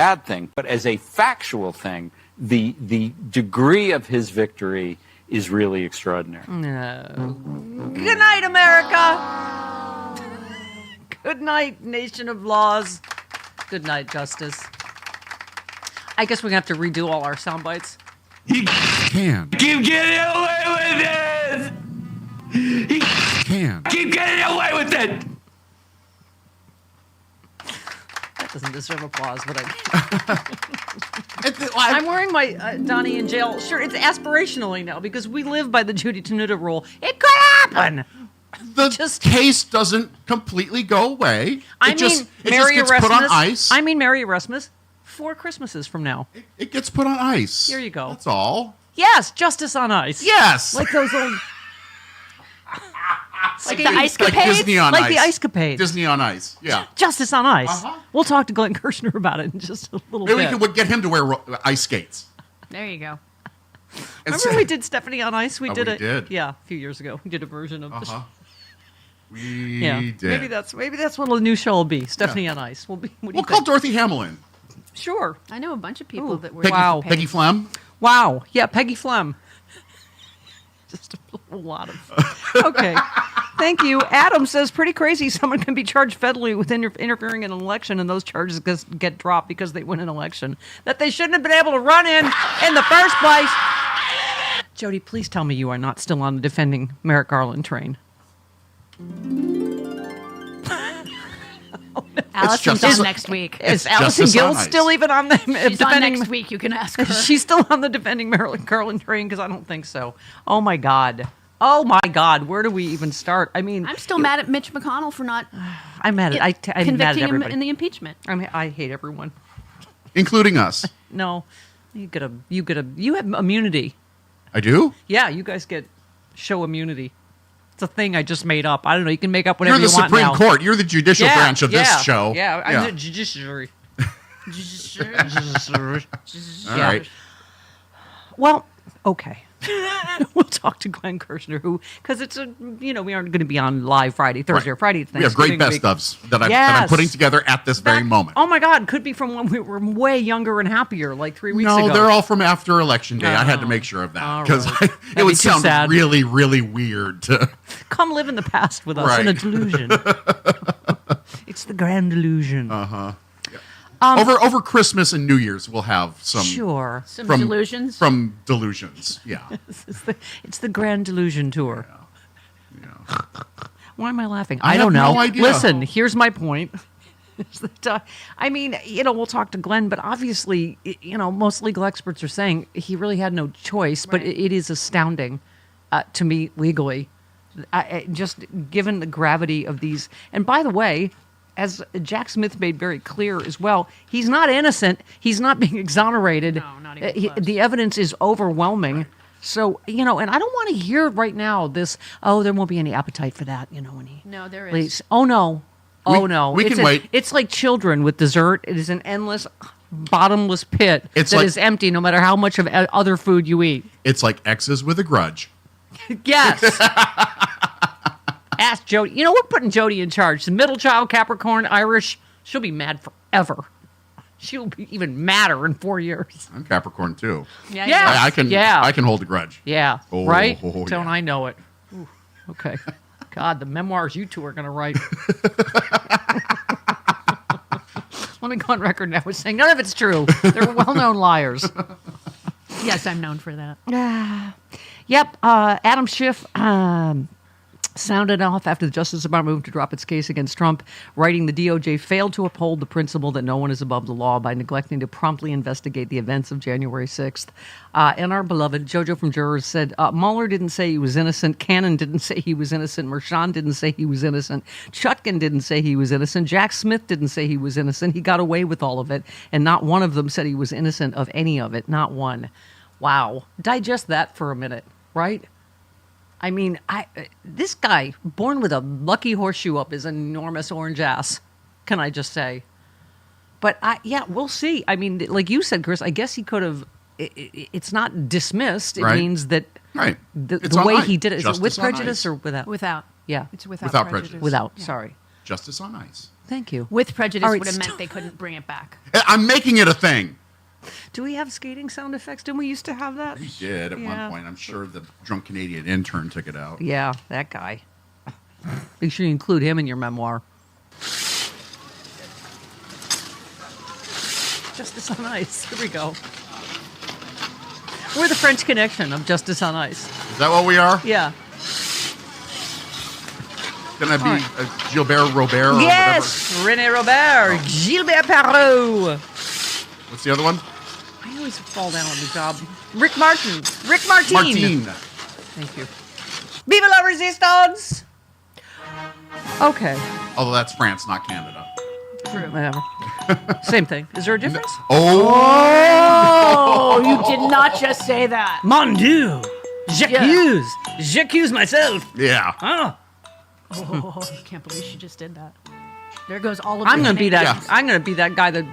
bad thing. But as a factual thing, the degree of his victory is really extraordinary. No. Good night, America. Good night, nation of laws. Good night, Justice. I guess we're going to have to redo all our sound bites. He can. Keep getting away with it! He Can. keep getting away with it! That doesn't deserve applause, but I'm wearing my Donnie in jail shirt. It's aspirationally now because we live by the Judy Tenuta rule. It could happen. The case doesn't completely go away. It just Merry gets Erasmus. put on ice. I mean, Merry Erasmus. 4 Christmases from now. It gets put on ice. Here you go. That's all. Yes, justice on ice. Yes. Like those old... Like the ice capades? Like Disney on Like ice. the ice capades. Disney on ice. Yeah. Justice on ice. Uh-huh. We'll talk to Glenn Kirshner about it in just a little Maybe bit. we could get him to wear ice skates. There you go. Remember when we did Stephanie on Ice? We Oh, did we it. did. Yeah, a few years ago. We did a version of Uh-huh. the We did. Maybe that's what the new show will be. Stephanie on Ice. What do you We'll call think? Dorothy Hamill in. Sure. I know a bunch of people that were... Peggy, Wow. Peggy Flem. Wow. Yeah, Peggy Flem. Just a lot of... Okay. Thank you. Adam says, pretty crazy. Someone can be charged federally with interfering in an election, and those charges get dropped because they win an election that they shouldn't have been able to run in the first place. Jody, please tell me you are not still on the defending Merrick Garland train. Allison's just- on next week. Is It's Allison Justice on Gill Ice. still even on the She's defending? on next week. You can ask her. She's still on the defending Maryland Garland train because I don't think so. Oh my God. Oh my God. Where do we even start? I mean, I'm still mad at Mitch McConnell for not I'm mad at I'm mad at convicting him everybody. in the impeachment. I hate everyone. Including us. No, you have immunity. I do? Yeah, you guys get show immunity. It's a thing I just made up. I don't know. You can make up whatever You're the you want Supreme now. Court. You're the judicial branch of this show. Yeah, I'm the judiciary. All right. Well, okay. We'll talk to Glenn Kirshner, because it's we aren't going to be on live Friday, Thursday, Right. or Friday. It's We have great Thanksgiving best week. ofs that I'm Yes. putting together at this very moment. Oh my God, could be from when we were way younger and happier, like 3 weeks ago. No, they're all from after Election Day. I had to make sure of that All because right. it be would too sound sad. really, really weird to. Come live in the past with us in a Right. delusion. It's the grand delusion. Over Christmas and New Year's, we'll have some Sure. Some from delusions. From delusions. Yeah. It's the grand delusion tour. Yeah. Why am I laughing? I I don't have know. no idea. Listen, here's my point. Is that, I mean, we'll talk to Glenn, but obviously, most legal experts are saying he really had no choice, but Right. it is astounding to me legally, just given the gravity of these. And by the way, as Jack Smith made very clear as well, he's not innocent. He's not being exonerated. No, not even close. The evidence is overwhelming. Right. So, and I don't want to hear right now this, there won't be any appetite for that, when he... No, there is. Please. Oh, no. Oh, no. we can wait. It's like children with dessert. It is an endless, bottomless pit It's that like- is empty no matter how much of other food you eat. It's like exes with a grudge. Yes. Ask Jody. We're putting Jody in charge. The middle child, Capricorn, Irish. She'll be mad forever. She'll be even madder in 4 years. I'm Capricorn too. Yeah. Yeah. I can. Yeah. I can hold a grudge. Yeah. Oh, right? oh, Don't yeah. I know it. Ooh, okay. God, the memoirs you two are going to write. Let me go on record now with saying none of it's true. They're well-known liars. Yes, I'm known for that. Yep. Adam Schiff sounded off after the Justice Department moved to drop its case against Trump, writing the DOJ failed to uphold the principle that no one is above the law by neglecting to promptly investigate the events of January 6th. And our beloved Jojo from Jurors said, Mueller didn't say he was innocent. Cannon didn't say he was innocent. Mershon didn't say he was innocent. Chutkin didn't say he was innocent. Jack Smith didn't say he was innocent. He got away with all of it. And not one of them said he was innocent of any of it. Not one. Wow. Digest that for a minute, right? I mean, this guy, born with a lucky horseshoe up his enormous orange ass, can I just say? But, we'll see. I mean, like you said, Chris, I guess he could have, it's not dismissed. It Right. means that Right. the It's way on he ice. did it, is it with Justice on prejudice ice. or without? Without. Yeah. It's without, Without prejudice. prejudice. Without, Yeah. sorry. Justice on Ice. Thank you. With prejudice All right, would have stop. meant they couldn't bring it back. I'm making it a thing. Do we have skating sound effects? Didn't we used to have that? We did at Yeah. one point. I'm sure the drunk Canadian intern took it out. Yeah, that guy. Make sure you include him in your memoir. Justice on Ice. Here we go. We're the French Connection of Justice on Ice. Is that what we are? Yeah. Gonna be All right. Gilbert Robert or Yes, René Robert, Gilbert Perrault. whatever? What's the other one? I always fall down on the job. Rick Martin. Rick Martin. Martine. Thank you. Vive la resistance! Okay. Although that's France, not Canada. True. Whatever. Same thing. Is there a difference? Oh, you did not just say that. Mon Dieu! J'accuse myself. Yeah. Oh. Oh, I can't believe she just did that. There goes all of I'm the gonna be that. Yeah. I'm gonna be that guy that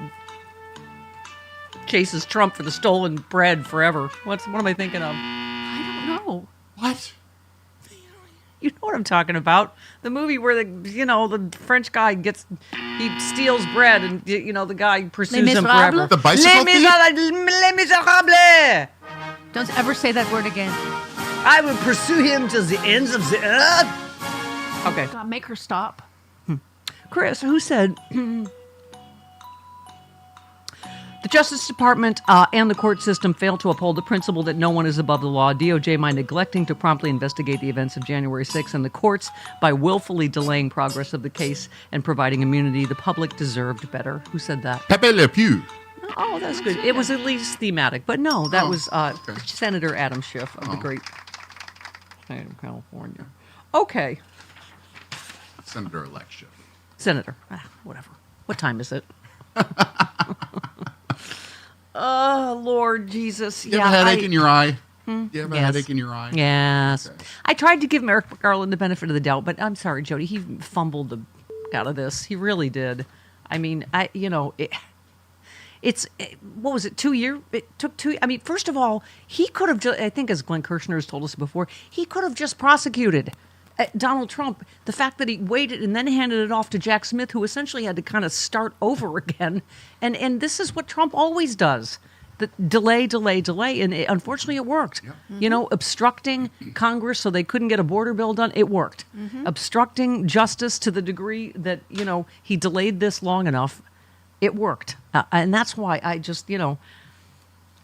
chases Trump for the stolen bread forever. What am I thinking of? I don't know. What? You know what I'm talking about? The movie where the French guy he steals bread and the guy pursues him forever. Miserables? The bicycle thief? Les Miserables. Don't ever say that word again. I will pursue him to the ends of the earth. Okay. God, make her stop. Chris, who said the Justice Department and the court system failed to uphold the principle that no one is above the law, DOJ by neglecting to promptly investigate the events of January 6th, and the courts by willfully delaying progress of the case and providing immunity. The public deserved better. Who said that? Pepe Le Pew. Oh, that's good. It was at least thematic, but no, that was okay. Senator Adam Schiff of the great state of California. Okay, Senator-elect Schiff. Senator. Whatever. What time is it? Oh, Lord Jesus. You have a headache in your eye? You have a Yes. headache in your eye? Yes. Okay. I tried to give Merrick Garland the benefit of the doubt, but I'm sorry, Jody. He fumbled the out of this. He really did. I mean, what was it, 2 years? It took 2. I mean, first of all, he could have just, I think as Glenn Kirshner has told us before, he could have just prosecuted Donald Trump. The fact that he waited and then handed it off to Jack Smith, who essentially had to kind of start over again. And this is what Trump always does. The delay, and unfortunately it worked. Yep. Obstructing Congress so they couldn't get a border bill done, it worked. Obstructing justice to the degree that, he delayed this long enough, it worked. And that's why I just,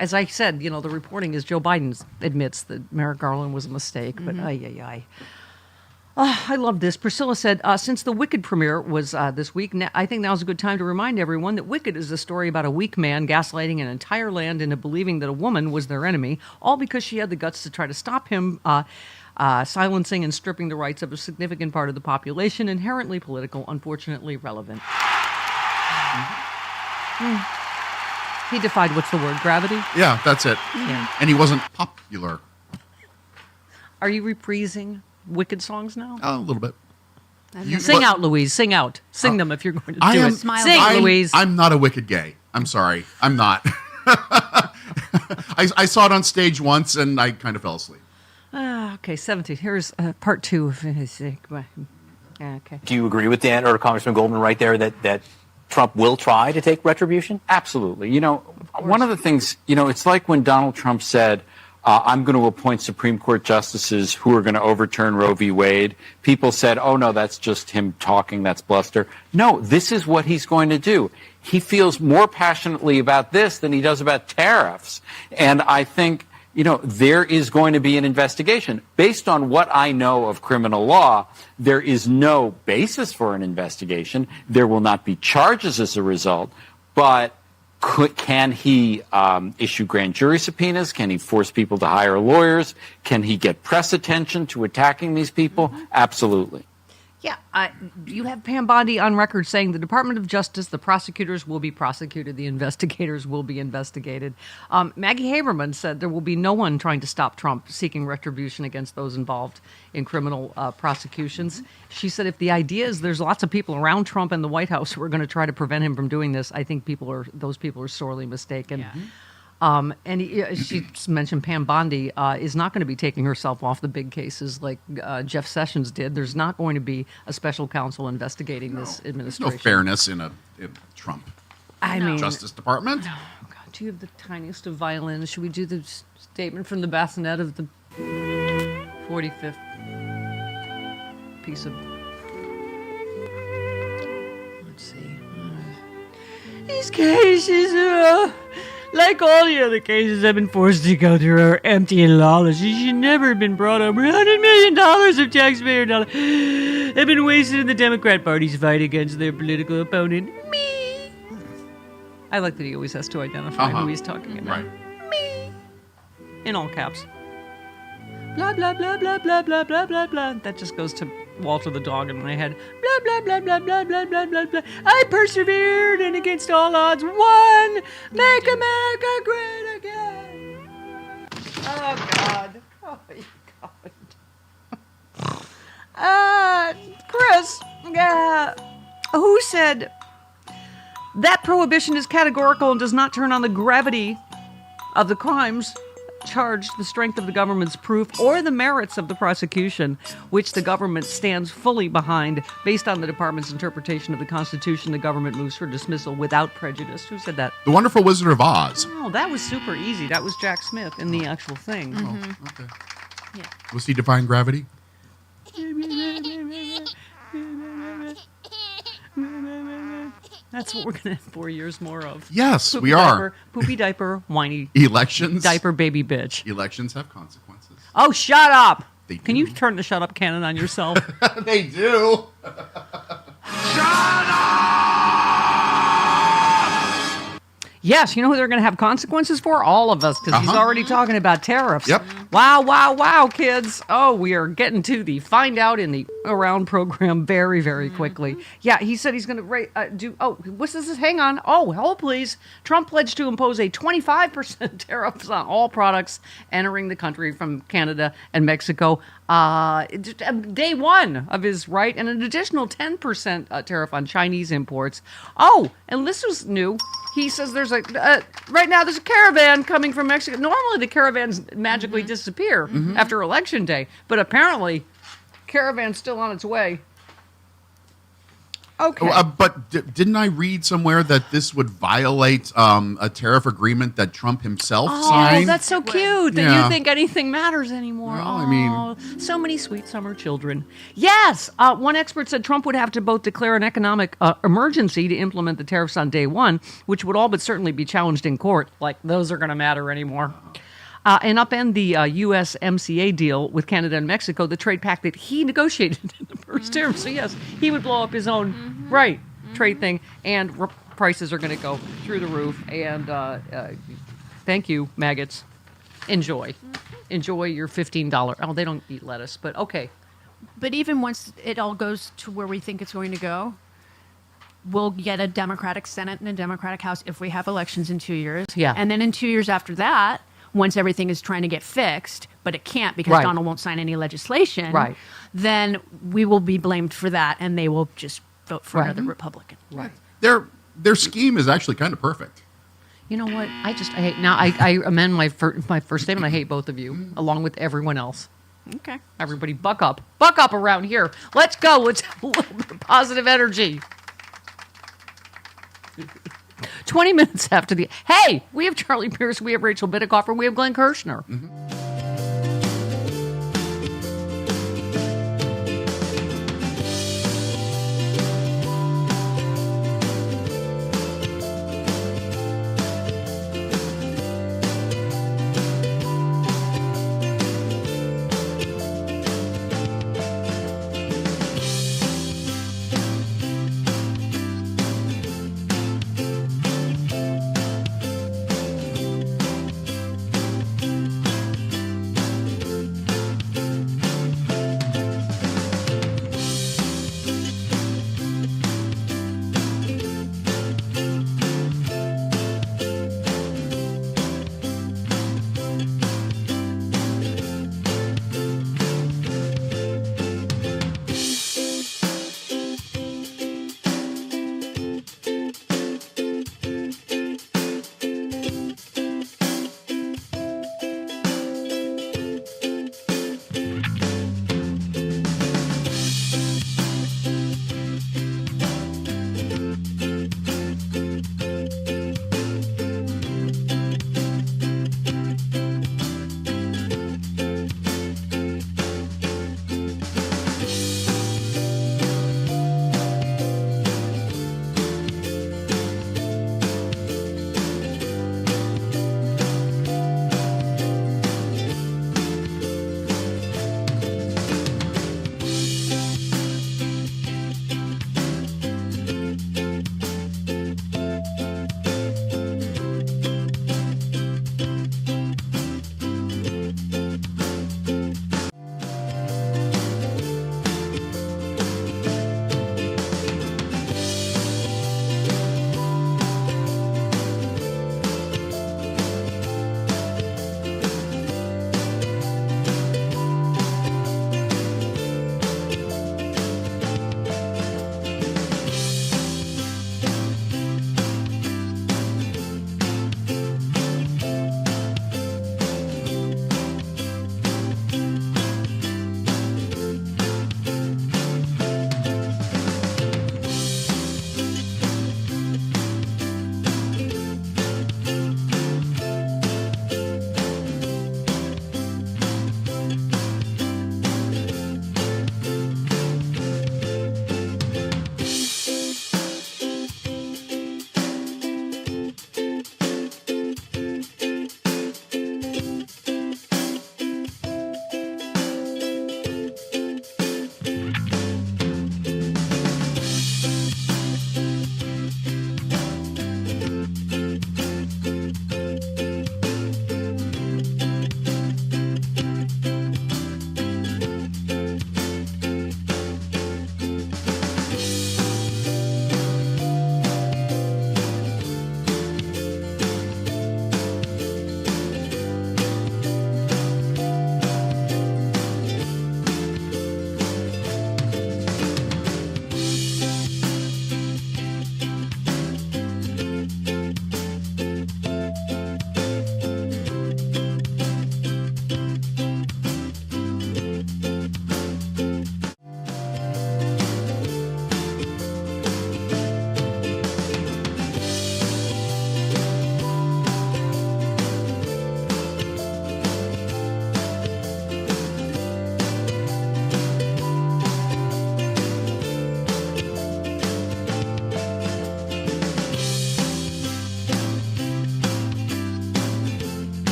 as I said, the reporting is Joe Biden admits that Merrick Garland was a mistake, but I love this. Priscilla said, since the Wicked premiere was this week, I think now's a good time to remind everyone that Wicked is a story about a weak man gaslighting an entire land into believing that a woman was their enemy, all because she had the guts to try to stop him silencing and stripping the rights of a significant part of the population, inherently political, unfortunately relevant. He defied, what's the word, gravity? Yeah, that's it. Yeah. And he wasn't popular. Are you reprising Wicked songs now? A little bit. Sing out, Louise. Sing out. Sing them if you're going to do it. Smile. Sing, Louise. I'm not a wicked gay. I'm sorry. I'm not. I saw it on stage once and I kind of fell asleep. Okay, 17. Here's part 2 of his. Okay. Do you agree with Dan or Congressman Goldman right there that Trump will try to take retribution? Absolutely. One of the things, it's like when Donald Trump said, I'm going to appoint Supreme Court justices who are going to overturn Roe v. Wade. People said, oh, no, that's just him talking. That's bluster. No, this is what he's going to do. He feels more passionately about this than he does about tariffs. And I think, there is going to be an investigation. Based on what I know of criminal law, there is no basis for an investigation. There will not be charges as a result. But can he issue grand jury subpoenas? Can he force people to hire lawyers? Can he get press attention to attacking these people? Absolutely. Yeah, you have Pam Bondi on record saying the Department of Justice, the prosecutors will be prosecuted, the investigators will be investigated. Maggie Haberman said there will be no one trying to stop Trump seeking retribution against those involved in criminal prosecutions. She said if the idea is there's lots of people around Trump and the White House who are going to try to prevent him from doing this, I think those people are sorely mistaken. And she mentioned Pam Bondi is not going to be taking herself off the big cases like Jeff Sessions did. There's not going to be a special counsel investigating this There's administration. no fairness in Trump I mean, Justice Department. oh God, do you have the tiniest of violins? Should we do the statement from the bassinet of the 45th piece of... Let's see. These cases are... like all the other cases I've been forced to go through are empty and lawless. You should never have been brought over $100 million of taxpayer dollars. Have been wasted in the Democrat Party's fight against their political opponent, me. I like that he always has to identify who he's talking about. Right. Me. In all caps. Blah, blah, blah, blah, blah, blah, blah, blah, blah. That just goes to Walter the dog in my head. Blah, blah, blah, blah, blah, blah, blah, blah, blah. I persevered and against all odds won. Make America great again. Oh, God. Oh, God. Chris, who said that prohibition is categorical and does not turn on the gravity of the crimes charged, the strength of the government's proof, or the merits of the prosecution, which the government stands fully behind. Based on the department's interpretation of the Constitution, the government moves for dismissal without prejudice. Who said that? The Wonderful Wizard of Oz. Oh, that was super easy. That was Jack Smith in the actual thing. Oh, okay. Yeah. Was he defying gravity? That's what we're going to have 4 years more of. Yes, Poopy we diaper, are. Poopy diaper, whiny Elections. diaper baby bitch. Elections have consequences. Oh, shut up! They Can do. you turn the shut up cannon on yourself? They do. Yes, you know who they're going to have consequences for? All of us, because he's already talking about tariffs. Yep. Wow, wow, wow, kids. Oh, we are getting to the find out in the around program very, very quickly. Yeah, he said he's going to do, oh, what's this? Hang on. Oh, hold please. Trump pledged to impose a 25% tariffs on all products entering the country from Canada and Mexico. Day one of his right, and an additional 10% tariff on Chinese imports. Oh, and this was new. He says there's right now there's a caravan coming from Mexico. Normally the caravans magically disappear after Election Day, but apparently caravan's still on its way. Okay. But didn't I read somewhere that this would violate a tariff agreement that Trump himself signed? Oh, that's so cute that Yeah. you think anything matters anymore. Well, I mean- so many sweet summer children. Yes, one expert said Trump would have to both declare an economic emergency to implement the tariffs on day one, which would all but certainly be challenged in court. Like, those are going to matter anymore. And upend the USMCA deal with Canada and Mexico, the trade pact that he negotiated in the first term. So, yes, he would blow up his own trade thing, and prices are going to go through the roof. And thank you, maggots. Enjoy. Enjoy your $15. Oh, they don't eat lettuce, but okay. But even once it all goes to where we think it's going to go, we'll get a Democratic Senate and a Democratic House if we have elections in 2 years. Yeah. And then in 2 years after that, once everything is trying to get fixed, but it can't because Right. Donald won't sign any legislation, Right. then we will be blamed for that, and they will just vote for Right. another Republican. Right. Their scheme is actually kind of perfect. You know what? I hate now. I amend my first statement. I hate both of you, along with everyone else. Okay. Everybody, buck up around here. Let's go. Let's have a little bit of positive energy. 20 minutes after the... Hey, we have Charlie Pierce, we have Rachel Bittecofer, we have Glenn Kirshner.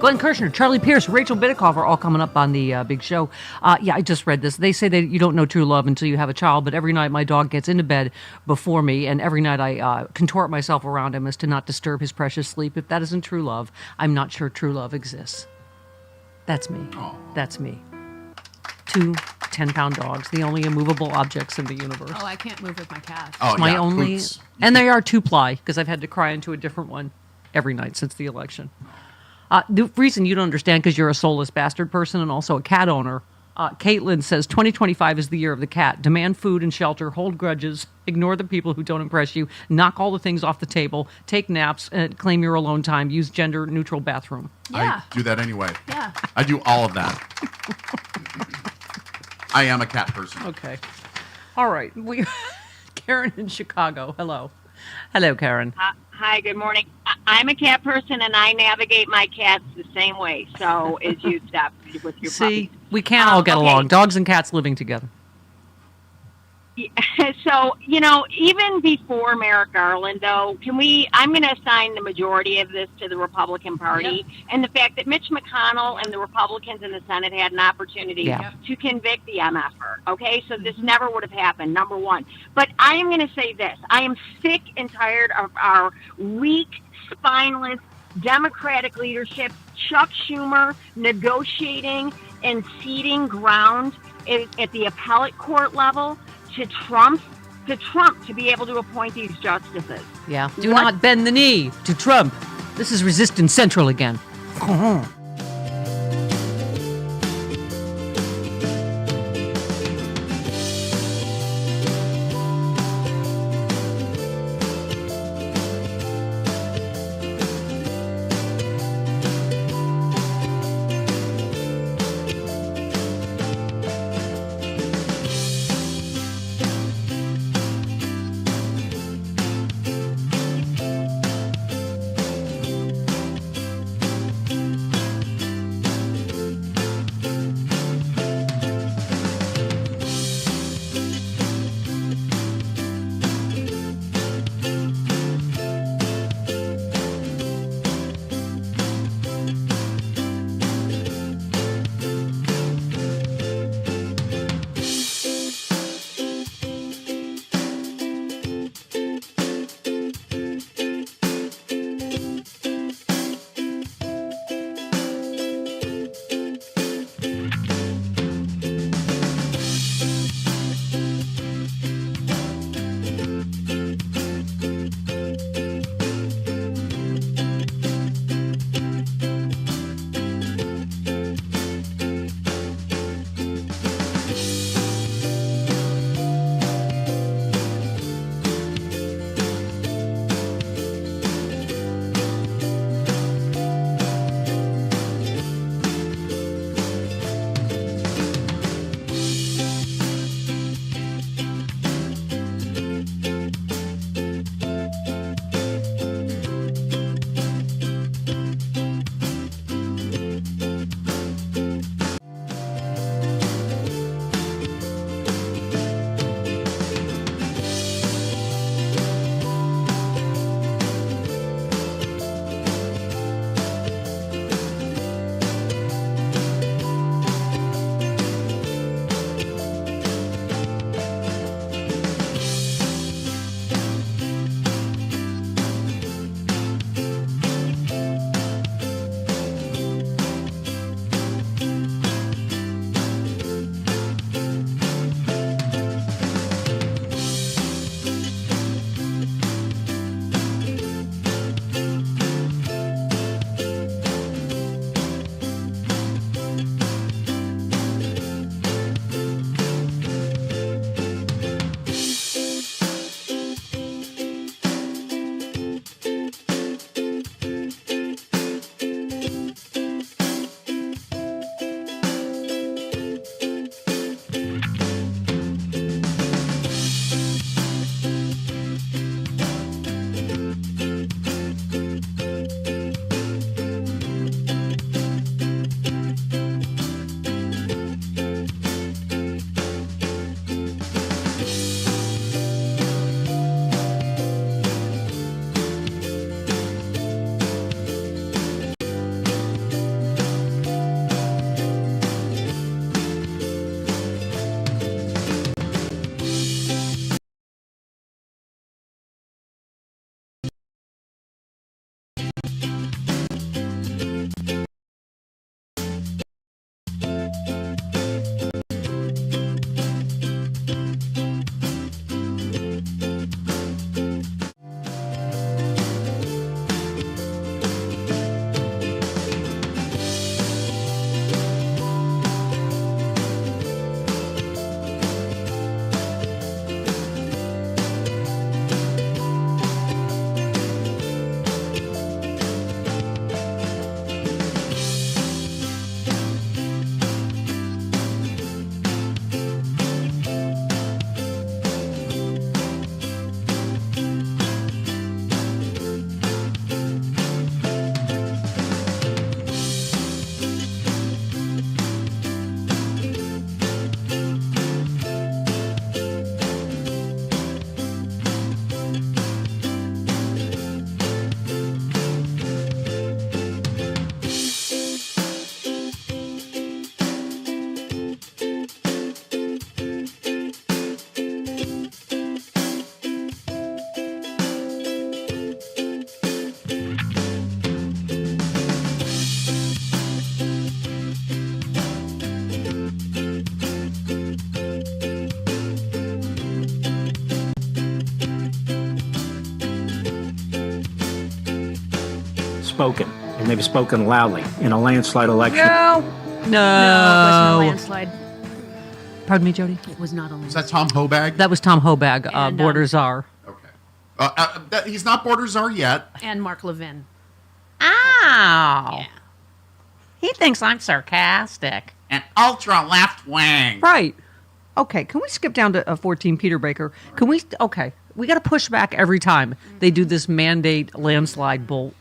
Glenn Kirshner, Charlie Pierce, Rachel Bitikoff are all coming up on the big show. Yeah, I just read this. They say that you don't know true love until you have a child, but every night my dog gets into bed before me, and every night I contort myself around him as to not disturb his precious sleep. If that isn't true love, I'm not sure true love exists. That's me. Aw. That's me. 2 10-pound dogs, the only immovable objects in the universe. Oh, I can't move with my cat. Oh, My yeah, only, Poots. and they are 2-ply because I've had to cry into a different one every night since the election. The reason you don't understand because you're a soulless bastard person and also a cat owner. Caitlin says 2025 is the year of the cat. Demand food and shelter, hold grudges, ignore the people who don't impress you, knock all the things off the table, take naps, and claim your alone time, use gender-neutral bathroom. Yeah. I do that anyway. Yeah. I do all of that. I am a cat person. Okay. All right. Karen in Chicago. Hello. Hello, Karen. Hi, good morning. I'm a cat person, and I navigate my cats the same way. So as you, Steph, with your See, puppies. we can't all get okay. along. Dogs and cats living together. So, even before Merrick Garland, though, I'm going to assign the majority of this to the Republican Party and the fact that Mitch McConnell and the Republicans in the Senate had an opportunity to convict the MFer. Okay, so this never would have happened, number one. But I am going to say this. I am sick and tired of our weak, spineless, Democratic leadership, Chuck Schumer negotiating and ceding ground at the appellate court level to Trump to be able to appoint these justices. Yeah. Do not bend the knee to Trump. This is Resistance Central again. spoken, and they've spoken loudly in a landslide election. No. No, it wasn't a landslide. Pardon me, Jody? It was not a Is landslide. that Tom Hobag? That was Tom Hobag, And, border czar. Okay. He's not border czar yet. And Mark Levin. Ow. Yeah. He thinks I'm sarcastic. An ultra left wing. Right. Okay, can we skip down to 14, Peter Baker? Can we? Okay, we got to push back every time they do this mandate landslide bull.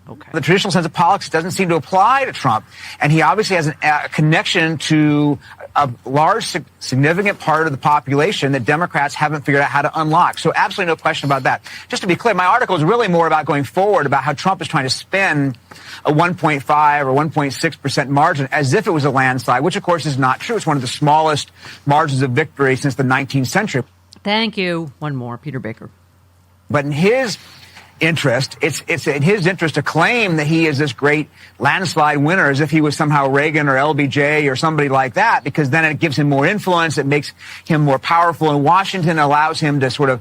Okay. The traditional sense of politics doesn't seem to apply to Trump, and he obviously has a connection to a large, significant part of the population that Democrats haven't figured out how to unlock. So absolutely no question about that. Just to be clear, my article is really more about going forward, about how Trump is trying to spin a 1.5 or 1.6% margin as if it was a landslide, which of course is not true. It's one of the smallest margins of victory since the 19th century. Thank you. One more, Peter Baker. But in his interest, it's in his interest to claim that he is this great landslide winner as if he was somehow Reagan or LBJ or somebody like that, because then it gives him more influence, it makes him more powerful in Washington, allows him to sort of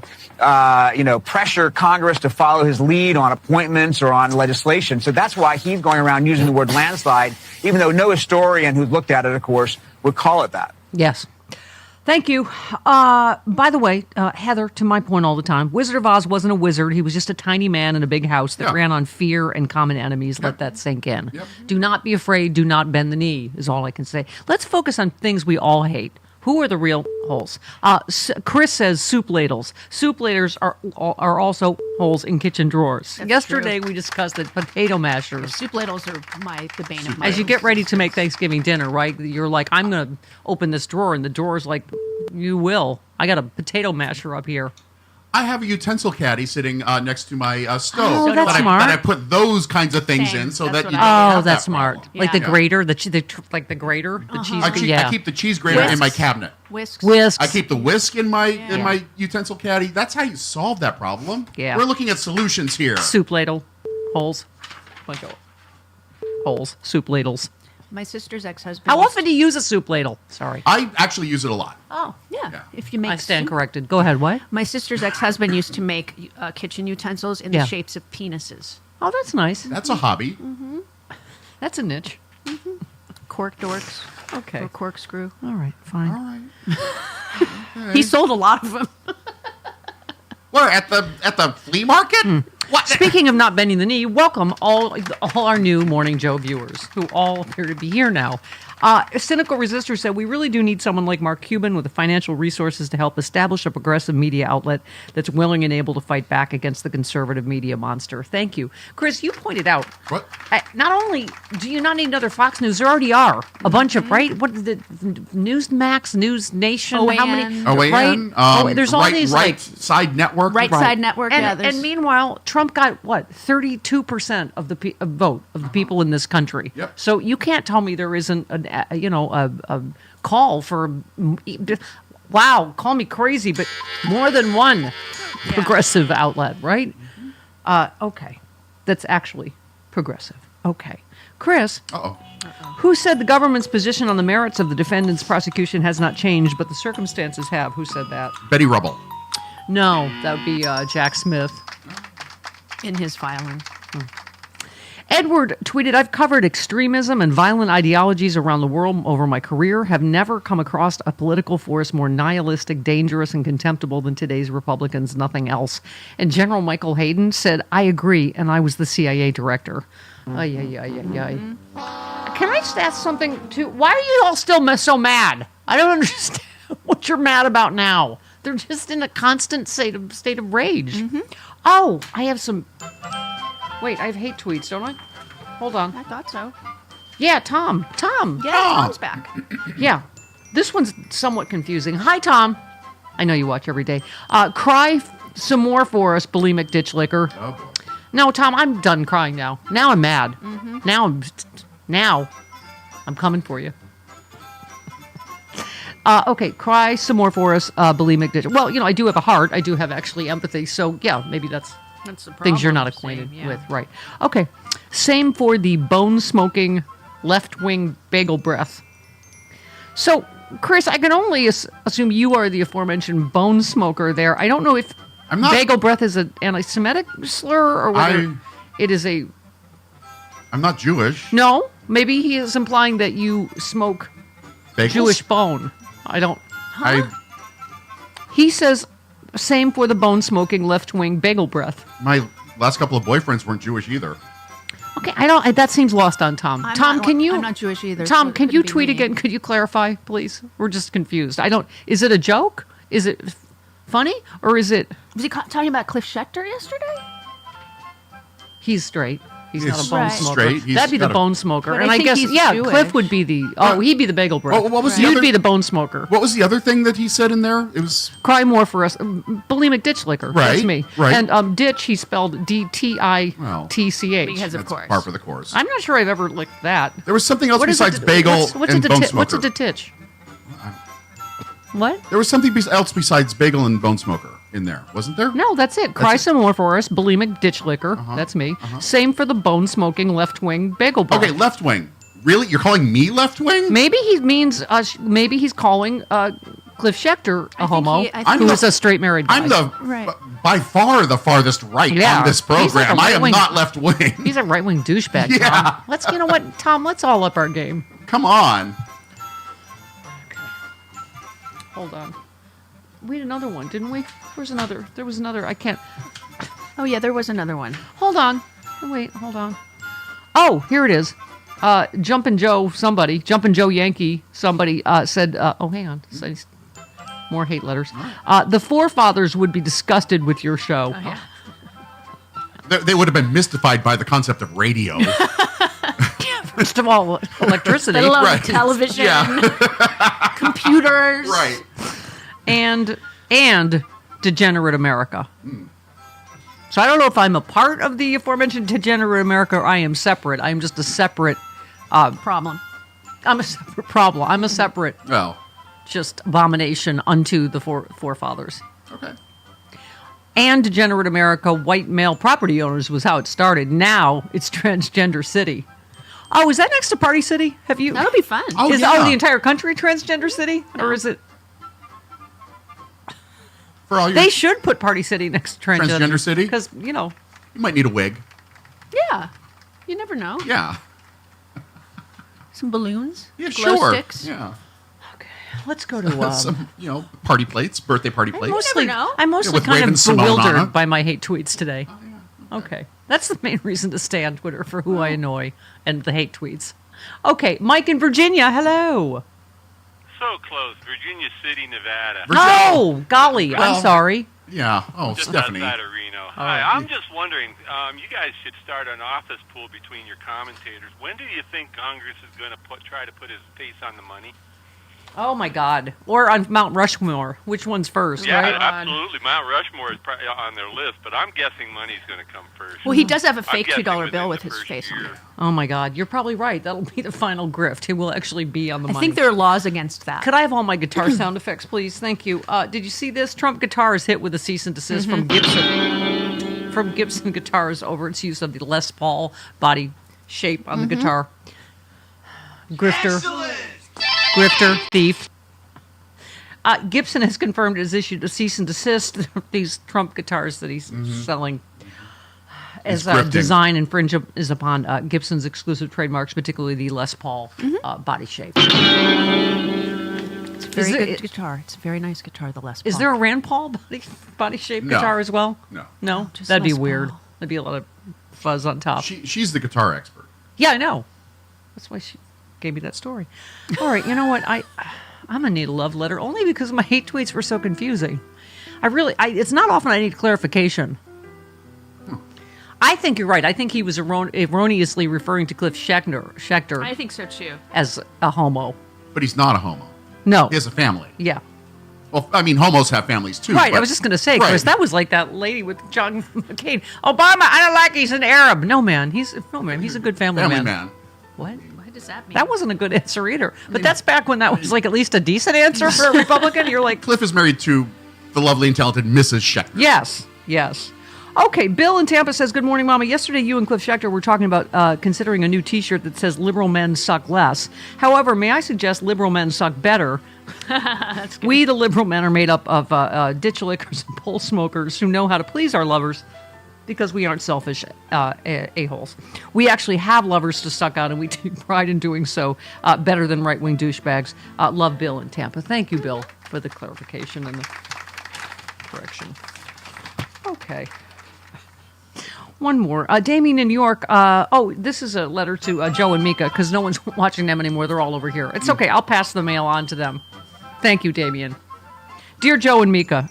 pressure Congress to follow his lead on appointments or on legislation. So that's why he's going around using the word landslide, even though no historian who's looked at it, of course, would call it that. Yes. Thank you. By the way, Heather, to my point all the time, Wizard of Oz wasn't a wizard. He was just a tiny man in a big house that ran on fear and common enemies. Let that sink in. Do not be afraid. Do not bend the knee is all I can say. Let's focus on things we all hate. Who are the real holes? Chris says soup ladles. Soup ladles are also holes in kitchen drawers. That's Yesterday true. we discussed that potato mashers. Soup ladles are the bane of my As you get ready to make Thanksgiving dinner, right? You're like, I'm going to open this drawer, and the drawer's like, you will. I got a potato masher up here. I have a utensil caddy sitting next to my stove. Oh, that's but smart. I put those kinds of things Same. in so That's that what you I don't do. have That's that smart. problem. Like the Yeah. grater, the grater, the cheese. I keep the cheese grater in my Whisks. cabinet. Whisks. Whisks. I keep the whisk in my utensil caddy. That's how you solve that problem. Yeah. We're looking at solutions here. Soup ladle, holes, bunch of holes, soup ladles. My sister's ex-husband. How often do you use a soup ladle? Sorry. I actually use it a lot. Oh, Yeah. If you make I stand soup. corrected. Go ahead. What? My sister's ex-husband used to make kitchen utensils in Yeah. the shapes of penises. Oh, that's nice. That's a hobby. That's a niche. Cork dorks. Okay. Or corkscrew. All right. Fine. All right. He sold a lot of them. Where at the flea market? What? Speaking of not bending the knee, welcome all our new Morning Joe viewers who all appear to be here now. A cynical resistor said, we really do need someone like Mark Cuban with the financial resources to help establish a progressive media outlet that's willing and able to fight back against the conservative media monster. Thank you. Chris, you pointed out, What? not only do you not need another Fox News, there already are a bunch of, right? What is it? Newsmax, News Nation, how many? OAN. Right? There's all right, these right like side network. Right side network. and, there's- and meanwhile, Trump got what 32% of the vote of the people in this country. Yep. So you can't tell me there isn't a call for wow, call me crazy, but more than one progressive outlet, right? Okay, that's actually progressive. Okay, Chris. Uh-oh. Who said the government's position on the merits of the defendant's prosecution has not changed, but the circumstances have? Who said that? Betty Rubble. No, that would be Jack Smith. in his filing. Edward tweeted, I've covered extremism and violent ideologies around the world over my career, have never come across a political force more nihilistic, dangerous, and contemptible than today's Republicans, nothing else. And General Michael Hayden said, I agree, and I was the CIA director. Ay, ay, ay, ay, ay. Can I just ask something, too? Why are you all still so mad? I don't understand what you're mad about now. They're just in a constant state of rage. Oh, I have some... Wait, I have hate tweets, don't I? Hold on. I thought so. Yeah, Tom. Yeah, Tom's back. Yeah. This one's somewhat confusing. Hi, Tom. I know you watch every day. Cry some more for us, bulimic ditch licker. Oh, boy. No, Tom, I'm done crying now. Now I'm mad. Now I'm coming for you. Okay, cry some more for us, bulimic ditch. Well, I do have a heart. I do have actually empathy. So, yeah, maybe that's That's the things you're not problem, acquainted same, yeah. with. Right. Okay. Same for the bone-smoking left-wing bagel breath. So, Chris, I can only assume you are the aforementioned bone smoker there. I don't know if I'm not. bagel breath is an anti-Semitic slur or whether it is a I'm not Jewish. No, maybe he is implying that you smoke Bagels? Jewish bone. I don't. I He says, same for the bone-smoking left-wing bagel breath. my last couple of boyfriends weren't Jewish either. Okay, I don't. That seems lost on Tom. Tom, can you? I'm not Jewish either. so Tom, it can couldn't you be tweet me. again? Could you clarify, please? We're just confused. I don't. Is it a joke? Is it funny, or is it? Was he talking about Cliff Schecter yesterday? He's straight. He's not a He's bone right. smoker. straight. He's That'd be the got a- bone smoker. But And I I think guess, he's yeah, Jewish. Cliff would be the. Oh, he'd be the bagel breath. What was the You'd other- be the bone smoker. What was the other thing that he said in there? It was Cry more for us. Bulimic ditch liquor. That's Right, me. right. And ditch, he spelled DTITCH. Because of course. par for the course. I'm not sure I've ever licked that. There was something else What is besides a- bagel what's and a bone deti- smoker. What's a detitch? What? There was something else besides bagel and bone smoker in there, wasn't there? No, that's it. Cry some more for us. Bulimic ditch liquor. That's me. Same for the bone smoking left wing bagel bar. Okay, left wing. Really? You're calling me left wing? Maybe he means. Maybe he's calling Cliff Schecter a homo, I who think- is a straight married guy. I'm the Right. by far the farthest right Yeah. on this He's like a program. I am right-wing- not left wing. He's a right wing douchebag. Yeah. Tom. Let's. You know what, Tom? Let's all up our game. Come on. Hold on. We had another one, didn't we? There was another. I can't. Oh yeah, there was another one. Hold on. Wait, hold on. Oh, here it is. Jumpin' Joe Yankee, somebody said, oh, hang on. More hate letters. The forefathers would be disgusted with your show. They would have been mystified by the concept of radio. First of all, electricity. They love Right. television, Yeah. computers. Right. and degenerate America. So I don't know if I'm a part of the aforementioned degenerate America or I am separate. I'm just a separate Problem. I'm a separate problem. I'm a separate Well, just abomination unto the forefathers. okay. And degenerate America, white male property owners was how it started. Now it's transgender city. Oh, is that next to Party City? Have you? That'll be fun. Oh, is yeah. the entire country transgender city, or is it? For all your, They should put Party City next to Transgender city? because you might need a wig. Yeah. You never know. Yeah. Some balloons. Yeah, glow sure. sticks. Yeah. let's go to. Some, party plates, birthday party plates. Mostly, never know. I'm mostly with kind of Raven-Symoné on bewildered it. by my hate tweets today. Okay, that's the main reason to stay on Twitter, for who I annoy and the hate tweets. Okay, Mike in Virginia, hello. So close, Virginia City, Nevada. Oh, golly, Well, I'm sorry. Yeah. Oh, Just Stephanie. outside of Reno. right. Hi, I'm just wondering, you guys should start an office pool between your commentators. When do you think Congress is going to try to put his face on the money? Oh my God, or on Mount Rushmore. Which one's first? Yeah, right? absolutely. Mount Rushmore is probably on their list, but I'm guessing money's going to come first. Well, he does have a I'm fake guessing $2 within bill the with his first face on year. it. Oh my God, you're probably right. That'll be the final grift. He will actually be on the I money. think there are laws against that. Could I have all my guitar sound effects, please? Thank you. Did you see this? Trump guitar is hit with a cease and desist from Gibson. From Gibson Guitars over its use of the Les Paul body shape on the guitar. Grifter. Grifter. Thief. Gibson has confirmed it has issued a cease and desist these Trump guitars that he's selling. As grifting. design infringes upon Gibson's exclusive trademarks, particularly the Les Paul body shape. It's a very Is good it- guitar. It's a very nice guitar, the Les Paul. Is there a Rand Paul body shape No. guitar as well? No. No? just That'd be Les weird. Paul. There'd be a lot of fuzz on top. She's the guitar expert. Yeah, I know. That's why she gave me that story. All right, you know what? I'm going to need a love letter only because my hate tweets were so confusing. It's not often I need clarification. I think you're right. I think he was erroneously referring to Cliff Schecter I think so too. as a homo. But he's not a homo. No. He has a family. Yeah. Well, I mean, homos have families too. Right, but- I was just going to say, Chris, that was like that lady with John McCain. Obama, I don't like he's an Arab. No, man, he's a good family man. What? What does that mean? That wasn't a good answer either. But that's back when that was like at least a decent answer for a Republican. You're like, Cliff is married to the lovely and talented Mrs. Schechter. yes. Okay, Bill in Tampa says, good morning, Mama. Yesterday, you and Cliff Schecter were talking about considering a new T-shirt that says liberal men suck less. However, may I suggest liberal men suck better? We, the liberal men, are made up of ditch lickers and pole smokers who know how to please our lovers because we aren't selfish a-holes. We actually have lovers to suck out, and we take pride in doing so better than right-wing douchebags. Love, Bill in Tampa. Thank you, Bill, for the clarification and the correction. Okay. One more. Damien in New York. This is a letter to Joe and Mika, because no one's watching them anymore. They're all over here. It's okay. I'll pass the mail on to them. Thank you, Damien. Dear Joe and Mika,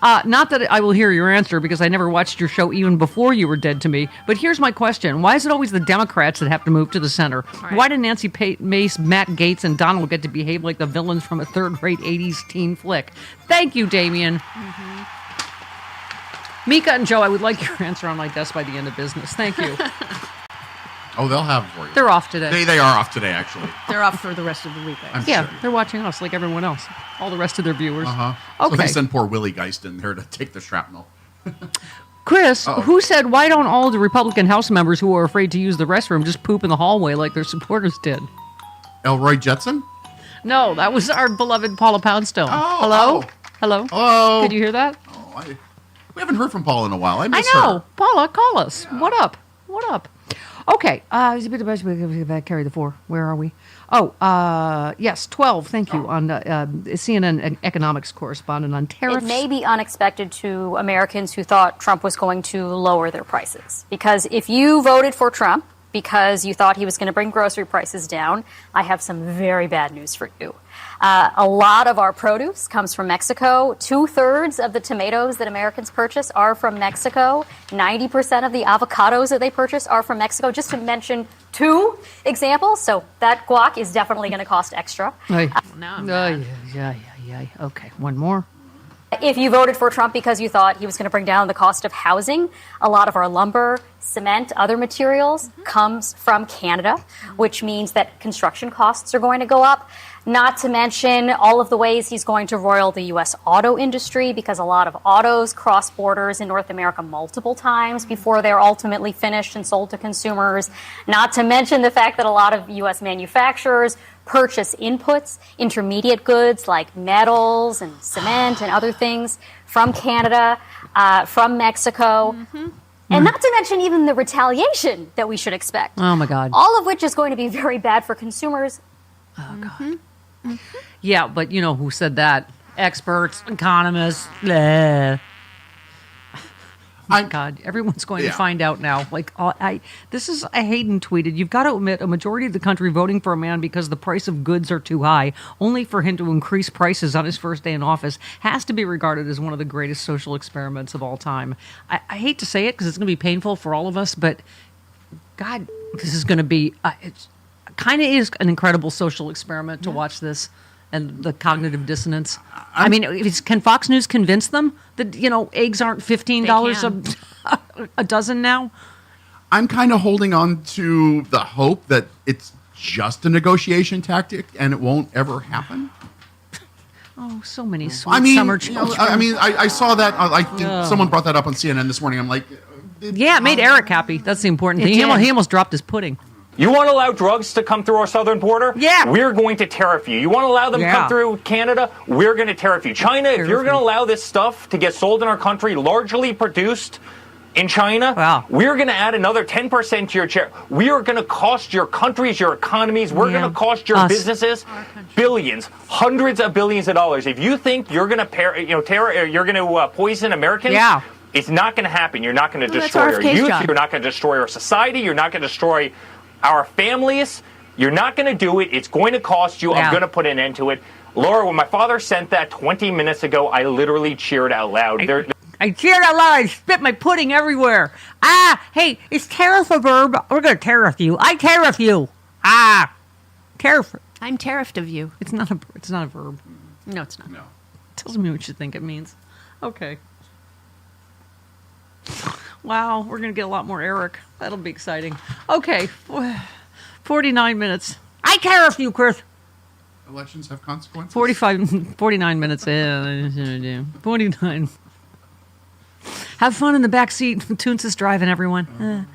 not that I will hear your answer, because I never watched your show even before you were dead to me, but here's my question. Why is it always the Democrats that have to move to the center? Right. Why did Nancy Mace, Matt Gaetz, and Donald get to behave like the villains from a third-rate 80s teen flick? Thank you, Damien. Mm-hmm. Mika and Joe, I would like your answer on my desk by the end of business. Thank you. Oh, they'll have it for you. They're off today. They are off today, actually. They're off for the rest of the week. Yeah, sure. They're watching us like everyone else. All the rest of their viewers. Uh-huh. Okay. So they send poor Willie Geist in there to take the shrapnel. Chris, who said, why don't all the Republican House members who are afraid to use the restroom just poop in the hallway like their supporters did? Elroy Jetson? No, that was our beloved Paula Poundstone. Oh, Hello? oh. Hello? Hello? Did you hear that? Oh, we haven't heard from Paula in a while. I miss know. her. Paula, call us. Yeah. What up? What up? Okay. Carry the 4. Where are we? Yes, 12. Thank you. On CNN economics correspondent on tariffs. It may be unexpected to Americans who thought Trump was going to lower their prices. Because if you voted for Trump because you thought he was going to bring grocery prices down, I have some very bad news for you. A lot of our produce comes from Mexico. 2/3 of the tomatoes that Americans purchase are from Mexico. 90% of the avocados that they purchase are from Mexico, just to mention 2 examples. So that guac is definitely going to cost extra. Okay, one more. If you voted for Trump because you thought he was going to bring down the cost of housing, a lot of our lumber, cement, other materials comes from Canada, which means that construction costs are going to go up. Not to mention all of the ways he's going to roil the U.S. auto industry, because a lot of autos cross borders in North America multiple times before they're ultimately finished and sold to consumers. Not to mention the fact that a lot of U.S. manufacturers purchase inputs, intermediate goods like metals and cement and other things from Canada, from Mexico. Mm-hmm. And not to mention even the retaliation that we should expect. Oh, my God. All of which is going to be very bad for consumers. Oh, God. Mm-hmm. Yeah, but you know who said that? Experts, economists. Bleh. God, everyone's going to find out now. This is a Hayden tweeted. You've got to admit, a majority of the country voting for a man because the price of goods are too high, only for him to increase prices on his first day in office, has to be regarded as one of the greatest social experiments of all time. I hate to say it because it's going to be painful for all of us, but God, this is going to be. It kind of is an incredible social experiment to watch this. And the cognitive dissonance. I mean, can Fox News convince them that, eggs aren't $15 a dozen now? I'm kind of holding on to the hope that it's just a negotiation tactic and it won't ever happen. Oh, so many sweet summer children. I saw that. Someone brought that up on CNN this morning. I'm like... Yeah, it made Eric happy. That's the important thing. He almost dropped his pudding. You want to allow drugs to come through our southern border? Yeah. We're going to tariff you. You want to allow them to come through Canada? We're going to tariff you. China, if you're going to allow this stuff to get sold in our country, largely produced in China, we're going to add another 10% to your share. We are going to cost your countries, your economies. We're going to cost your businesses billions, hundreds of billions of dollars. If you think you're going to poison Americans, it's not going to happen. You're not going to destroy our youth. You're not going to destroy our society. You're not going to destroy our families. You're not going to do it. It's going to cost you. I'm going to put an end to it. Laura, when my father sent that 20 minutes ago, I literally cheered out loud. I cheered out loud. I spit my pudding everywhere. Hey, is tariff a verb? We're going to tariff you. I tariff you. Tariff. I'm tariffed of you. It's not a verb. No, it's not. No. It tells me what you think it means. Okay. Wow, we're going to get a lot more Eric. That'll be exciting. Okay, 49 minutes. I tariff you, Chris. Elections have consequences? 49 minutes in. 49. Have fun in the back seat. Toons is driving, everyone.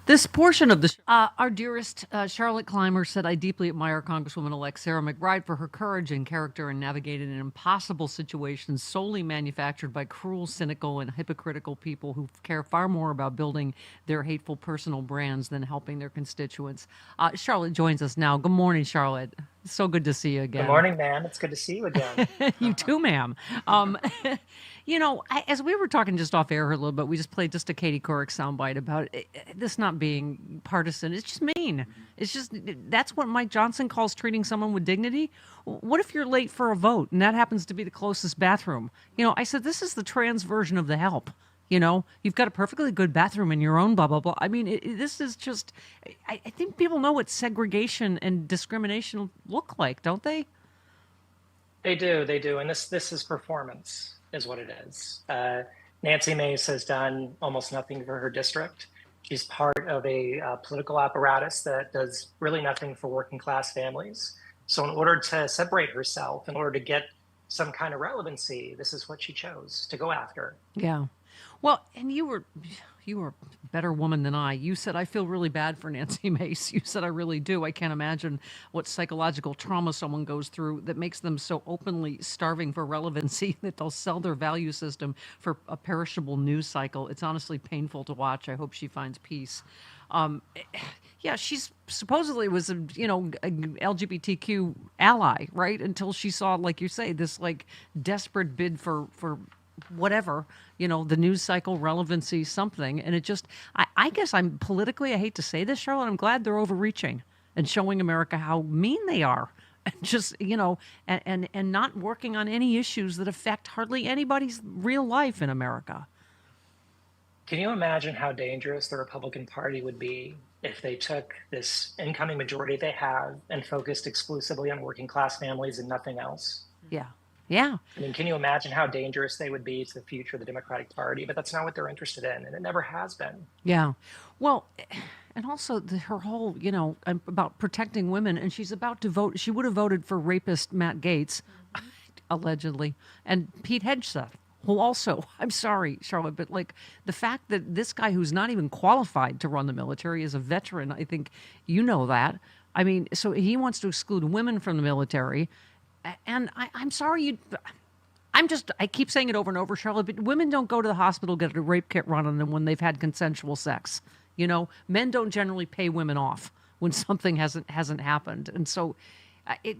This portion of the our dearest Charlotte Clymer said, I deeply admire Congresswoman-elect Sarah McBride for her courage and character in navigating an impossible situation solely manufactured by cruel, cynical, and hypocritical people who care far more about building their hateful personal brands than helping their constituents. Charlotte joins us now. Good morning, Charlotte. So good to see you again. Good morning, ma'am. It's good to see you again. You too, ma'am. As we were talking just off air a little bit, we just played just a Katie Couric soundbite about this not being partisan. It's just mean. It's just, that's what Mike Johnson calls treating someone with dignity. What if you're late for a vote and that happens to be the closest bathroom? I said, this is the trans version of the help. You've got a perfectly good bathroom in your own blah, blah, blah. I mean, this is just, I think people know what segregation and discrimination look like, don't they? They do. And this is performance, is what it is. Nancy Mace has done almost nothing for her district. She's part of a political apparatus that does really nothing for working class families. So in order to separate herself, in order to get some kind of relevancy, this is what she chose to go after. Yeah. Well, and you were a better woman than I. You said, I feel really bad for Nancy Mace. You said, I really do. I can't imagine what psychological trauma someone goes through that makes them so openly starving for relevancy that they'll sell their value system for a perishable news cycle. It's honestly painful to watch. I hope she finds peace. She's supposedly was a LGBTQ ally, right? Until she saw, like you say, this desperate bid for whatever, the news cycle, relevancy, something. And it just, I guess I hate to say this, Charlotte, I'm glad they're overreaching and showing America how mean they are. And just, and not working on any issues that affect hardly anybody's real life in America. Can you imagine how dangerous the Republican Party would be if they took this incoming majority they have and focused exclusively on working class families and nothing else? Yeah. Yeah. I mean, can you imagine how dangerous they would be to the future of the Democratic Party? But that's not what they're interested in, and it never has been. Yeah. Well, and also her whole, about protecting women, and she's about to vote. She would have voted for rapist Matt Gaetz, allegedly, and Pete Hegseth, who also, I'm sorry, Charlotte, but the fact that this guy who's not even qualified to run the military is a veteran, I think you know that. I mean, so he wants to exclude women from the military. And I'm sorry, I keep saying it over and over, Charlotte, but women don't go to the hospital, get a rape kit run on them when they've had consensual sex. Men don't generally pay women off when something hasn't happened. And so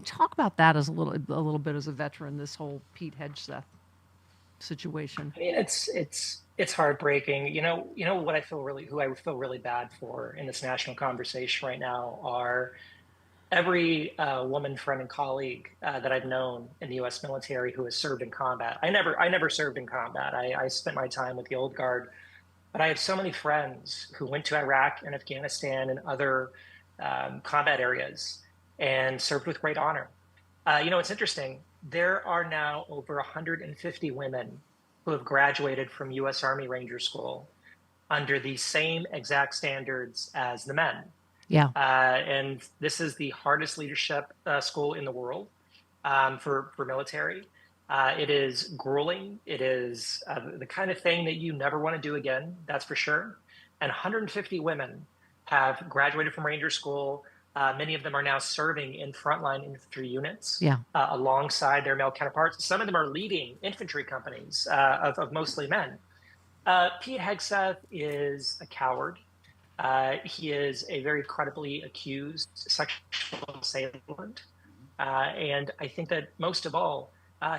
talk about that as a little bit as a veteran, this whole Pete Hegseth situation. I mean, it's heartbreaking. What who I feel really bad for in this national conversation right now are every woman friend and colleague that I've known in the U.S. military who has served in combat. I never served in combat. I spent my time with the old guard, but I have so many friends who went to Iraq and Afghanistan and other combat areas and served with great honor. It's interesting. There are now over 150 women who have graduated from U.S. Army Ranger School under the same exact standards as the men. Yeah. And this is the hardest leadership school in the world for military. It is grueling. It is the kind of thing that you never want to do again, that's for sure. And 150 women have graduated from Ranger School. Many of them are now serving in frontline infantry units alongside their male counterparts. Some of them are leading infantry companies of mostly men. Pete Hegseth is a coward. He is a very credibly accused sexual assailant. And I think that most of all,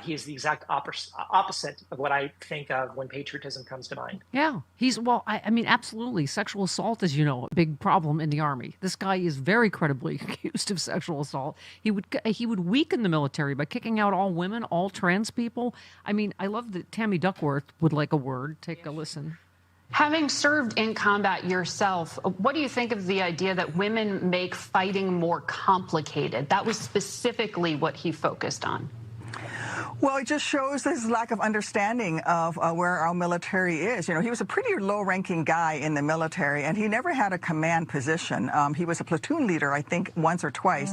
he is the exact opposite of what I think of when patriotism comes to mind. Yeah, I mean, absolutely. Sexual assault, as you know, a big problem in the Army. This guy is very credibly accused of sexual assault. He would weaken the military by kicking out all women, all trans people. I mean, I love that Tammy Duckworth would like a word. Take a listen. Having served in combat yourself, what do you think of the idea that women make fighting more complicated? That was specifically what he focused on. Well, it just shows his lack of understanding of where our military is. He was a pretty low-ranking guy in the military, and he never had a command position. He was a platoon leader, I think, once or twice.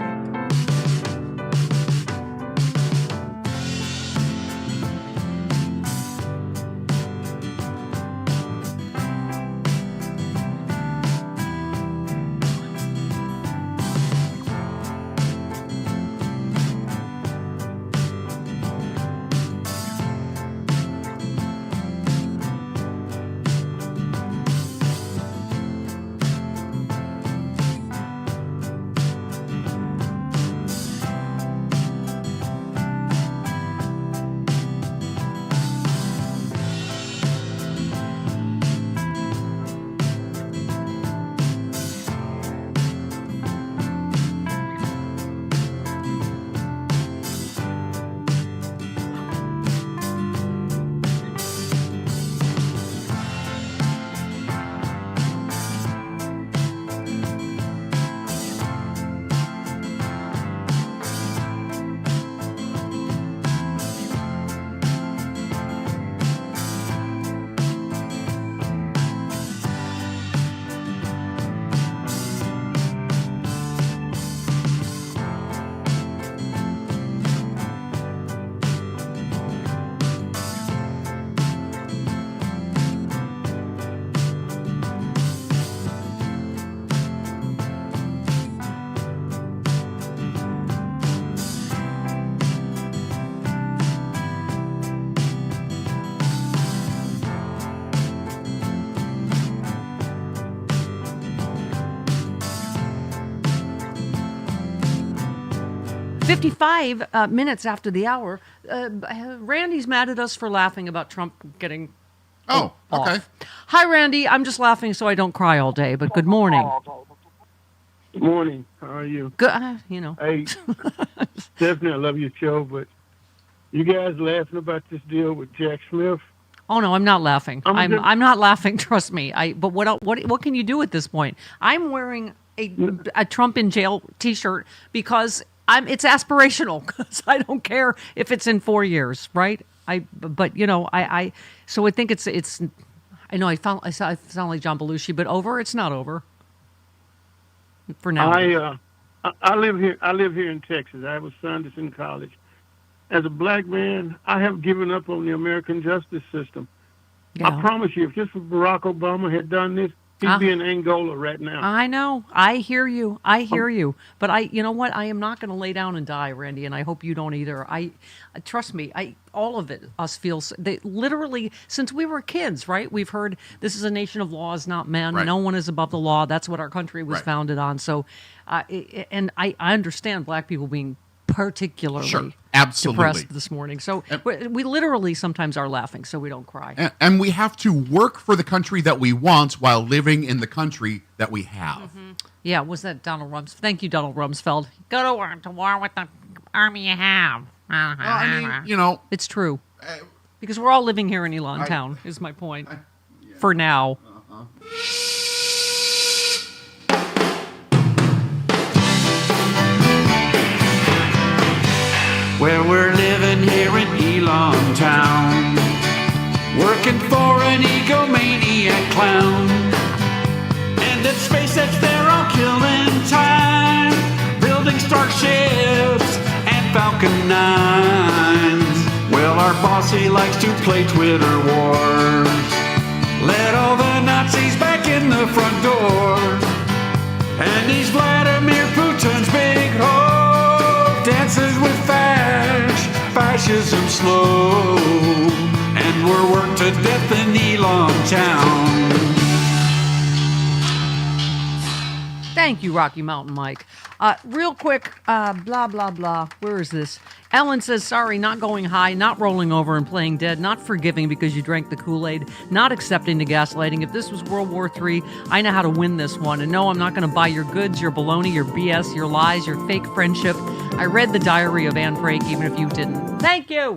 55 minutes after the hour. Randy's mad at us for laughing about Trump getting off. Hi, Randy. I'm just laughing so I don't cry all day, but good morning. Good morning. How are you? Good. Hey, Stephanie, I love your show, but you guys laughing about this deal with Jack Smith? Oh no, I'm not laughing. I'm not laughing. Trust me. But what can you do at this point? I'm wearing a Trump in jail T-shirt because it's aspirational. Because I don't care if it's in 4 years, right? So I think it's. I know I sound like John Belushi, but it's not over. For now, I live here. I live here in Texas. I have a son that's in college. As a black man, I have given up on the American justice system. Yeah. I promise you, if just Barack Obama had done this, he'd be in Angola right now. I know. I hear you. But you know what? I am not going to lay down and die, Randy, and I hope you don't either. Trust me. All of it, us feels. They literally, since we were kids, right? We've heard this is a nation of laws, not men. Right. No one is above the law. That's what our country was founded on. So, and I understand black people being particularly depressed this morning. So we literally sometimes are laughing so we don't cry. And we have to work for the country that we want while living in the country that we have. Mm-hmm. Yeah, was that Donald Rumsfeld? Thank you, Donald Rumsfeld. Go to war with the army you have. Well, I mean, it's true. Because we're all living here in Elon Town, is my point. For now. Well, we're living here in Elon Town, working for an egomaniac clown. And at SpaceX they're all killing time, building starships and Falcon 9s. Well, our boss, he likes to play Twitter wars. Let all the Nazis back in the front door. And he's Vladimir Putin's big hoe, dances with fascism slow, and we're worked to death in Elon Town. Thank you, Rocky Mountain Mike. Real quick, blah, blah, blah. Where is this? Ellen says, sorry, not going high, not rolling over and playing dead, not forgiving because you drank the Kool-Aid, not accepting the gaslighting. If this was World War III, I know how to win this one. And no, I'm not going to buy your goods, your baloney, your BS, your lies, your fake friendship. I read the diary of Anne Frank, even if you didn't. Thank you.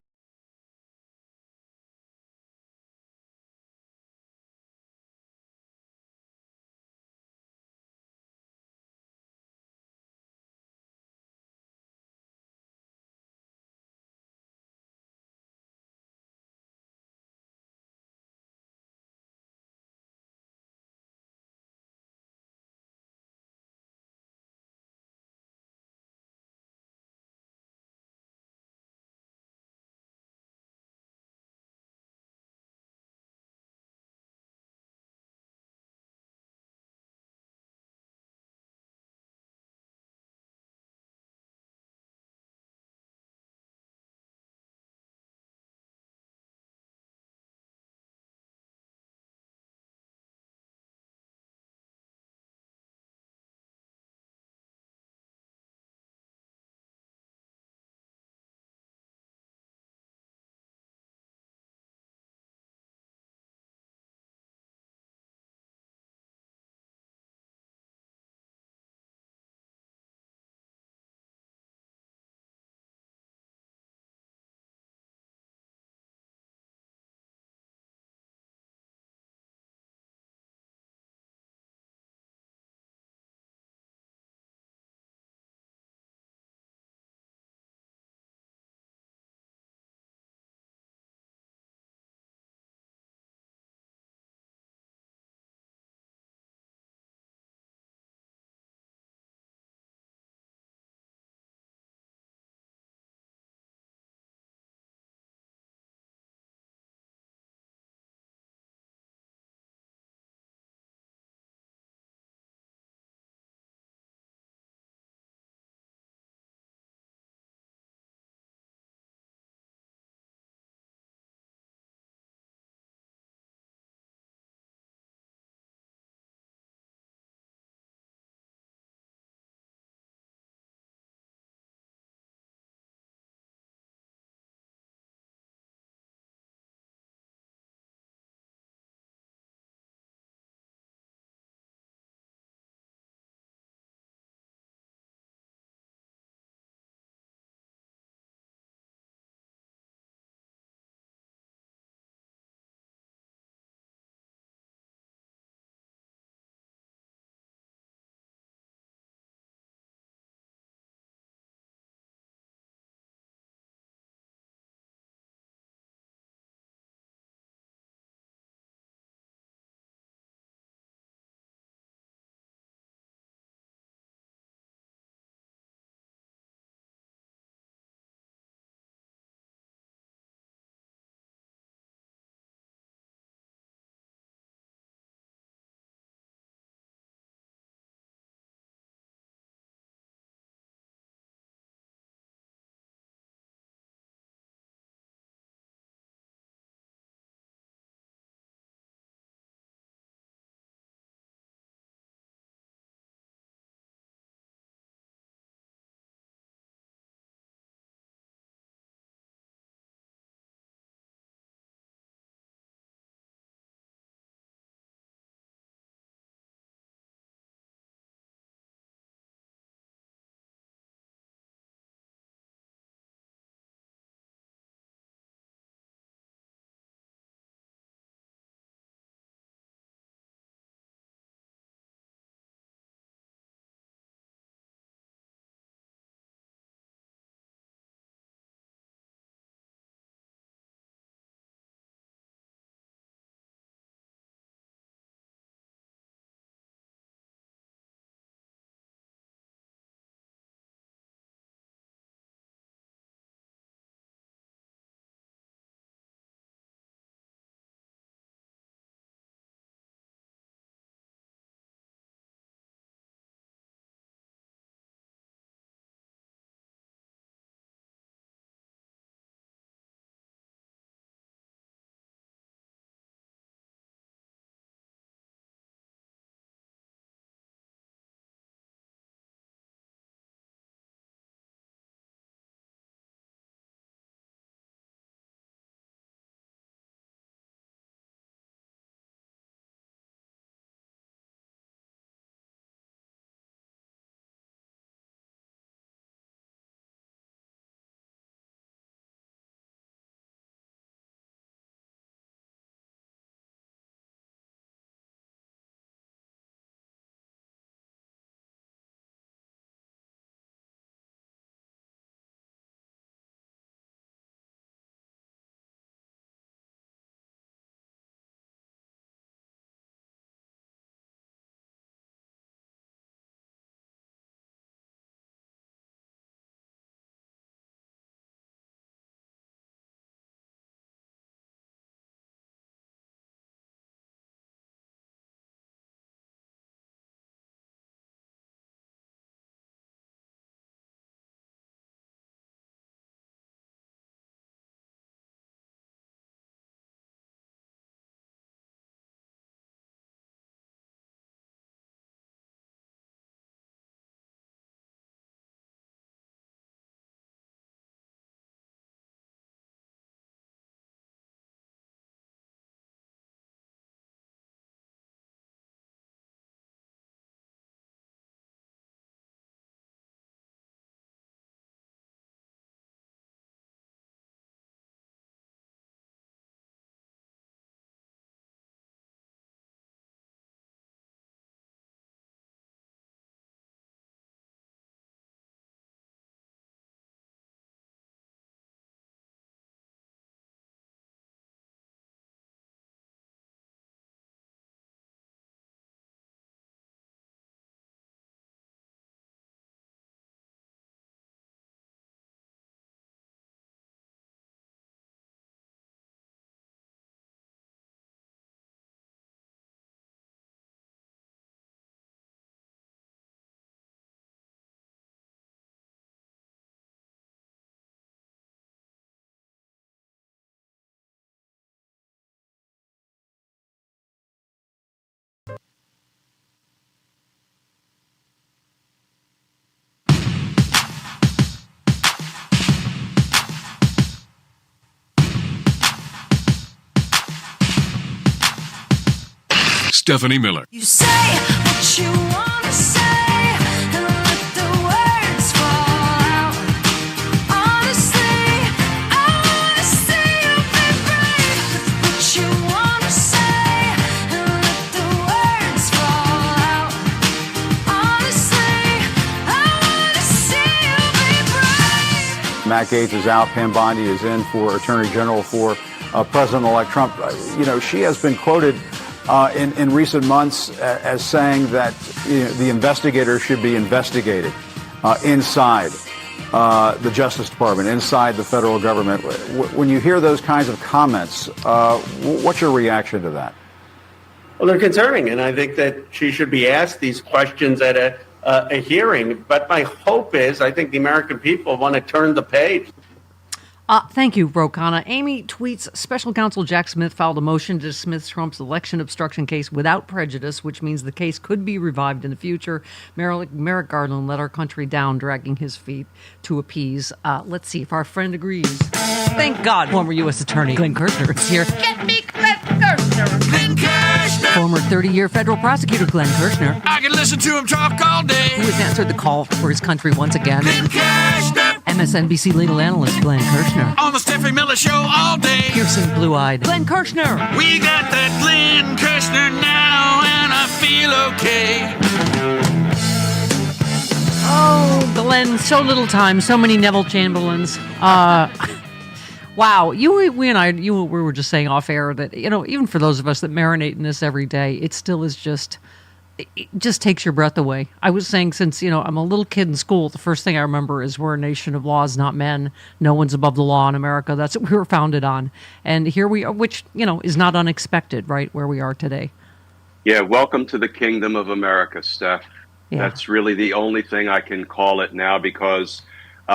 Stephanie Miller. You say what you want to say and let the words fall out. Honestly, I want to see you be brave. What you want to say and let the words fall out. Honestly, I want to see you be brave. Matt Gaetz is out. Pam Bondi is in for Attorney General for President-elect Trump. She has been quoted in recent months as saying that the investigators should be investigated inside the Justice Department, inside the federal government. When you hear those kinds of comments, what's your reaction to that? Well, they're concerning, and I think that she should be asked these questions at a hearing. But my hope is, I think the American people want to turn the page. Thank you, Rokana. Amy tweets, Special Counsel Jack Smith filed a motion to dismiss Trump's election obstruction case without prejudice, which means the case could be revived in the future. Merrick Garland let our country down, dragging his feet to appease. Let's see if our friend agrees. Thank God former U.S. Attorney Glenn Kirshner is here. Get me Glenn Kirshner. Glenn Kirshner. Former 30-year federal prosecutor Glenn Kirshner, I can listen to him talk all day. who has answered the call for his country once again. Glenn Kirshner. MSNBC legal analyst Glenn Kirshner. On the Stephanie Miller Show all day. Piercing blue-eyed Glenn Kirshner. We got that Glenn Kirshner now, and I feel okay. Oh, Glenn, so little time, so many Neville Chamberlains. Wow, we were just saying off air that, even for those of us that marinate in this every day, it still is it just takes your breath away. I was saying since, I'm a little kid in school, the first thing I remember is we're a nation of laws, not men. No one's above the law in America. That's what we were founded on. And here we are, which, is not unexpected, right, where we are today. Yeah, welcome to the kingdom of America, Steph. Yeah. That's really the only thing I can call it now because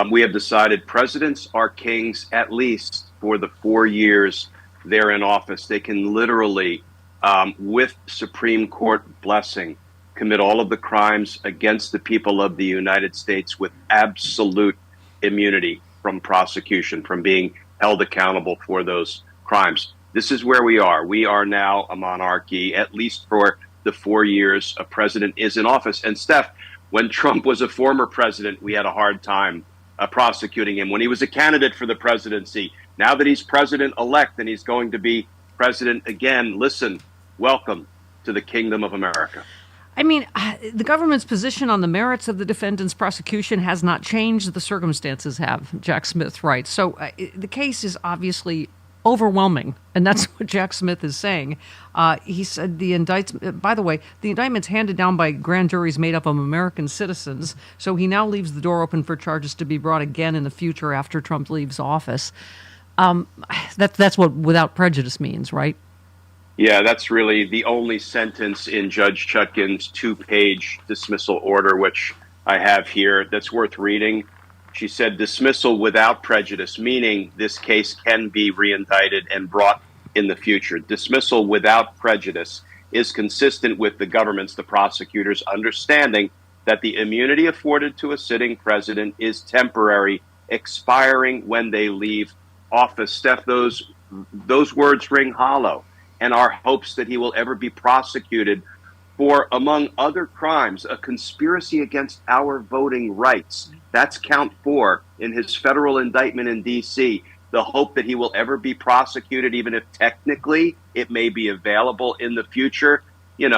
we have decided presidents are kings at least for the 4 years they're in office. They can literally, with Supreme Court blessing, commit all of the crimes against the people of the United States with absolute immunity from prosecution, from being held accountable for those crimes. This is where we are. We are now a monarchy, at least for the 4 years a president is in office. And Steph, when Trump was a former president, we had a hard time prosecuting him when he was a candidate for the presidency. Now that he's president-elect and he's going to be president again, listen, welcome to the kingdom of America. I mean, the government's position on the merits of the defendant's prosecution has not changed. The circumstances have, Jack Smith writes. So the case is obviously overwhelming, and that's what Jack Smith is saying. He said the indictment's handed down by grand juries made up of American citizens, so he now leaves the door open for charges to be brought again in the future after Trump leaves office. That's what without prejudice means, right? Yeah, that's really the only sentence in Judge Chutkan's 2-page dismissal order, which I have here, that's worth reading. She said dismissal without prejudice, meaning this case can be reindicted and brought in the future. Dismissal without prejudice is consistent with the government's, the prosecutors' understanding that the immunity afforded to a sitting president is temporary, expiring when they leave office. Steph, those words ring hollow, and our hopes that he will ever be prosecuted for, among other crimes, a conspiracy against our voting rights. That's count 4 in his federal indictment in D.C. The hope that he will ever be prosecuted, even if technically it may be available in the future,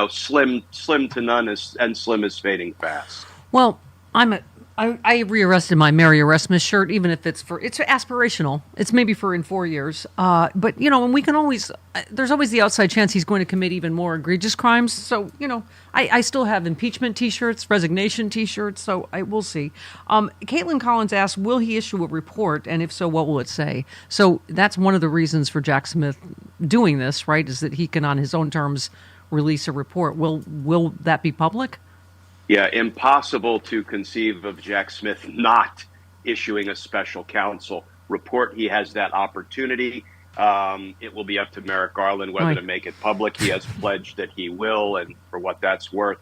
slim to none, and slim is fading fast. Well, I rearrested my Mary Erasmus shirt, even if it's aspirational. It's maybe for in 4 years. But, and we can always, there's always the outside chance he's going to commit even more egregious crimes. So, I still have impeachment T-shirts, resignation T-shirts, so we'll see. Caitlin Collins asked, will he issue a report? And if so, what will it say? So that's one of the reasons for Jack Smith doing this, right, is that he can, on his own terms, release a report. Will that be public? Yeah, impossible to conceive of Jack Smith not issuing a special counsel report. He has that opportunity. It will be up to Merrick Garland whether to make it public. He has pledged that he will, and for what that's worth.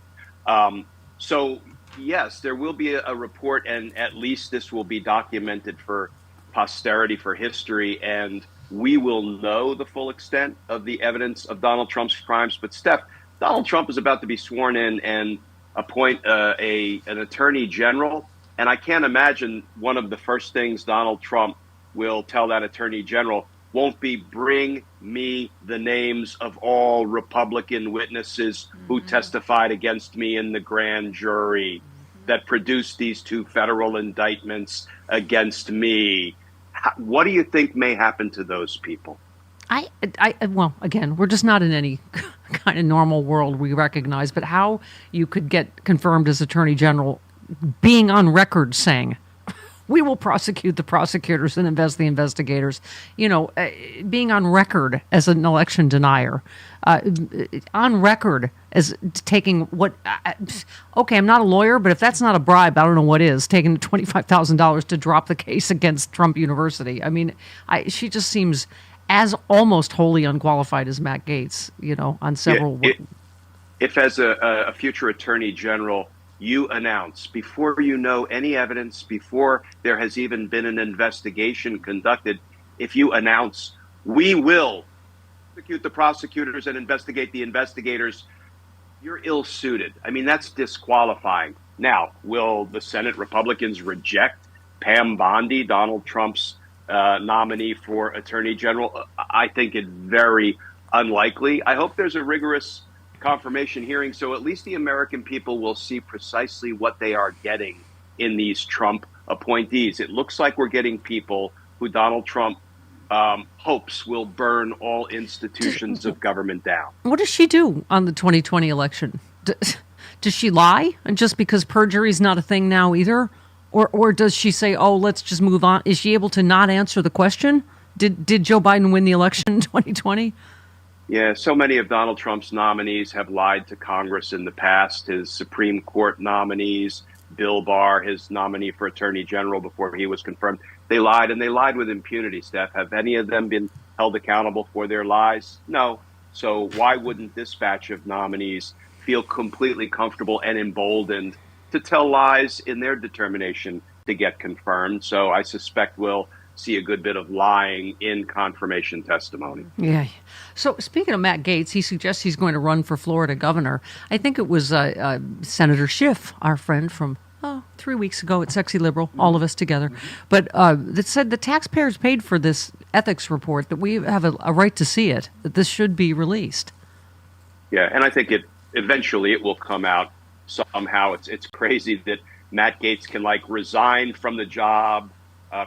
So, yes, there will be a report, and at least this will be documented for posterity, for history, and we will know the full extent of the evidence of Donald Trump's crimes. But, Steph, Donald Trump is about to be sworn in and appoint an attorney general. And I can't imagine one of the first things Donald Trump will tell that attorney general won't be bring me the names of all Republican witnesses who testified against me in the grand jury that produced these 2 federal indictments against me. What do you think may happen to those people? Well, again, we're just not in any kind of normal world we recognize, but how you could get confirmed as attorney general being on record saying, we will prosecute the prosecutors and invest the investigators, being on record as an election denier, on record as taking what, okay, I'm not a lawyer, but if that's not a bribe, I don't know what is, taking $25,000 to drop the case against Trump University. I mean, she just seems as almost wholly unqualified as Matt Gaetz, on several. If as a future attorney general, you announce before you know any evidence, before there has even been an investigation conducted, if you announce, we will prosecute the prosecutors and investigate the investigators, you're ill-suited. I mean, that's disqualifying. Now, will the Senate Republicans reject Pam Bondi, Donald Trump's nominee for attorney general? I think it very unlikely. I hope there's a rigorous confirmation hearing, so at least the American people will see precisely what they are getting in these Trump appointees. It looks like we're getting people who Donald Trump hopes will burn all institutions of government down. What does she do on the 2020 election? Does she lie? And just because perjury is not a thing now either? Or does she say, oh, let's just move on? Is she able to not answer the question? Did Joe Biden win the election in 2020? Yeah, so many of Donald Trump's nominees have lied to Congress in the past. His Supreme Court nominees, Bill Barr, his nominee for Attorney General before he was confirmed, they lied, and they lied with impunity, Steph. Have any of them been held accountable for their lies? No. So why wouldn't this batch of nominees feel completely comfortable and emboldened to tell lies in their determination to get confirmed? So I suspect we'll see a good bit of lying in confirmation testimony. Yeah. So speaking of Matt Gaetz, he suggests he's going to run for Florida governor. I think it was Senator Schiff, our friend from 3 weeks ago at Sexy Liberal, all of us together, but that said the taxpayers paid for this ethics report, that we have a right to see it, that this should be released. Yeah, and I think eventually it will come out somehow. It's crazy that Matt Gaetz can resign from the job,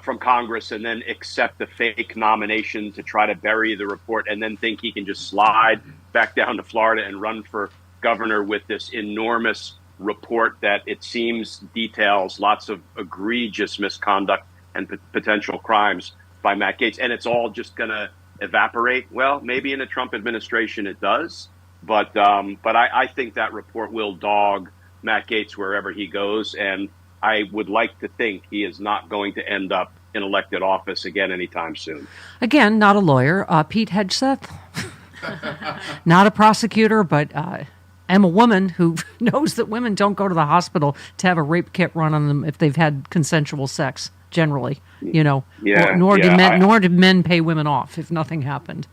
from Congress, and then accept a fake nomination to try to bury the report, and then think he can just slide back down to Florida and run for governor with this enormous report that it seems details lots of egregious misconduct and potential crimes by Matt Gaetz. And it's all just going to evaporate. Well, maybe in a Trump administration it does. But I think that report will dog Matt Gaetz wherever he goes. And I would like to think he is not going to end up in elected office again anytime soon. Again, not a lawyer. Pete Hegseth, not a prosecutor, but am a woman who knows that women don't go to the hospital to have a rape kit run on them if they've had consensual sex, generally. Nor do men pay women off if nothing happened.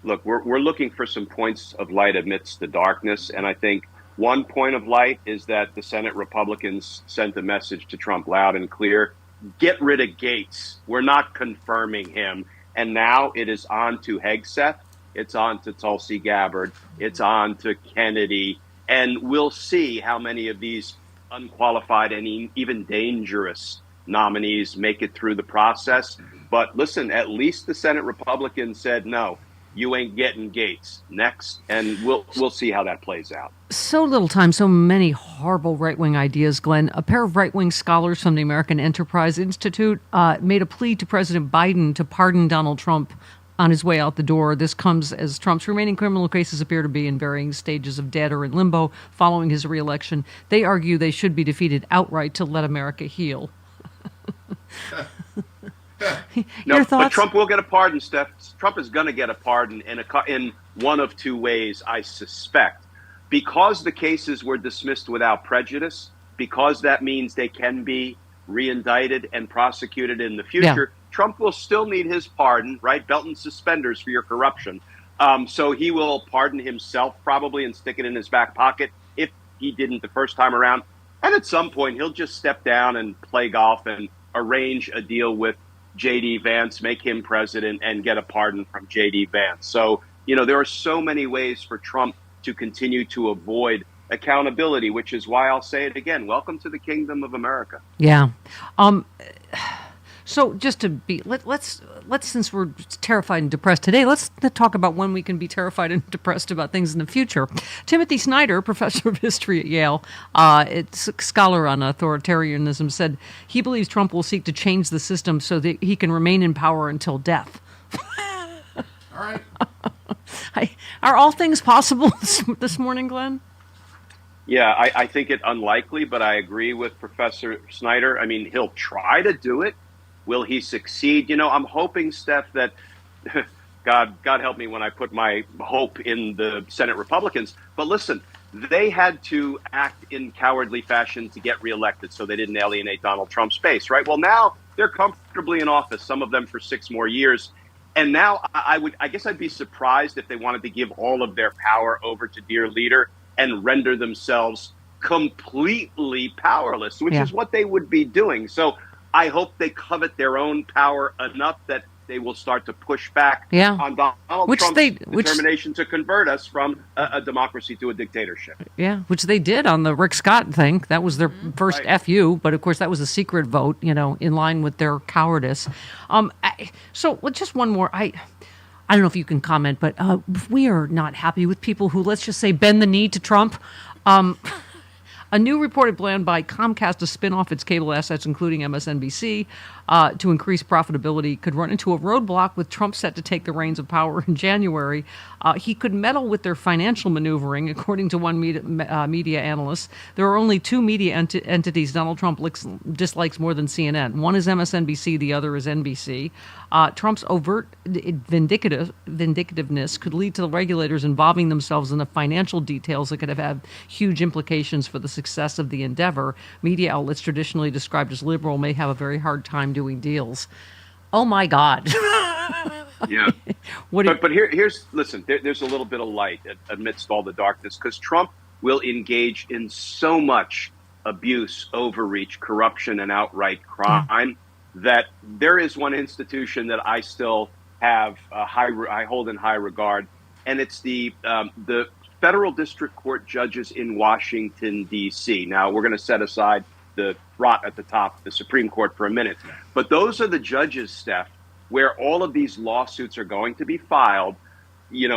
Look, we're looking for some points of light amidst the darkness, and I think one point of light is that the Senate Republicans sent a message to Trump loud and clear: get rid of Gaetz. We're not confirming him. And now it is on to Hegseth. It's on to Tulsi Gabbard. It's on to Kennedy. And we'll see how many of these unqualified and even dangerous nominees make it through the process. But listen, at least the Senate Republicans said, no, you ain't getting Gaetz. Next. And we'll see how that plays out. So little time, so many horrible right-wing ideas, Glenn. A pair of right-wing scholars from the American Enterprise Institute made a plea to President Biden to pardon Donald Trump on his way out the door. This comes as Trump's remaining criminal cases appear to be in varying stages of dead or in limbo following his reelection. They argue they should be defeated outright to let America heal. Your thoughts? But Trump will get a pardon, Steph. Trump is going to get a pardon in one of two ways, I suspect. Because the cases were dismissed without prejudice, because that means they can be reindicted and prosecuted in the future, Trump will still need his pardon, right? Belt and suspenders for your corruption. So he will pardon himself probably and stick it in his back pocket if he didn't the first time around. And at some point, he'll just step down and play golf and arrange a deal with J.D. Vance, make him president, and get a pardon from J.D. Vance. So, there are so many ways for Trump to continue to avoid accountability, which is why I'll say it again. Welcome to the kingdom of America. Yeah. So just to be, let's since we're terrified and depressed today, let's talk about when we can be terrified and depressed about things in the future. Timothy Snyder, professor of history at Yale, it's a scholar on authoritarianism, said he believes Trump will seek to change the system so that he can remain in power until death. All right. Are all things possible this morning, Glenn? Yeah, I think it unlikely, but I agree with Professor Snyder. I mean, he'll try to do it. Will he succeed? I'm hoping, Steph, that God help me when I put my hope in the Senate Republicans. But listen, they had to act in cowardly fashion to get reelected so they didn't alienate Donald Trump's base, right? Well, now they're comfortably in office, some of them for 6 more years. And now I guess I'd be surprised if they wanted to give all of their power over to dear leader and render themselves completely powerless, which is what they would be doing. So I hope they covet their own power enough that they will start to push back on Donald Trump's determination to convert us from a democracy to a dictatorship. Yeah, which they did on the Rick Scott thing. That was their first FU, but of course that was a secret vote, in line with their cowardice. So just one more. I don't know if you can comment, but we are not happy with people who, let's just say, bend the knee to Trump. A new reported plan by Comcast to spin off its cable assets, including MSNBC, to increase profitability could run into a roadblock with Trump set to take the reins of power in January. He could meddle with their financial maneuvering, according to one media analyst. There are only 2 media entities Donald Trump dislikes more than CNN. One is MSNBC, the other is NBC. Trump's overt vindictiveness could lead to the regulators involving themselves in the financial details that could have huge implications for the success of the endeavor. Media outlets traditionally described as liberal may have a very hard time doing deals. Oh my God. Yeah. But here's listen, there's a little bit of light amidst all the darkness, because Trump will engage in so much abuse, overreach, corruption, and outright crime that there is one institution that I still have I hold in high regard, and it's the federal district court judges in Washington, D.C. Now, we're going to set aside the rot at the top, the Supreme Court, for a minute. But those are the judges, Steph, where all of these lawsuits are going to be filed,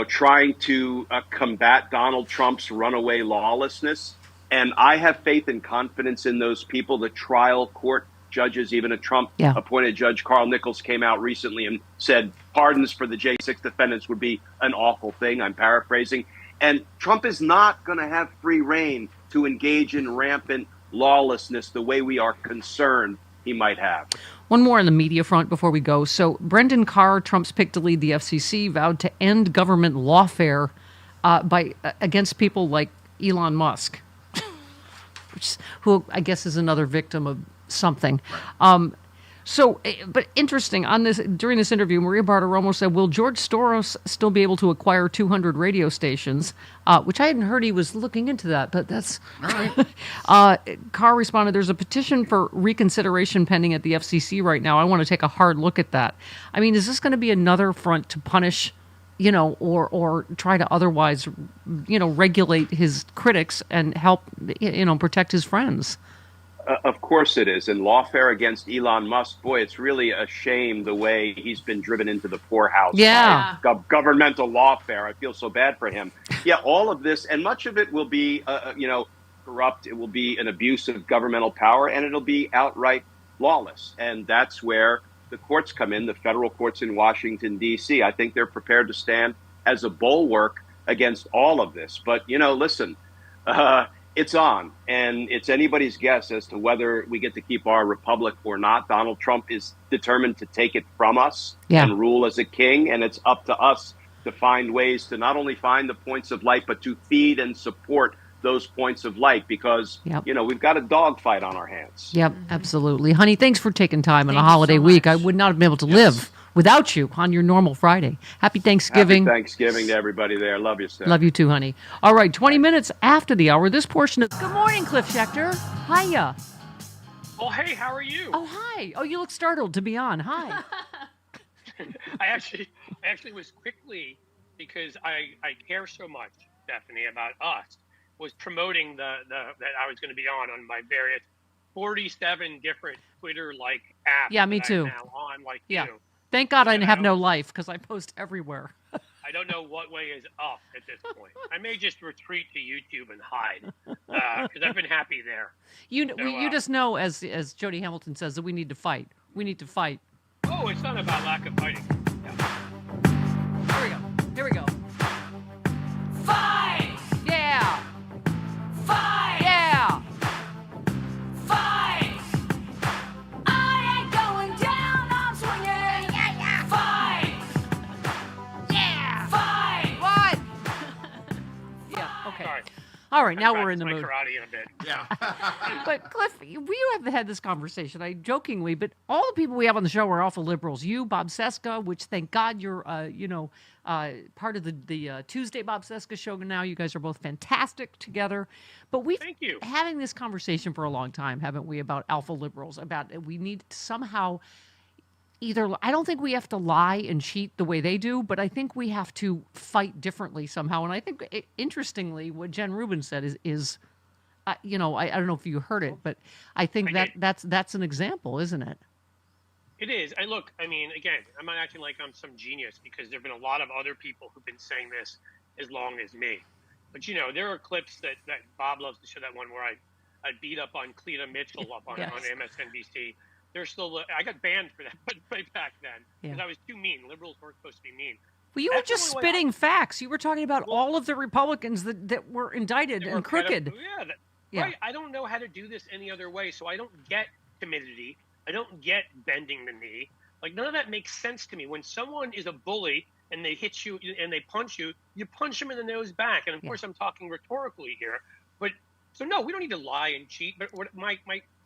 trying to combat Donald Trump's runaway lawlessness. And I have faith and confidence in those people, the trial court judges. Even a Trump-appointed judge, Carl Nichols, came out recently and said pardons for the J6 defendants would be an awful thing. I'm paraphrasing. And Trump is not going to have free rein to engage in rampant lawlessness the way we are concerned he might have. One more on the media front before we go. So Brendan Carr, Trump's pick to lead the FCC, vowed to end government lawfare against people like Elon Musk, who I guess is another victim of something. But interesting, during this interview, Maria Bartiromo said, will George Soros still be able to acquire 200 radio stations? Which I hadn't heard he was looking into that, but that's... All right. Carr responded, there's a petition for reconsideration pending at the FCC right now. I want to take a hard look at that. I mean, is this going to be another front to punish, or try to otherwise, regulate his critics and help, protect his friends? Of course it is. And lawfare against Elon Musk, boy, it's really a shame the way he's been driven into the poorhouse. Yeah. By governmental lawfare. I feel so bad for him. Yeah, all of this, and much of it will be, corrupt. It will be an abuse of governmental power, and it'll be outright lawless. And that's where the courts come in, the federal courts in Washington, D.C. I think they're prepared to stand as a bulwark against all of this. But, listen, it's on, and it's anybody's guess as to whether we get to keep our republic or not. Donald Trump is determined to take it from us and rule as a king, and it's up to us to find ways to not only find the points of light, but to feed and support those points of light, because, we've got a dogfight on our hands. Yep, absolutely. Honey, thanks for taking time on a holiday week. I would not have been able to live without you on your normal Friday. Happy Thanksgiving. Happy Thanksgiving to everybody there. Love you, Steph. Love you too, honey. All right, 20 minutes after the hour, this portion of Good Morning, Cliff Schechter. Hiya. Well, hey, how are you? Oh, hi. Oh, you look startled to be on. Hi. I actually was quickly, because I care so much, Stephanie, about us, was promoting that I was going to be on my various 47 different Twitter-like apps. Yeah, me that too. I'm now on, like Yeah. you. Thank God I have no life because I post everywhere. I don't know what way is up at this point. I may just retreat to YouTube and hide because I've been happy there. You So, just know, as Jody Hamilton says, that we need to fight. We need to fight. Oh, it's not about lack of fighting. Here we go. Fight! Yeah! Fight! Yeah! Fight! I ain't going down, I'm swinging. Fight! Yeah! Fight! What? Yeah, okay. Sorry. All right, now I we're in the practiced mood. my karate in a bit. Yeah. But Cliff, we have had this conversation, I jokingly, but all the people we have on the show are awful liberals. You, Bob Seska, which thank God you're, part of the Tuesday Bob Seska show now. You guys are both fantastic together. But we've been having this conversation for a long time, haven't we, about alpha liberals, about we need to somehow I don't think we have to lie and cheat the way they do, but I think we have to fight differently somehow. And I think, interestingly, what Jen Rubin said is I don't know if you heard it, but I think that's an example, isn't it? It is. Again, I'm not acting like I'm some genius because there have been a lot of other people who've been saying this as long as me. But, there are clips that Bob loves to show, that one where I beat up on Cleta Mitchell on MSNBC. They're still. I got banned for that way back then because I was too mean. Liberals weren't supposed to be mean. Well, you were just spitting facts. You were talking about all of the Republicans that were indicted and crooked. Right. I don't know how to do this any other way, so I don't get timidity. I don't get bending the knee. Like, none of that makes sense to me. When someone is a bully and they hit you and they punch you, you punch them in the nose back. And of course, I'm talking rhetorically here. But so no, we don't need to lie and cheat. But my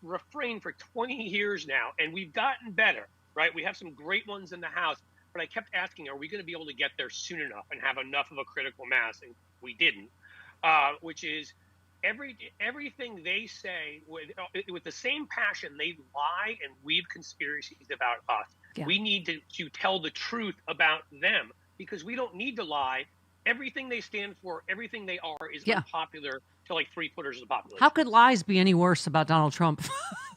refrain for 20 years now, and we've gotten better, right? We have some great ones in the House, but I kept asking, are we going to be able to get there soon enough and have enough of a critical mass? And we didn't, which is everything they say with the same passion, they lie and weave conspiracies about us. Yeah. We need to tell the truth about them because we don't need to lie. Everything they stand for, everything they are is unpopular to like 3/4 of the population. How could lies be any worse about Donald Trump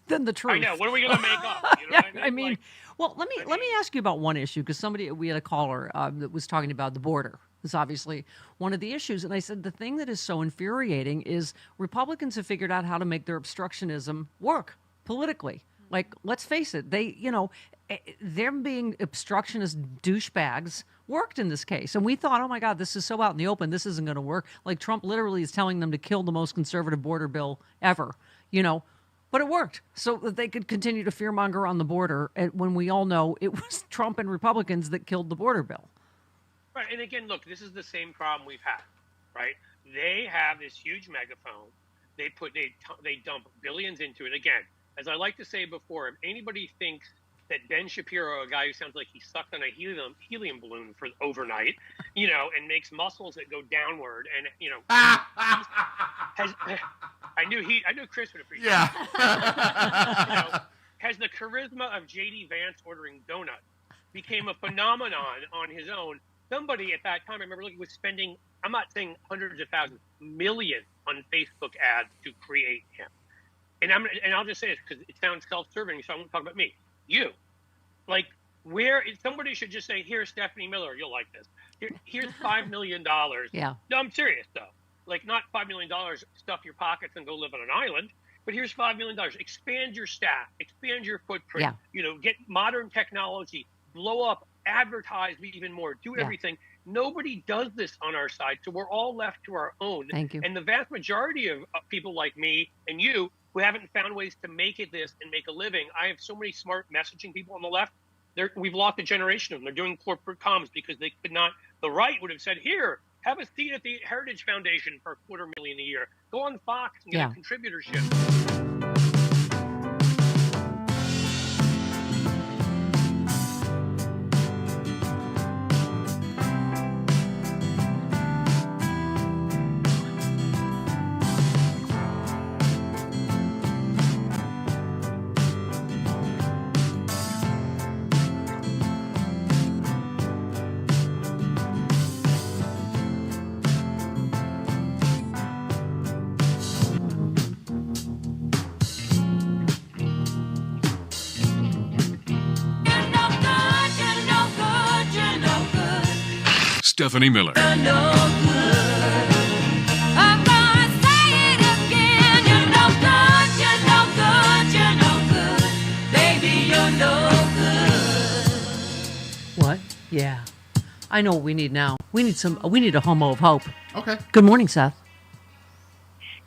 than the truth? I know. What are we going to make up? You know what I mean? Let me ask you about one issue because we had a caller that was talking about the border. It's obviously one of the issues, and I said the thing that is so infuriating is Republicans have figured out how to make their obstructionism work politically. Like, let's face it, them being obstructionist douchebags worked in this case. And we thought, oh my God, this is so out in the open. This isn't going to work. Like, Trump literally is telling them to kill the most conservative border bill ever, But it worked so that they could continue to fearmonger on the border when we all know it was Trump and Republicans that killed the border bill. Right. And again, look, this is the same problem we've had, right? They have this huge megaphone. They dump billions into it. Again, as I like to say before, if anybody thinks that Ben Shapiro, a guy who sounds like he sucked on a helium balloon for overnight, and makes muscles that go downward, and I knew Chris would appreciate. Yeah. Has the charisma of J.D. Vance ordering donuts, became a phenomenon on his own. Somebody at that time, I remember looking, was spending, I'm not saying hundreds of thousands, millions on Facebook ads to create him. And I'll just say this because it sounds self-serving, so I won't talk about me. You, like, somebody should just say, "Here's Stephanie Miller. You'll like this. Here's $5 million." Yeah. No, I'm serious though. Like, not $5 million, stuff your pockets and go live on an island. But here's $5 million. Expand your staff. Expand your footprint. Yeah. Get modern technology. Blow up. Advertise even more. Do everything. Nobody does this on our side, so we're all left to our own. Thank you. And the vast majority of people like me and you who haven't found ways to make it this and make a living. I have so many smart messaging people on the left. We've lost a generation of them. They're doing corporate comms because they could not. The right would have said, "Here, have a seat at the Heritage Foundation for $250,000 a year. Go on Fox and get a contributorship." Stephanie Miller. I'm gonna say it again. You're no good, you're no good, you're no good. Baby, you're no good. What? Yeah. I know what we need now. We need a homo of hope. Okay. Good morning, Seth.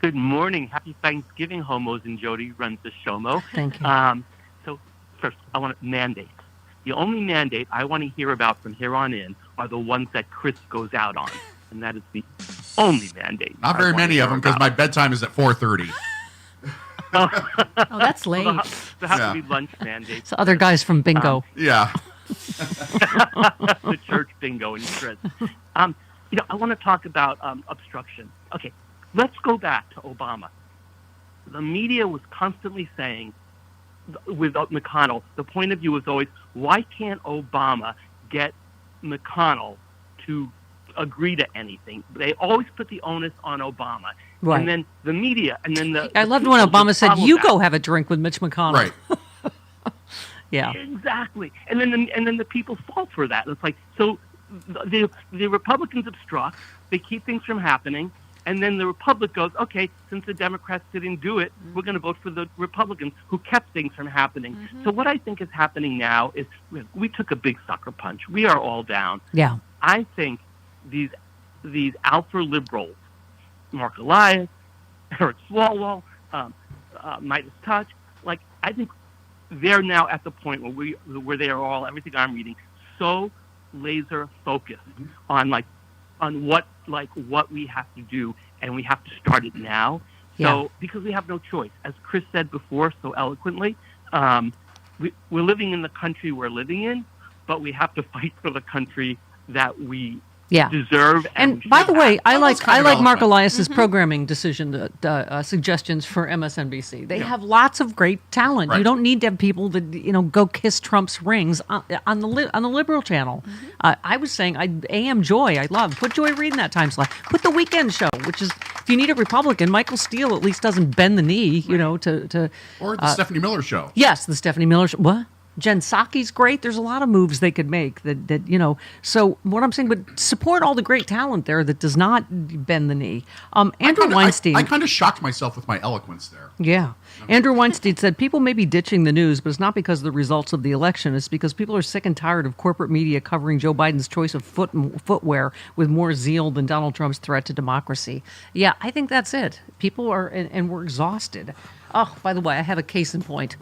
Good morning. Happy Thanksgiving, homos and Jody runs the show-mo. Thank you. So first, I want mandates. The only mandate I want to hear about from here on in are the ones that Chris goes out on. And that is the only mandate. Not very many of them because my bedtime is at 4:30. Oh, that's late. There have to be lunch mandates. So other guys from bingo. Yeah. The church bingo and Chris. I want to talk about obstruction. Okay, let's go back to Obama. The media was constantly saying, with McConnell, the point of view was always, why can't Obama get McConnell to agree to anything? They always put the onus on Obama. Right. And then the media, and then I loved when Obama said, "You go have a drink with Mitch McConnell." Right. Yeah. Exactly. And then the people fall for that. It's like, so the Republicans obstruct, they keep things from happening, and then the Republic goes, okay, since the Democrats didn't do it, we're going to vote for the Republicans who kept things from happening. So what I think is happening now is we took a big sucker punch. We are all down. Yeah. I think these alpha liberals, Mark Elias, Eric Swalwell, Midas Touch, I think they're now at the point where they are all, everything I'm reading, so laser focused on what we have to do, and we have to start it now. So because we have no choice, as Chris said before so eloquently, we're living in the country we're living in, but we have to fight for the country that we deserve. And by the way, I like Mark Elias's programming decision suggestions for MSNBC. They have lots of great talent. Right. You don't need to have people that go kiss Trump's rings on the liberal channel. I was saying, AM Joy, I love. Put Joy Reid in that time slot. Put the Weekend Show, which is, if you need a Republican, Michael Steele at least doesn't bend the knee, to Or the Stephanie Miller Show. Yes, the Stephanie Miller Show. What? Jen Psaki's great. There's a lot of moves they could make that. So what I'm saying, but support all the great talent there that does not bend the knee. Andrew Weinstein. I kind of shocked myself with my eloquence there. Yeah. Andrew Weinstein said people may be ditching the news, but it's not because of the results of the election. It's because people are sick and tired of corporate media covering Joe Biden's choice of footwear with more zeal than Donald Trump's threat to democracy. Yeah, I think that's it. People are, and we're exhausted. Oh, by the way, I have a case in point.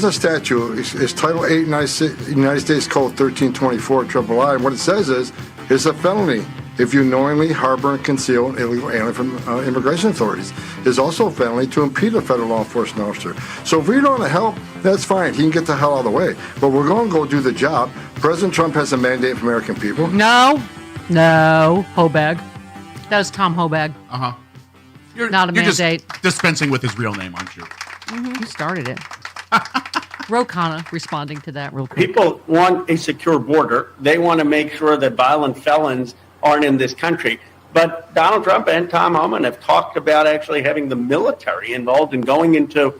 There's a statute. It's Title 8 United States Code 1324 III. And what it says is, it's a felony if you knowingly harbor and conceal an illegal alien from immigration authorities. It's also a felony to impede a federal law enforcement officer. So if we don't want to help, that's fine. He can get the hell out of the way. But we're going to go do the job. President Trump has a mandate for American people. No, Hobag. That was Thom Hobag. Uh-huh. Not a You're mandate. just dispensing with his real name, aren't you? You started it. Ro Khanna responding to that real quick. People want a secure border. They want to make sure that violent felons aren't in this country. But Donald Trump and Thom Hartmann have talked about actually having the military involved in going into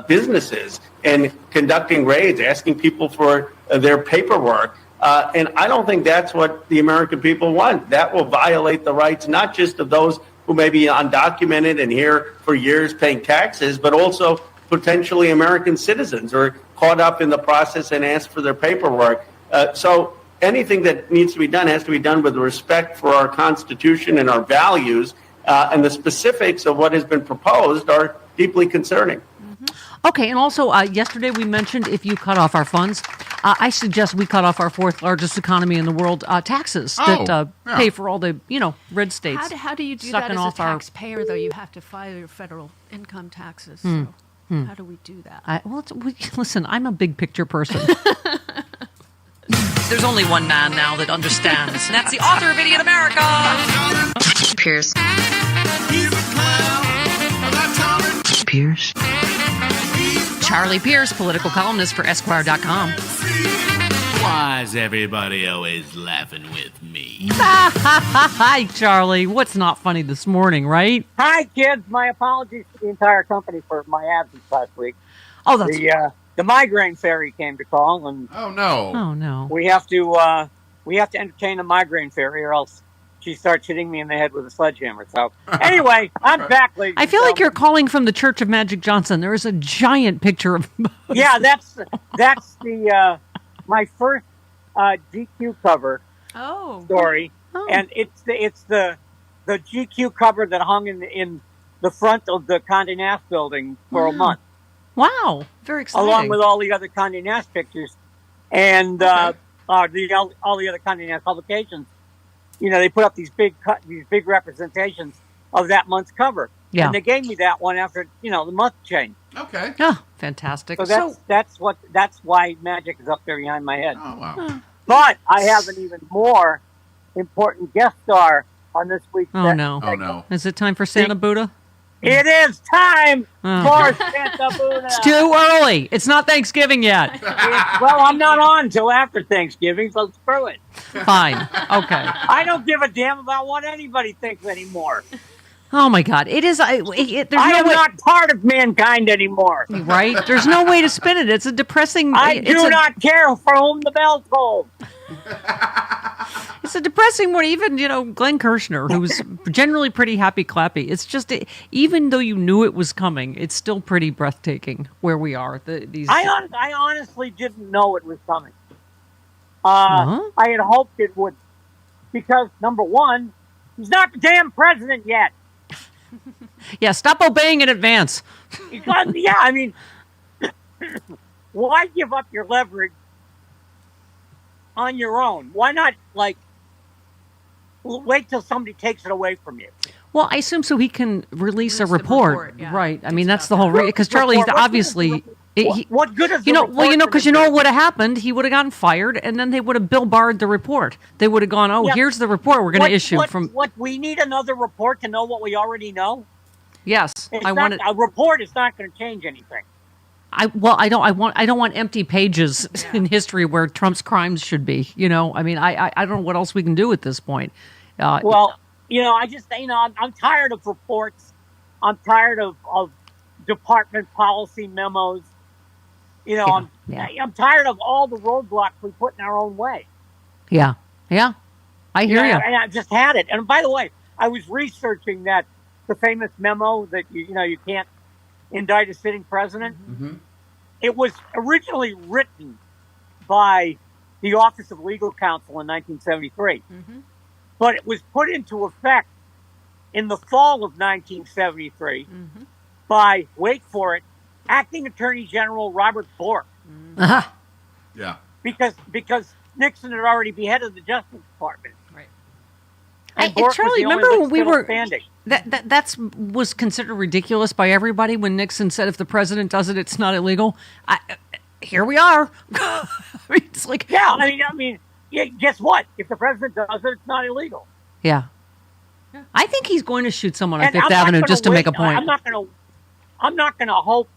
businesses and conducting raids, asking people for their paperwork. And I don't think that's what the American people want. That will violate the rights not just of those who may be undocumented and here for years paying taxes, but also potentially American citizens who are caught up in the process and ask for their paperwork. So anything that needs to be done has to be done with respect for our Constitution and our values, and the specifics of what has been proposed are deeply concerning. Okay, and also yesterday we mentioned if you cut off our funds, I suggest we cut off our fourth largest economy in the world, taxes that pay for all the red states. How do you do sucking that as off a taxpayer, though? You have to file your federal income taxes. So how do we do that? Listen, I'm a big picture person. There's only one man now that understands, and that's the author of Idiot America. Pierce. Pierce. Charlie Pierce, political columnist for Esquire.com. Why's everybody always laughing with me? Hi, Charlie. What's not funny this morning, right? Hi, kids. My apologies to the entire company for my absence last week. Oh, that's the migraine fairy came to call, and oh no, we have to entertain the migraine fairy, or else she starts hitting me in the head with a sledgehammer. So anyway, I'm back, ladies. I feel like you're calling from the Church of Magic Johnson. There is a giant picture of. Yeah, that's the my first GQ cover story, and it's the GQ cover that hung in the front of the Condé Nast building for a month. Wow, very exciting. Along with all the other Condé Nast pictures and all the other Condé Nast publications. You know, they put up these big representations of that month's cover. Yeah. And they gave me that one after, the month changed. Okay. Oh, fantastic. So that's why magic is up there behind my head. Oh, wow. But I have an even more important guest star on this week's segment. Oh, no. Is it time for Santa Buddha? It is time Oh. for Santa Buddha. It's too early. It's not Thanksgiving yet. Well, I'm not on until after Thanksgiving, so screw it. Fine. Okay. I don't give a damn about what anybody thinks anymore. Oh my God! It is. There's I no am way, not part of mankind anymore. right? There's no way to spin it. It's a depressing. I do not care for whom the bell tolls. It's a depressing one. Even Glenn Kirshner, who's generally pretty happy clappy. It's just even though you knew it was coming, it's still pretty breathtaking where we are. I honestly didn't know it was coming. I had hoped it would, because number one, he's not the damn president yet. Yeah, stop obeying in advance. Because, I mean, why give up your leverage on your own? Why not, wait till somebody takes it away from you? Well, I assume so he can release a report. Right. I mean, that's the whole reason. Because Charlie's obviously... What good is because what would have happened? He would have gotten fired, and then they would have billbarred the report. They would have gone, here's the report we're going to issue from... What, we need another report to know what we already know? Yes. A report is not going to change anything. I don't want empty pages in history where Trump's crimes should be. I mean, I don't know what else we can do at this point. I'm tired of reports. I'm tired of department policy memos. I'm tired of all the roadblocks we put in our own way. Yeah. I hear you. And I just had it. And by the way, I was researching the famous memo that you can't indict a sitting president. Mm-hmm. It was originally written by the Office of Legal Counsel in 1973, but it was put into effect in the fall of 1973 by, wait for it, Acting Attorney General Robert Bork. Yeah. Because Nixon had already beheaded the Justice Department. Right. And Bork was Charlie, the only remember one when we still were standing. that was considered ridiculous by everybody when Nixon said if the president does it, it's not illegal. Here we are. I mean, it's like guess what? If the president does it, it's not illegal. Yeah. I think he's going to shoot someone on And Fifth I'm not Avenue gonna just to make a point. I'm not going to hope,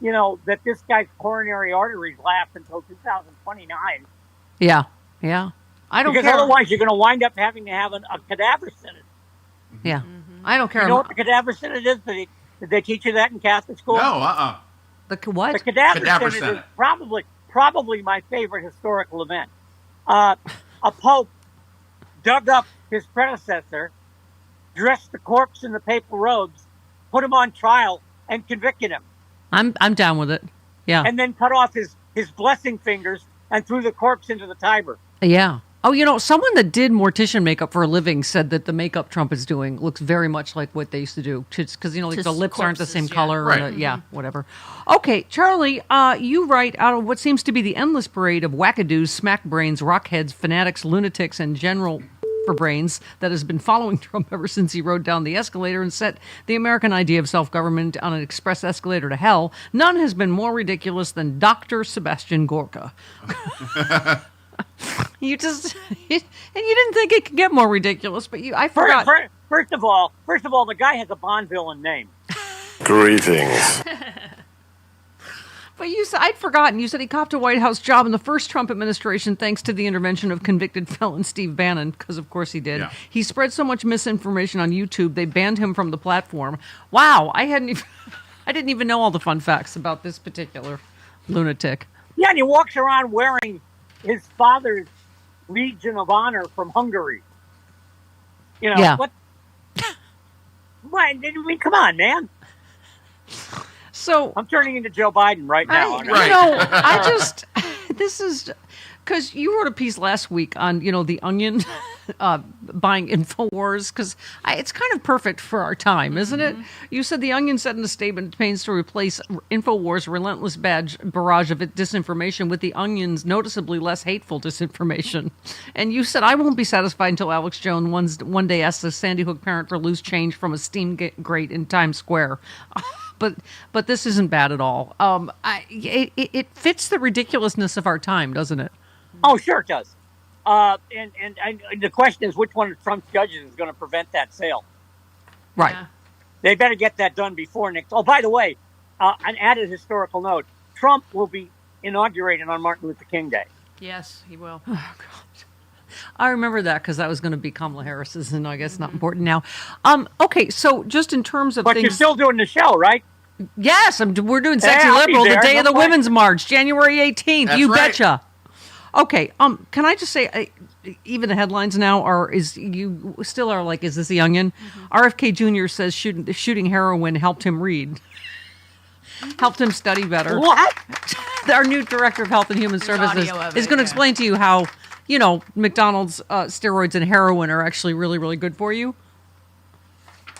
that this guy's coronary arteries last until 2029. Yeah. I don't because care. otherwise you're going to wind up having to have a cadaver synod. Yeah. I don't care. You know what the cadaver synod is? Did they teach you that in Catholic school? No, The what? The cadaver synod synod. is probably my favorite historical event. A pope dug up his predecessor, dressed the corpse in the papal robes, put him on trial, and convicted him. I'm down with it. Yeah. And then cut off his blessing fingers and threw the corpse into the Tiber. Yeah. Oh, someone that did mortician makeup for a living said that the makeup Trump is doing looks very much like what they used to do. Because, like the lips aren't the same color. Right. And, whatever. Okay, Charlie, you write out of what seems to be the endless parade of wackadoos, smack brains, rockheads, fanatics, lunatics, and general for brains that has been following Trump ever since he rode down the escalator and set the American idea of self-government on an express escalator to hell. None has been more ridiculous than Dr. Sebastian Gorka. You just, and you didn't think it could get more ridiculous, but I forgot. First of all, the guy has a Bond villain name. Greetings. But I'd forgotten. You said he copped a White House job in the first Trump administration thanks to the intervention of convicted felon Steve Bannon, because of course he did. Yeah. He spread so much misinformation on YouTube, they banned him from the platform. Wow, I didn't even know all the fun facts about this particular lunatic. Yeah, and he walks around wearing his father's Legion of Honor from Hungary. What? I mean, come on, man. So I'm turning into Joe Biden right now. This is because you wrote a piece last week on, The Onion buying InfoWars, because it's kind of perfect for our time, isn't it? You said The Onion said in a statement it plans to replace InfoWars' relentless barrage of disinformation with The Onion's noticeably less hateful disinformation. And you said, I won't be satisfied until Alex Jones one day asks a Sandy Hook parent for loose change from a steam grate in Times Square. But this isn't bad at all. It fits the ridiculousness of our time, doesn't it? Oh, sure it does. And the question is, which one of Trump's judges is going to prevent that sale? Right. Yeah. They better get that done before next. Oh, by the way, an added historical note: Trump will be inaugurated on Martin Luther King Day. Yes, he will. Oh, God. I remember that because that was going to be Kamala Harris's, and I guess not important now. Okay, so just in terms of but things... you're still doing the show, right? Yes, we're doing Sexy I'll Liberal, be the there. day of the No question. Women's March, January 18th. That's You right. betcha. Okay, can I just say, even the headlines now you still are like, is this the Onion? RFK Jr. says shooting heroin helped him read. Helped him study better. What? Our new director of Health and Human Services is going to explain to you how, McDonald's steroids and heroin are actually really, really good for you.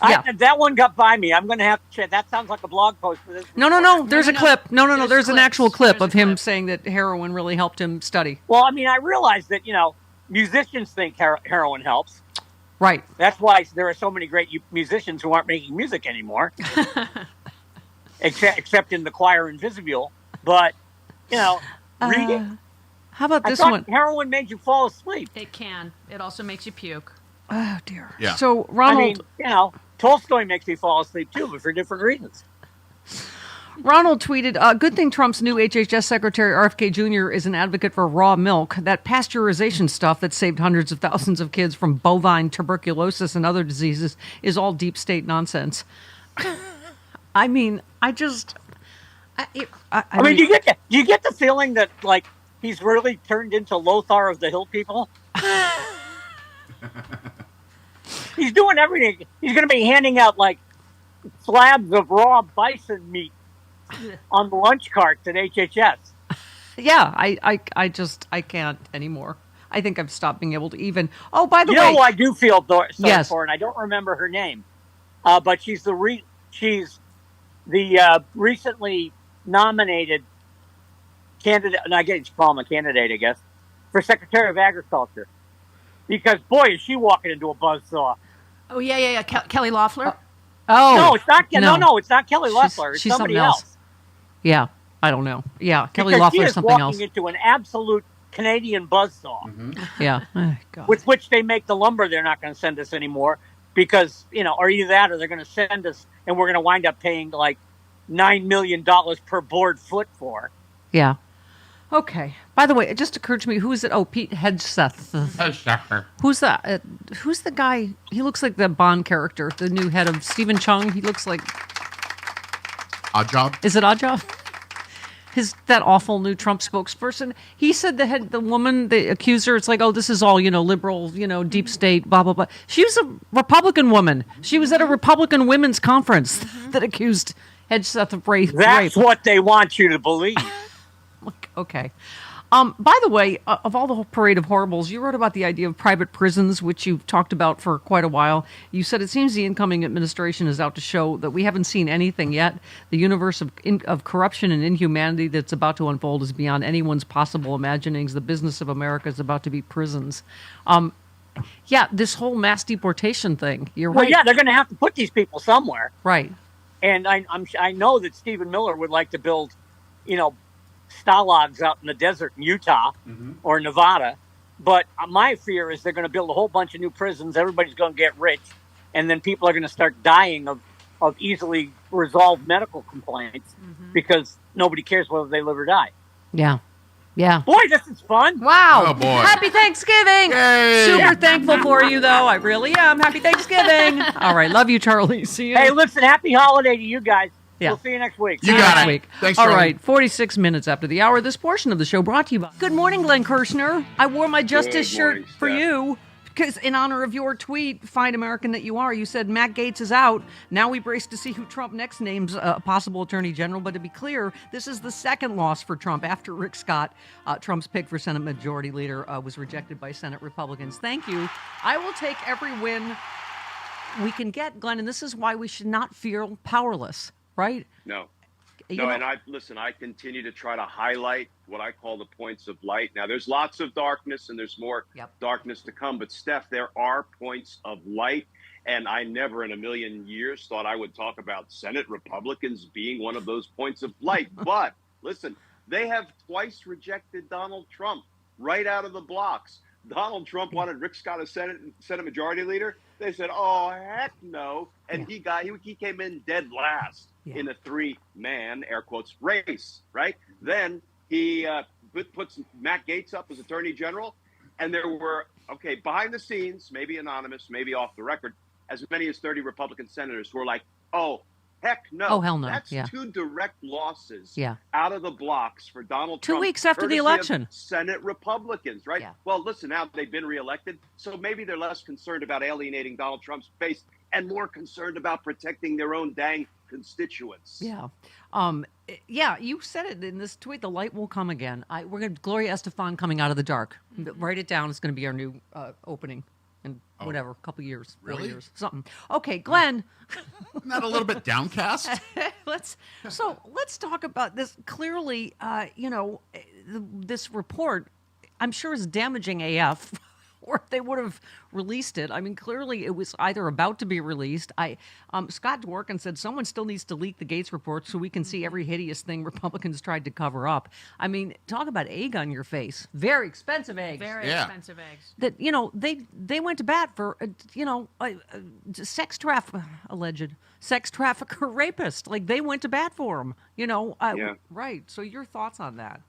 Yeah. That one got by me. I'm going to have to check. That sounds like a blog post for this. No. There's a clip. No. There's an actual clip of him saying that heroin really helped him study. Well, I mean, I realize that, musicians think heroin helps. Right. That's why there are so many great musicians who aren't making music anymore. except in the choir in Visibule. But, reading. How about this I one? thought heroin made you fall asleep. It can. It also makes you puke. Oh, dear. Yeah. So, Ronald... Tolstoy makes me fall asleep, too, but for different reasons. Ronald tweeted, good thing Trump's new HHS Secretary RFK Jr. is an advocate for raw milk. That pasteurization stuff that saved hundreds of thousands of kids from bovine tuberculosis and other diseases is all deep state nonsense. I mean, I mean, do you get the feeling that, like, he's really turned into Lothar of the Hill People? He's doing everything. He's going to be handing out like slabs of raw bison meat on the lunch carts at HHS. Yeah, I can't anymore. I think I've stopped being able to even. Oh, by the You way, know who I do feel sorry Yes. for, and I don't remember her name, but she's the recently nominated candidate, and I get to call him a candidate, I guess, for Secretary of Agriculture. Because boy, is she walking into a buzzsaw. Oh yeah. Kelly Loeffler. Oh no, it's not. No, it's not Kelly Loeffler. It's she's somebody something else. else. Yeah, I don't know. Yeah, Kelly Because Loeffler she is is something walking else. into an absolute Canadian buzzsaw. Yeah. Oh, God. With which they make the lumber they're not going to send us anymore because, or either that or they're going to send us and we're going to wind up paying like $9 million per board foot for. Yeah. Okay. By the way, it just occurred to me, who is it? Oh, Pete Hegseth. Who's that? Who's the guy? He looks like the Bond character, the new head of Stephen Chung. He looks like Oddjob. Is it Oddjob? That awful new Trump spokesperson. He said the woman, the accuser, it's like, oh, this is all, liberal, deep state, blah, blah, blah. She was a Republican woman. She was at a Republican women's conference that accused Hegseth of rape. That's what they want you to believe. Okay. By the way, of all the whole parade of horribles, you wrote about the idea of private prisons, which you've talked about for quite a while. You said it seems the incoming administration is out to show that we haven't seen anything yet. The universe of corruption and inhumanity that's about to unfold is beyond anyone's possible imaginings. The business of America is about to be prisons. Yeah, this whole mass deportation thing. You're right. Well, yeah, they're going to have to put these people somewhere. Right. And I know that Stephen Miller would like to build, stalags out in the desert in Utah or Nevada. But my fear is they're going to build a whole bunch of new prisons. Everybody's going to get rich. And then people are going to start dying of easily resolved medical complaints because nobody cares whether they live or die. Yeah. Yeah. Boy, this is fun. Wow. Oh, boy. Happy Thanksgiving. Yay. Super thankful for you, though. I really am. Happy Thanksgiving. All right. Love you, Charlie. See you. Hey, listen, happy holiday to you guys. Yeah. We'll see you next week. You got it. Week. Thanks, All Charlie. right, 46 minutes after the hour, this portion of the show brought to you by... Good morning, Glenn Kirshner. I wore my Justice shirt for you because in honor of your tweet, Fine American That You Are, you said Matt Gaetz is out. Now we brace to see who Trump next names a possible attorney general. But to be clear, this is the second loss for Trump after Rick Scott, Trump's pick for Senate Majority Leader, was rejected by Senate Republicans. Thank you. I will take every win we can get, Glenn, and this is why we should not feel powerless, right? No. You No, know- and I continue to try to highlight what I call the points of light. Now, there's lots of darkness and there's more darkness to come. But, Steph, there are points of light. And I never in a million years thought I would talk about Senate Republicans being one of those points of light. But, listen, they have twice rejected Donald Trump right out of the blocks. Donald Trump wanted Rick Scott as Senate Majority Leader. They said, "Oh, heck no!" And he came in dead last in a three-man air quotes race. Right then, he puts Matt Gaetz up as Attorney General, and there were behind the scenes, maybe anonymous, maybe off the record, as many as 30 Republican senators who were like, "Oh, heck no! Oh, hell no. That's Yeah. two direct losses Yeah. out of the blocks for Donald Trump." 2 weeks after the courtesy of election. Senate Republicans, right? Well, listen, now they've been reelected, so maybe they're less concerned about alienating Donald Trump's base and more concerned about protecting their own dang constituents. Yeah. Yeah, you said it in this tweet, the light will come again. We're going to Gloria Estefan coming out of the dark. Write it down. It's going to be our new opening in whatever, couple years, 4 Really? years, something. Okay, Glenn. Isn't that a little bit downcast? Let's talk about this. Clearly, this report, I'm sure, is damaging AF. Or they would have released it. I mean, clearly it was either about to be released. Scott Dworkin said someone still needs to leak the Gates report so we can see every hideous thing Republicans tried to cover up. I mean, talk about egg on your face. Very expensive eggs. Very expensive eggs. That they went to bat for alleged sex trafficker rapist. Like they went to bat for him. Right. So your thoughts on that?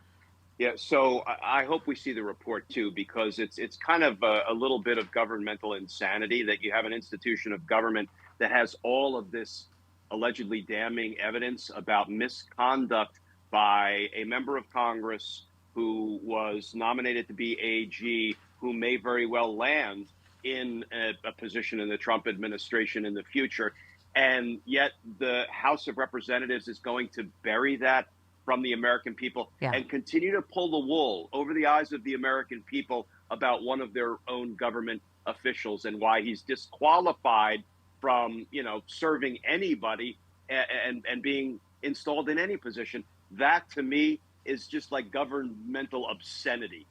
Yeah, so I hope we see the report, too, because it's kind of a little bit of governmental insanity that you have an institution of government that has all of this allegedly damning evidence about misconduct by a member of Congress who was nominated to be AG, who may very well land in a position in the Trump administration in the future. And yet the House of Representatives is going to bury that from the American people and continue to pull the wool over the eyes of the American people about one of their own government officials and why he's disqualified from, serving anybody and being installed in any position. That to me is just like governmental obscenity.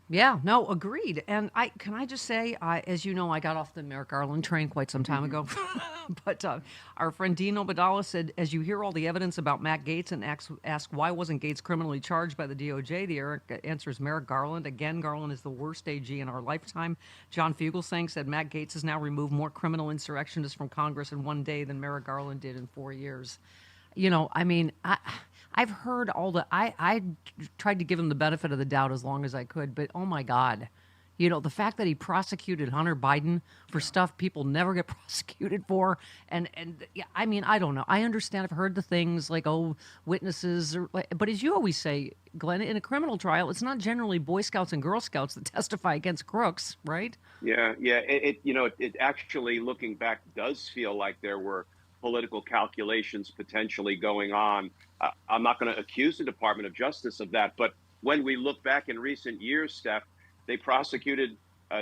Yeah, no, agreed. And can I just say, as you know, I got off the Merrick Garland train quite some time ago. But our friend Dean Obadala said, as you hear all the evidence about Matt Gaetz and ask why wasn't Gaetz criminally charged by the DOJ, the answer is Merrick Garland. Again, Garland is the worst AG in our lifetime. John Fugelsang said Matt Gaetz has now removed more criminal insurrectionists from Congress in one day than Merrick Garland did in 4 years. I've heard I tried to give him the benefit of the doubt as long as I could, but oh my God, the fact that he prosecuted Hunter Biden for stuff people never get prosecuted for. And I don't know. I understand. I've heard the things like, witnesses, but as you always say, Glenn, in a criminal trial, it's not generally Boy Scouts and Girl Scouts that testify against crooks, right? Yeah. It actually, looking back, does feel like there were political calculations potentially going on. I'm not going to accuse the Department of Justice of that, but when we look back in recent years, Steph, they prosecuted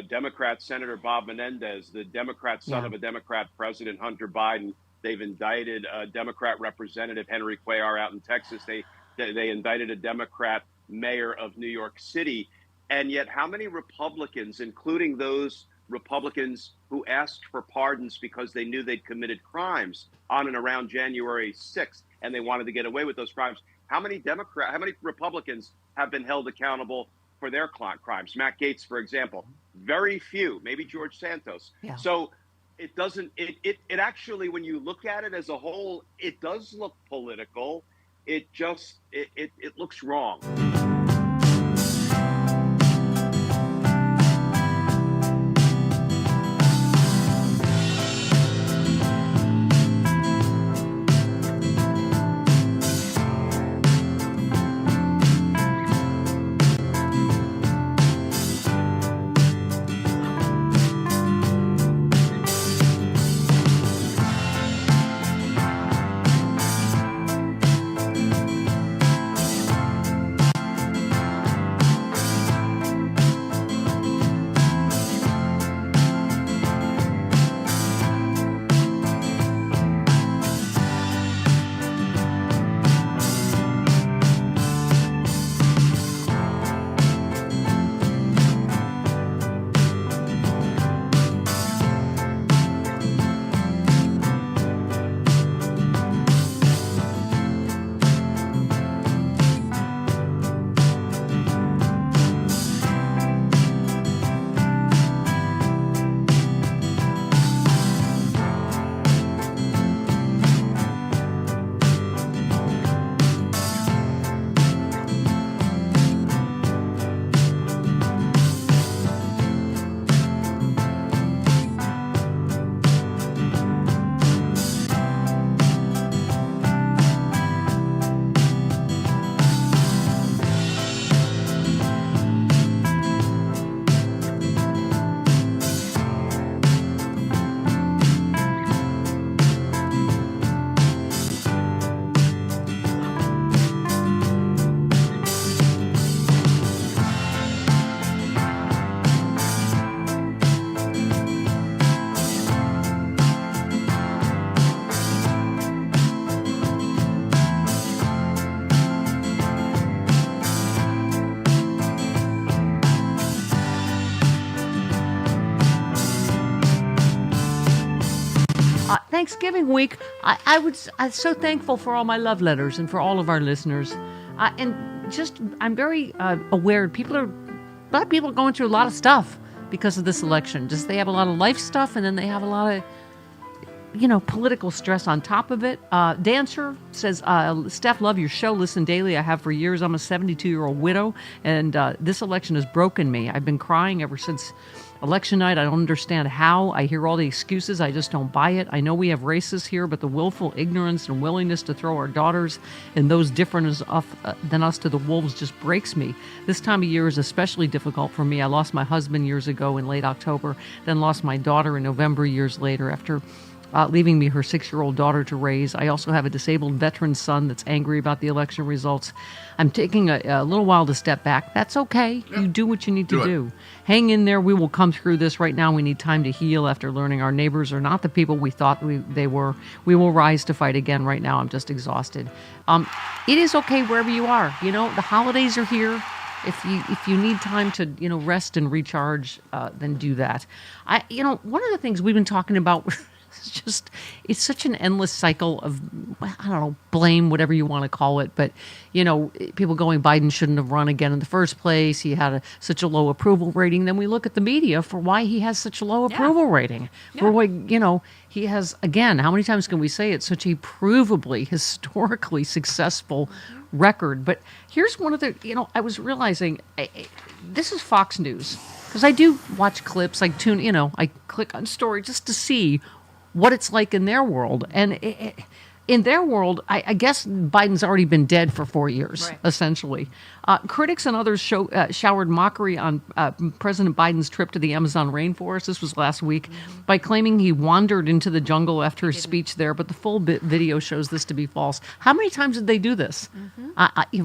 Democrat Senator Bob Menendez, the Democrat son of a Democrat President, Hunter Biden. They've indicted Democrat Representative Henry Cuellar out in Texas. They indicted a Democrat mayor of New York City. And yet how many Republicans, including those Republicans who asked for pardons because they knew they'd committed crimes on and around January 6th, and they wanted to get away with those crimes, how many Republicans have been held accountable for their crimes? Matt Gaetz, for example, very few, maybe George Santos. Yeah. So it doesn't, it actually, when you look at it as a whole, it does look political. It looks wrong. Thanksgiving week, I'm so thankful for all my love letters and for all of our listeners. I'm very aware a lot of people are going through a lot of stuff because of this election. Just they have a lot of life stuff, and then they have a lot of political stress on top of it. Dancer says, Steph, love your show. Listen daily. I have for years. I'm a 72-year-old widow, and this election has broken me. I've been crying ever since Election night, I don't understand how. I hear all the excuses. I just don't buy it. I know we have racists here, but the willful ignorance and willingness to throw our daughters and those different than us to the wolves just breaks me. This time of year is especially difficult for me. I lost my husband years ago in late October, then lost my daughter in November years later after leaving me her 6-year-old daughter to raise. I also have a disabled veteran son that's angry about the election results. I'm taking a little while to step back. That's okay. You do what you need to do. Hang in there. We will come through this. Right now, we need time to heal after learning our neighbors are not the people we thought they were. We will rise to fight again. Right now, I'm just exhausted. It is okay wherever you are. You know, the holidays are here. If you need time to rest and recharge, then do that. One of the things we've been talking about. It's such an endless cycle of, I don't know, blame, whatever you want to call it. But, people going, Biden shouldn't have run again in the first place. He had such a low approval rating. Then we look at the media for why he has such a low approval rating. For why, he has, again, how many times can we say it, such a provably, historically successful record. But here's one of the, I was realizing, this is Fox News. Because I do watch clips, I click on story just to see what it's like in their world. And in their world, I guess Biden's already been dead for 4 years, essentially. Critics and others showered mockery on President Biden's trip to the Amazon rainforest. This was last week, by claiming he wandered into the jungle after his speech there. But the full video shows this to be false. How many times did they do this?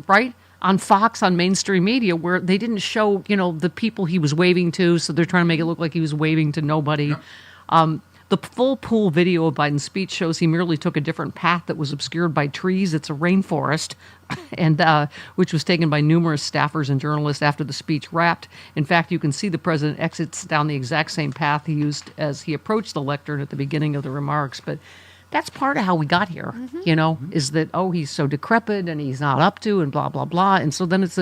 Right? On Fox, on mainstream media, where they didn't show, the people he was waving to, so they're trying to make it look like he was waving to nobody. The full pool video of Biden's speech shows he merely took a different path that was obscured by trees. It's a rainforest, and which was taken by numerous staffers and journalists after the speech wrapped. In fact, you can see the president exits down the exact same path he used as he approached the lectern at the beginning of the remarks. But that's part of how we got here, is that, he's so decrepit and he's not up to and blah, blah, blah. And so then it's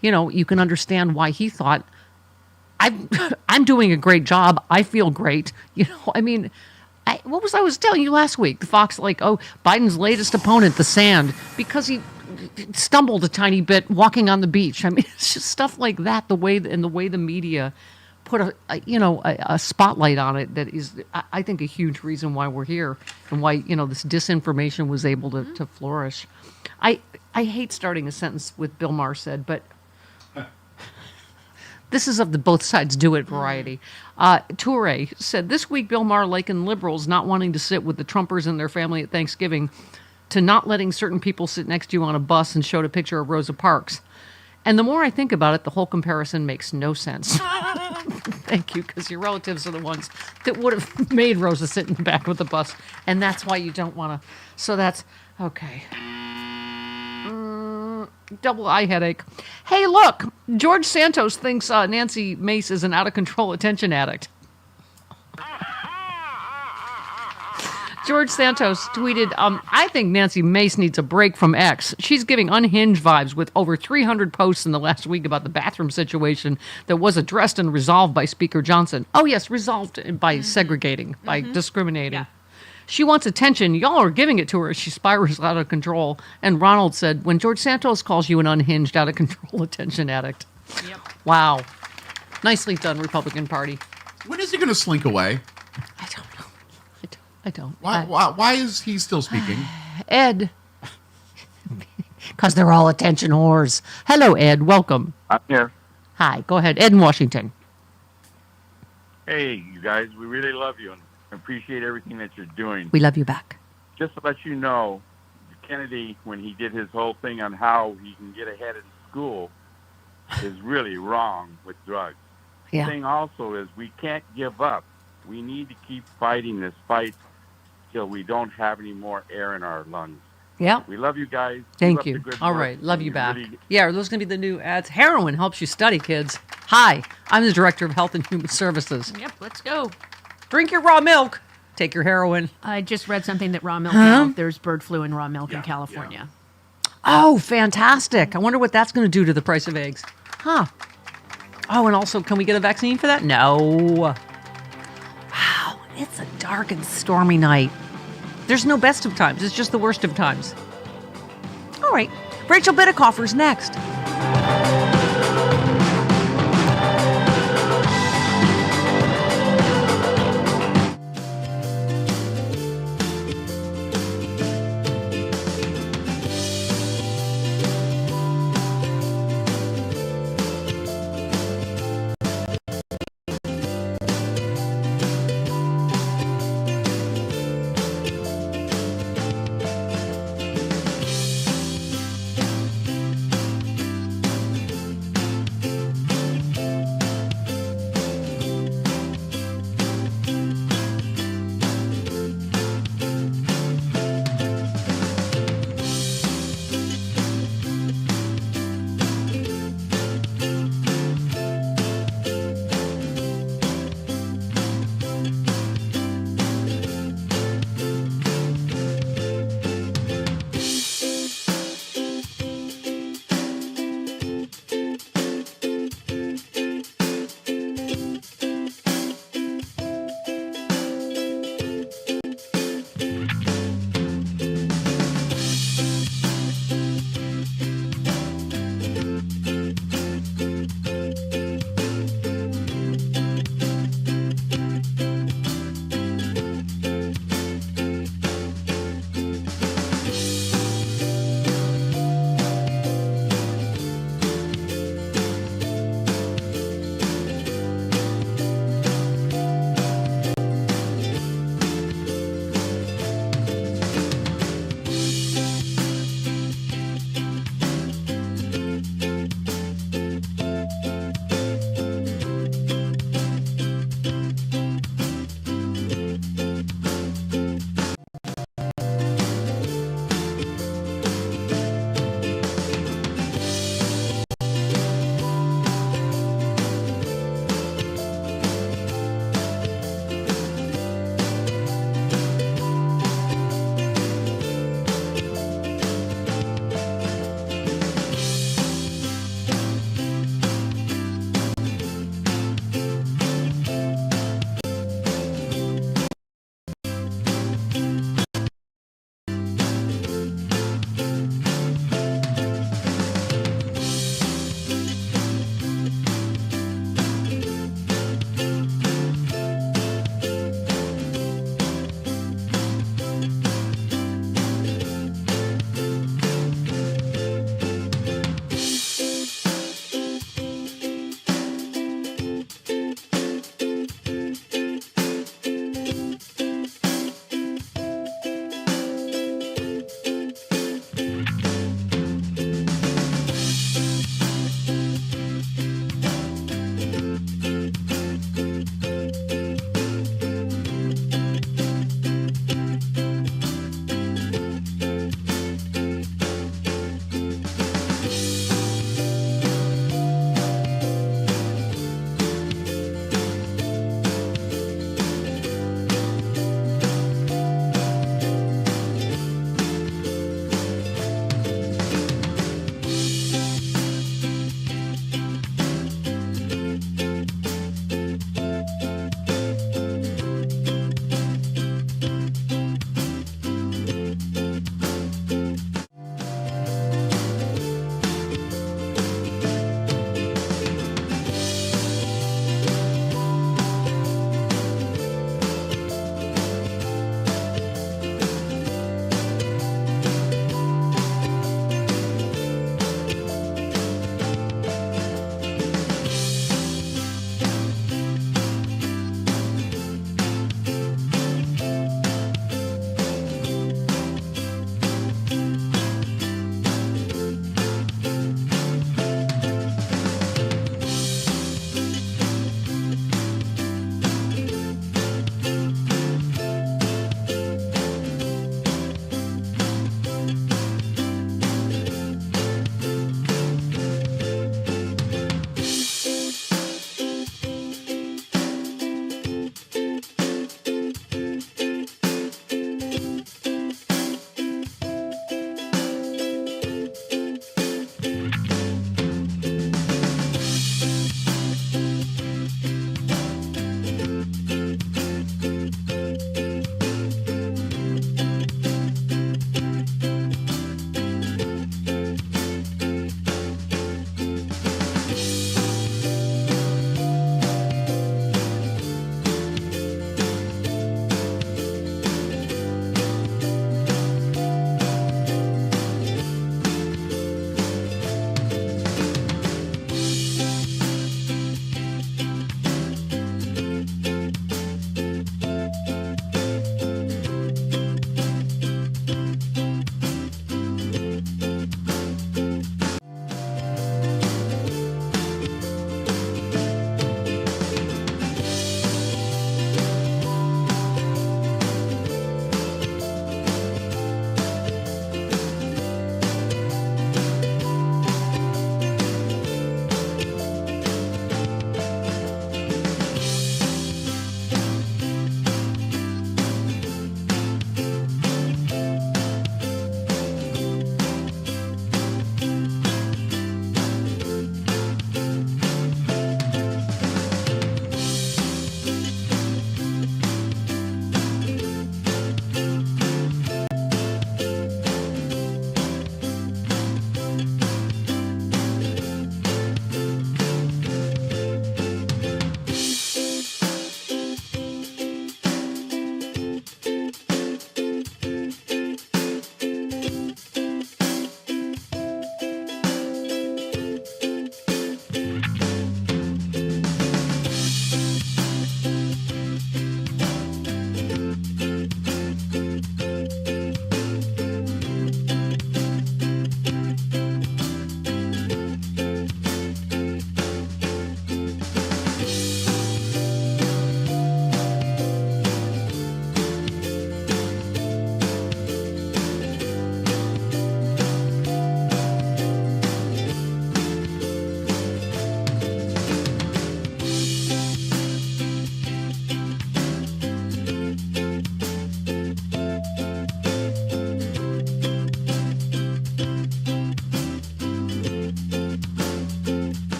you can understand why he thought, I'm doing a great job. I feel great. I was telling you last week? The Fox, Biden's latest opponent, the sand, because he stumbled a tiny bit walking on the beach. It's just stuff like that. The way the media put a spotlight on it that is, I think, a huge reason why we're here and why this disinformation was able to flourish. I hate starting a sentence with Bill Maher said, but this is of the both sides do it variety. Toure said, this week Bill Maher likened liberals not wanting to sit with the Trumpers and their family at Thanksgiving to not letting certain people sit next to you on a bus, and showed a picture of Rosa Parks. And the more I think about it, the whole comparison makes no sense. Thank you, because your relatives are the ones that would have made Rosa sit in the back of the bus, and that's why you don't want to. So that's okay. Double eye headache. Hey, look, George Santos thinks Nancy Mace is an out-of-control attention addict. George Santos tweeted, I think Nancy Mace needs a break from X. She's giving unhinged vibes with over 300 posts in the last week about the bathroom situation that was addressed and resolved by Speaker Johnson. Oh, yes, resolved by segregating, by discriminating. Yeah. She wants attention. Y'all are giving it to her as she spirals out of control. And Ronald said, when George Santos calls you an unhinged, out-of-control attention addict. Yep. Wow. Nicely done, Republican Party. When is he going to slink away? I don't know. I don't. Why is he still speaking? Ed. Because they're all attention whores. Hello, Ed. Welcome. I'm here. Hi. Go ahead. Ed in Washington. Hey, you guys. We really love you and appreciate everything that you're doing. We love you back. Just to let you know, Kennedy, when he did his whole thing on how he can get ahead in school, is really wrong with drugs. Yeah. The thing also is we can't give up. We need to keep fighting this fight till we don't have any more air in our lungs. Yeah. We love you guys. Thank you. All right. Love you back. Yeah, those going to be the new ads. Heroin helps you study, kids. Hi, I'm the Director of Health and Human Services. Yep, let's go. Drink your raw milk. Take your heroin. I just read something that raw milk, now, there's bird flu in raw milk in California. Yeah. Oh, fantastic. I wonder what that's going to do to the price of eggs. Huh. Oh, and also, can we get a vaccine for that? No. Wow, it's a dark and stormy night. There's no best of times. It's just the worst of times. All right. Rachel Bitticoffer's next.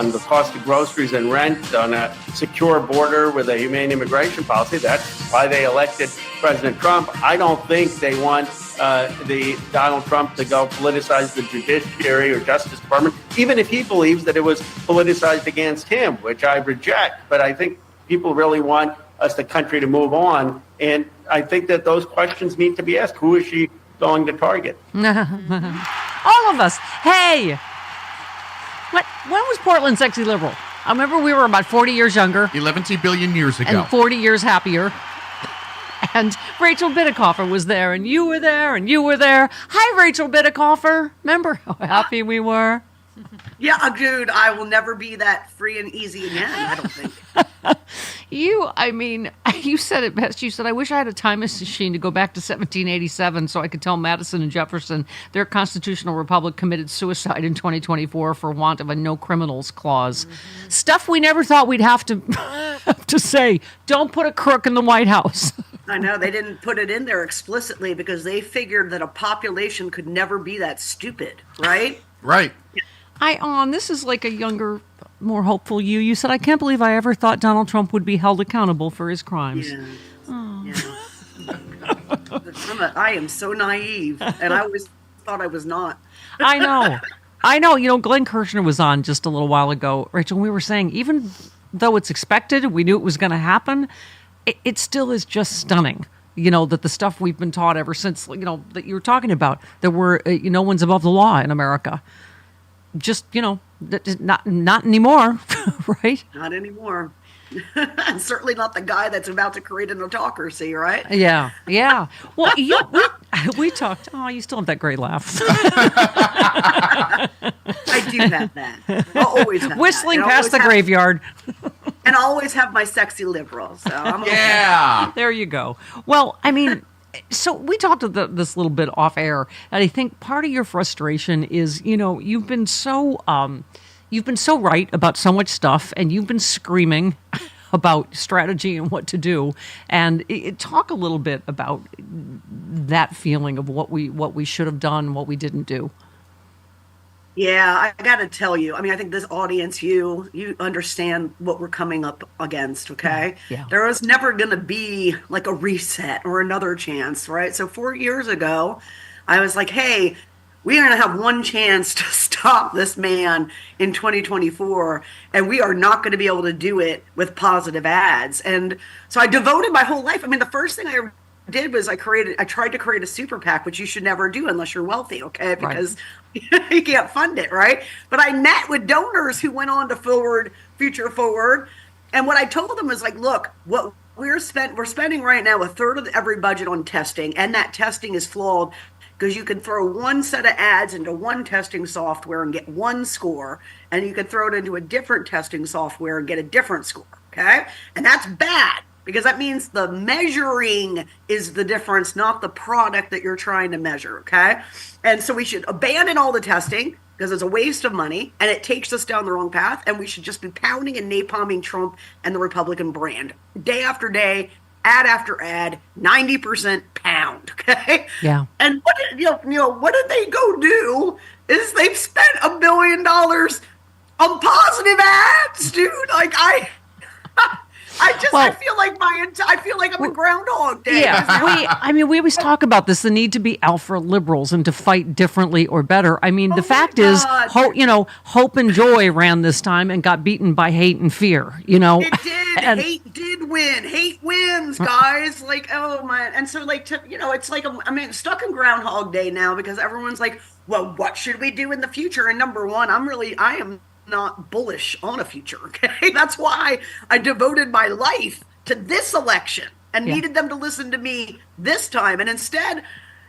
on the cost of groceries and rent, on a secure border with a humane immigration policy. That's why they elected President Trump. I don't think they want the Donald Trump to go politicize the judiciary or Justice Department, even if he believes that it was politicized against him, which I reject. But I think people really want us, the country, to move on. And I think that those questions need to be asked. Who is she going to target? All of us. Hey, when was Portland sexy liberal? I remember we were about 40 years younger. 11 billion years ago. And 40 years happier. And Rachel Bitticoffer was there, and you were there, and you were there. Hi, Rachel Bitticoffer. Remember how happy we were? Yeah, dude, I will never be that free and easy again, I don't think. You said it best. You said, I wish I had a time machine to go back to 1787 so I could tell Madison and Jefferson their constitutional republic committed suicide in 2024 for want of a no criminals clause. Mm-hmm. Stuff we never thought we'd have to say. Don't put a crook in the White House. I know, they didn't put it in there explicitly because they figured that a population could never be that stupid, right? Right. This is like a younger, more hopeful you. You said, I can't believe I ever thought Donald Trump would be held accountable for his crimes. Yeah. Oh. Yeah. I am so naive, and I always thought I was not. I know. You know, Glenn Kirshner was on just a little while ago, Rachel, and we were saying, even though it's expected, we knew it was going to happen, it still is just stunning. You know, that the stuff we've been taught ever since, you know, that you were talking about, that we're, no one's above the law in America. Just, not anymore, right? Not anymore. And certainly not the guy that's about to create an autocracy, right? Yeah. Well, we talked. Oh, you still have that great laugh. I do have that. I'll always have Whistling that. past the graveyard. And I always have my sexy liberal. So I'm okay. Yeah. There you go. Well, so we talked this little bit off air, and I think part of your frustration is, you've been so right about so much stuff, and you've been screaming about strategy and what to do. And talk a little bit about that feeling of what we should have done, what we didn't do. Yeah, I got to tell you. I think this audience, you understand what we're coming up against, okay? Yeah. There was never going to be like a reset or another chance, right? So 4 years ago, I was like, hey, we're going to have one chance to stop this man in 2024, and we are not going to be able to do it with positive ads. And so I devoted my whole life. The first thing I did was I tried to create a super PAC, which you should never do unless you're wealthy, okay? Because you can't fund it, right? But I met with donors who went on to Future Forward, and what I told them was like, look, what we're spending right now a third of every budget on testing, and that testing is flawed because you can throw one set of ads into one testing software and get one score, and you can throw it into a different testing software and get a different score, okay? And that's bad. Because that means the measuring is the difference, not the product that you're trying to measure, okay? And so we should abandon all the testing because it's a waste of money and it takes us down the wrong path, and we should just be pounding and napalming Trump and the Republican brand. Day after day, ad after ad, 90% pound, okay? Yeah. And what did they go do is they've spent $1 billion on positive ads, dude. I feel like I'm a Groundhog Day. Yeah, we always talk about this, the need to be alpha liberals and to fight differently or better. The fact is, hope and joy ran this time and got beaten by hate and fear, It did. Hate did win. Hate wins, guys. Oh my. And so it's like, I'm stuck in Groundhog Day now because everyone's like, well, what should we do in the future? And number one, I am not bullish on a future, okay? That's why I devoted my life to this election and needed them to listen to me this time. And instead,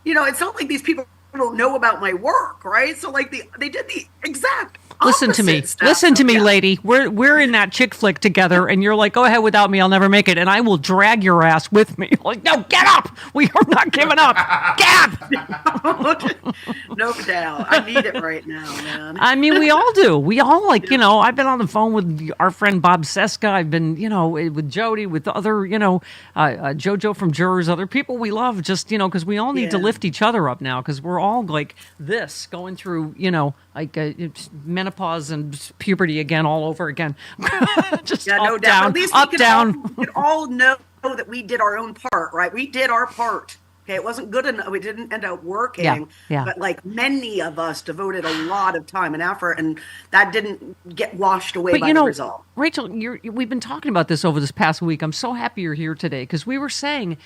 it's not like these people don't know about my work, right? So they did the exact Listen to me. Listen to me, lady. We're in that chick flick together, and you're like, go ahead without me. I'll never make it. And I will drag your ass with me. Like, no, get up. We are not giving up. Get up. No doubt. I need it right now, man. We all do. We all I've been on the phone with our friend Bob Seska. I've been, with Jody, with other, JoJo from Jurors, other people we love just, because we all need to lift each other up now because we're all like this, going through, like menopause and puberty again, all over again. Just no up, doubt. down, At least up, we down. could all know that we did our own part, right? We did our part. Okay, it wasn't good enough. We didn't end up working. Yeah. But like many of us devoted a lot of time and effort, and that didn't get washed away by the result. Rachel, we've been talking about this over this past week. I'm so happy you're here today because we were saying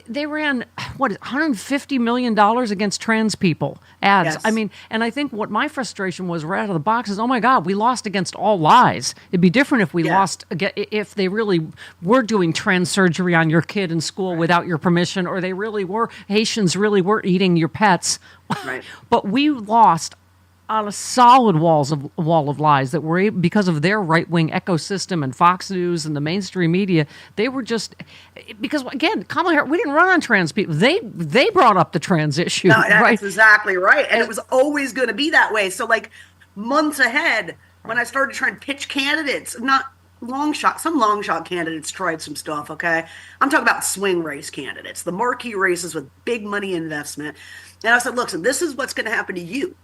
they ran $150 million against trans people ads. Yes. I mean, and I think what my frustration was right out of the box is, oh my God, we lost against all lies. It'd be different if we lost if they really were doing trans surgery on your kid in school without your permission, or Haitians really were eating your pets. Right. But we lost on a solid wall of lies that were because of their right-wing ecosystem and Fox News and the mainstream media. They were just because, again, Kamala Harris, we didn't run on trans people. They brought up the trans issue. No, that's right? exactly right. And it was always going to be that way. So like months ahead, when I started trying to pitch candidates, not long shot, some long shot candidates tried some stuff, okay? I'm talking about swing race candidates, the marquee races with big money investment. And I said, look, so this is what's going to happen to you.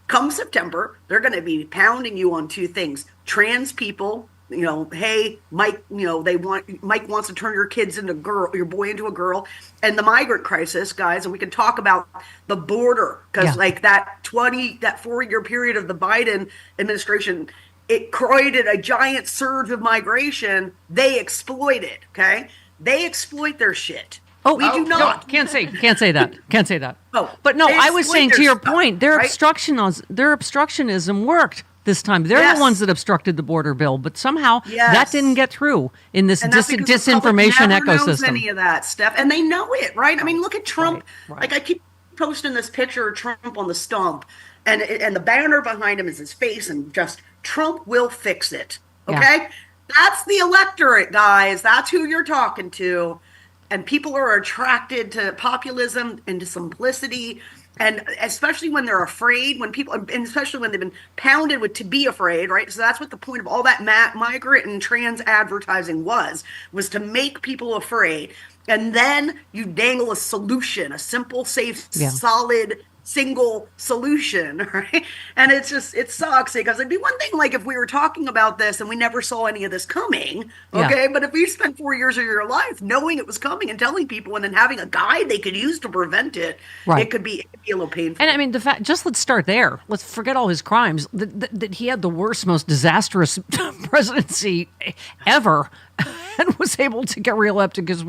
Come September, they're going to be pounding you on two things. Trans people, hey, Mike, Mike wants to turn your boy into a girl. And the migrant crisis, guys, and we can talk about the border, because like that 4-year period of the Biden administration, it created a giant surge of migration. They exploit it, okay? They exploit their shit. We do not. Can't say that. Can't say that. Oh, but no, they I was exploit saying their to your stuff, point, their right? obstructionism worked this time. They're the ones that obstructed the border bill, but somehow that didn't get through in this And that's because the public disinformation never knows ecosystem. any of that stuff, and they know it, right? I mean, look at Trump. Right. Like I keep posting this picture of Trump on the stump, and the banner behind him is his face, and just Trump will fix it. Okay, that's the electorate, guys. That's who you're talking to. And people are attracted to populism and to simplicity, and especially when they're afraid, and especially when they've been pounded to be afraid, right? So that's what the point of all that migrant and trans advertising was to make people afraid. And then you dangle a solution, a simple, safe, solid, single solution, right? And it sucks because it'd be one thing like if we were talking about this and we never saw any of this coming, okay? But if you spent 4 years of your life knowing it was coming and telling people and then having a guide they could use to prevent it, it could be a little painful. And I mean, let's start there. Let's forget all his crimes. That he had the worst, most disastrous presidency ever. And was able to get reelected because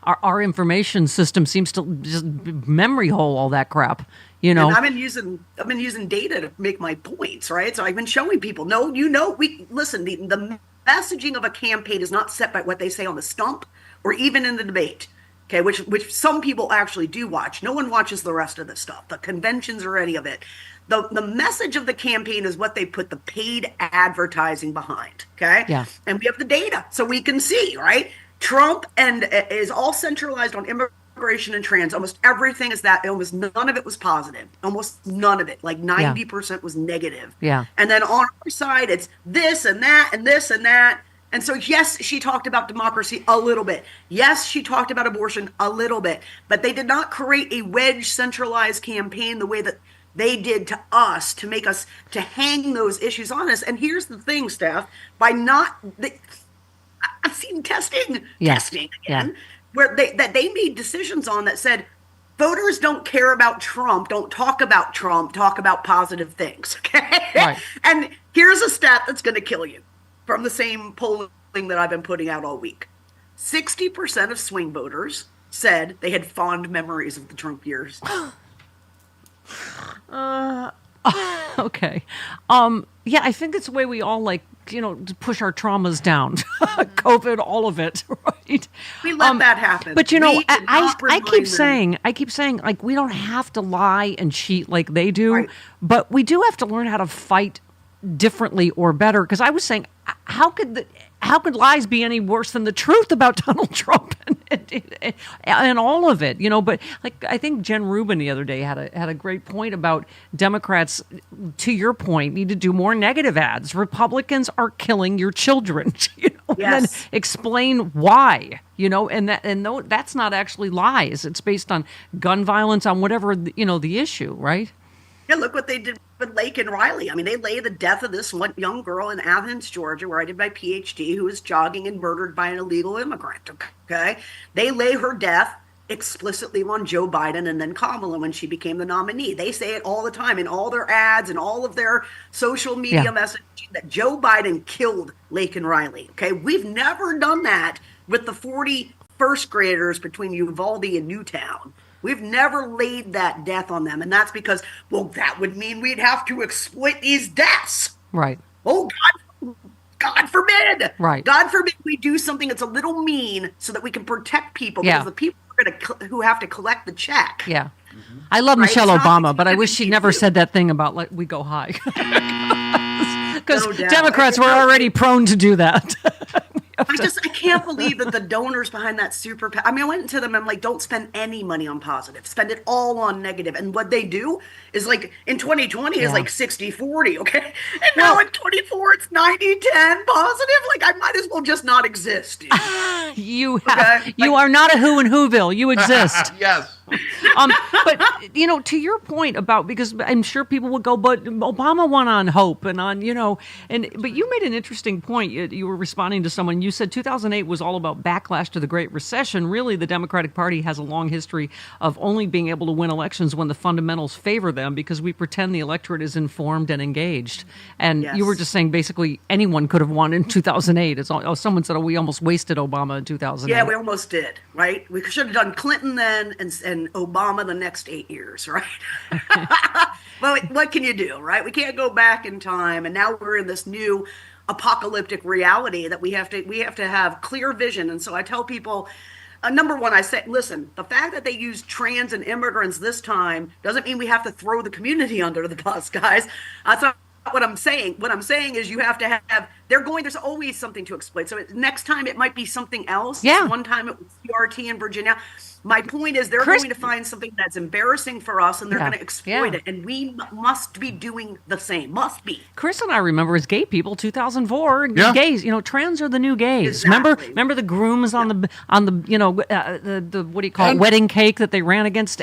our information system seems to just memory hole all that crap. And I've been using data to make my points, right? So I've been showing people. Listen. The messaging of a campaign is not set by what they say on the stump or even in the debate. Okay, which some people actually do watch. No one watches the rest of this stuff, the conventions or any of it. The message of the campaign is what they put the paid advertising behind, okay? Yeah. And we have the data, so we can see, right? Trump is all centralized on immigration and trans. Almost everything is that. Almost none of it was positive. Almost none of it. Like 90% was negative. Yeah. And then on our side, it's this and that and this and that. And so, yes, she talked about democracy a little bit. Yes, she talked about abortion a little bit. But they did not create a wedge centralized campaign the way that they did to us, to make us, to hang those issues on us. And here's the thing, Steph, I've seen testing again, where they made decisions on that said, voters don't care about Trump, don't talk about Trump, talk about positive things, okay? Right. And here's a stat that's going to kill you from the same polling that I've been putting out all week. 60% of swing voters said they had fond memories of the Trump years. Okay. Yeah, I think it's the way we all to push our traumas down. COVID, all of it, right? We let that happen. But I keep saying like we don't have to lie and cheat like they do, right. But we do have to learn how to fight differently or better. Because I was saying, how could lies be any worse than the truth about Donald Trump and all of it, But I think Jen Rubin the other day had a great point about Democrats. To your point, need to do more negative ads. Republicans are killing your children, Yes. And then explain why. That's not actually lies. It's based on gun violence, on whatever, the issue, right? Yeah, look what they did with Lake and Riley. I mean, they lay the death of this one young girl in Athens, Georgia, where I did my PhD, who was jogging and murdered by an illegal immigrant. Okay. They lay her death explicitly on Joe Biden and then Kamala when she became the nominee. They say it all the time in all their ads and all of their social media messaging that Joe Biden killed Lake and Riley. Okay. We've never done that with the 40 first graders between Uvalde and Newtown. We've never laid that death on them. And that's because, well, that would mean we'd have to exploit these deaths. Right. Oh, God forbid. Right. God forbid we do something that's a little mean so that we can protect people. Because the people who have to collect the check. Yeah. I love Michelle Obama, but I wish she'd never said that thing about let we go high. Because Democrats were already prone to do that. I can't believe that the donors behind that super PAC. I mean, I went to them and I'm like, don't spend any money on positive. Spend it all on negative. And what they do is like in 2020 is like 60-40, okay? And now in 24 it's 90-10 positive. Like I might as well just not exist. Dude. You are not a who in Whoville. You exist. Yes. But to your point about, because I'm sure people would go, but Obama won on hope and on, but you made an interesting point. You were responding to someone. You said 2008 was all about backlash to the Great Recession. Really, the Democratic Party has a long history of only being able to win elections when the fundamentals favor them, because we pretend the electorate is informed and engaged. And you were just saying basically anyone could have won in 2008. Someone said, we almost wasted Obama in 2008. Yeah, we almost did, right? We should have done Clinton then and Obama the next 8 years, right? Well, what can you do, right? We can't go back in time, and now we're in this new apocalyptic reality that we have to have clear vision. And so I tell people, number one, I say, listen, the fact that they use trans and immigrants this time doesn't mean we have to throw the community under the bus, guys. That's not what I'm saying. What I'm saying is you have to have, there's always something to exploit. So next time it might be something else. Yeah. One time it was CRT in Virginia. My point is they're going to find something that's embarrassing for us and they're going to exploit it. And we must be doing the same. Must be. Chris and I remember as gay people, 2004, gays, trans are the new gays. Exactly. Remember the grooms on the the what do you call it, wedding cake that they ran against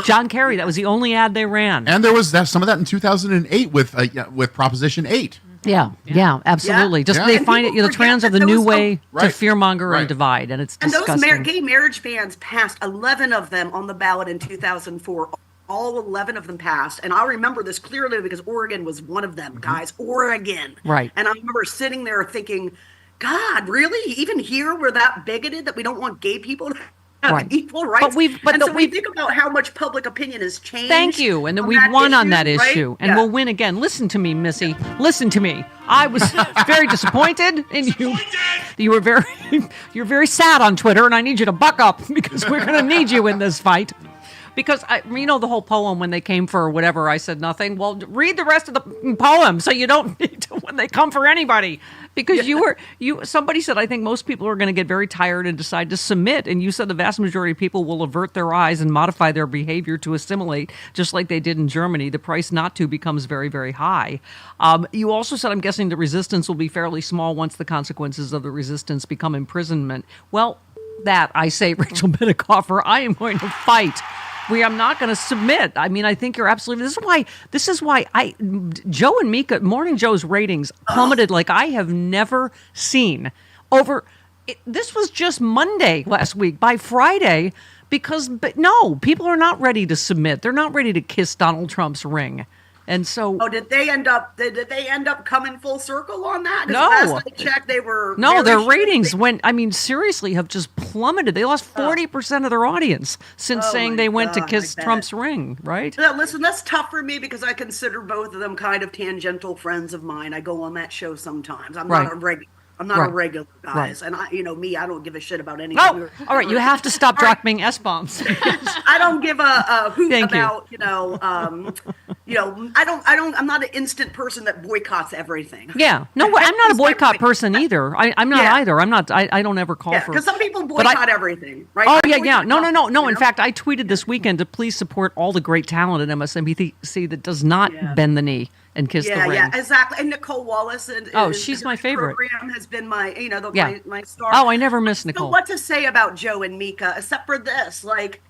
John Kerry. That was the only ad they ran. And there was some of that in 2008 with Proposition 8. Yeah, absolutely. They find it. The trans are the new way to fearmonger and divide, and it's disgusting. And those gay marriage bans passed, 11 of them on the ballot in 2004. All 11 of them passed, and I remember this clearly because Oregon was one of them, guys. Oregon, right? And I remember sitting there thinking, God, really? Even here, we're that bigoted that we don't want gay people to have equal rights. But we think about how much public opinion has changed. Thank you, and then we've won on that issue, and we'll win again. Listen to me, Missy. Listen to me. I was very disappointed in you. You're very sad on Twitter, and I need you to buck up because we're going to need you in this fight. Because the whole poem when they came for whatever, I said nothing. Well, read the rest of the poem so you don't need to when they come for anybody. Because somebody said, I think most people are going to get very tired and decide to submit. And you said the vast majority of people will avert their eyes and modify their behavior to assimilate, just like they did in Germany. The price not to becomes very, very high. You also said, I'm guessing the resistance will be fairly small once the consequences of the resistance become imprisonment. Well, that I say, Rachel Bittencofer, I am going to fight. I'm not going to submit. I mean, I think you're absolutely. This is why Joe and Mika, Morning Joe's ratings plummeted like I have never seen. This was just Monday last week. By Friday, but people are not ready to submit. They're not ready to kiss Donald Trump's ring. And so, did they end up coming full circle on that? No, last I checked, they were their ratings seriously have just plummeted. They lost 40% of their audience since saying they went to kiss Trump's ring. Right? Now, listen, that's tough for me because I consider both of them kind of tangential friends of mine. I go on that show sometimes. I'm not a regular. I'm not a regular, guys. And I don't give a shit about anything. No. All right, you have to stop dropping S-bombs. I don't give a hoot about, I'm not an instant person that boycotts everything. Yeah. No, I'm not a boycott person either. I'm not either. I don't ever call for. Because some people boycott everything, right? Oh, yeah. No. In fact, I tweeted this weekend to please support all the great talent at MSNBC that does not bend the knee and kiss the ring. Yeah, exactly. And Nicole Wallace. She's my favorite. Program has been my, my star. Oh, I never miss Nicole. So what to say about Joe and Mika, except for this? Like,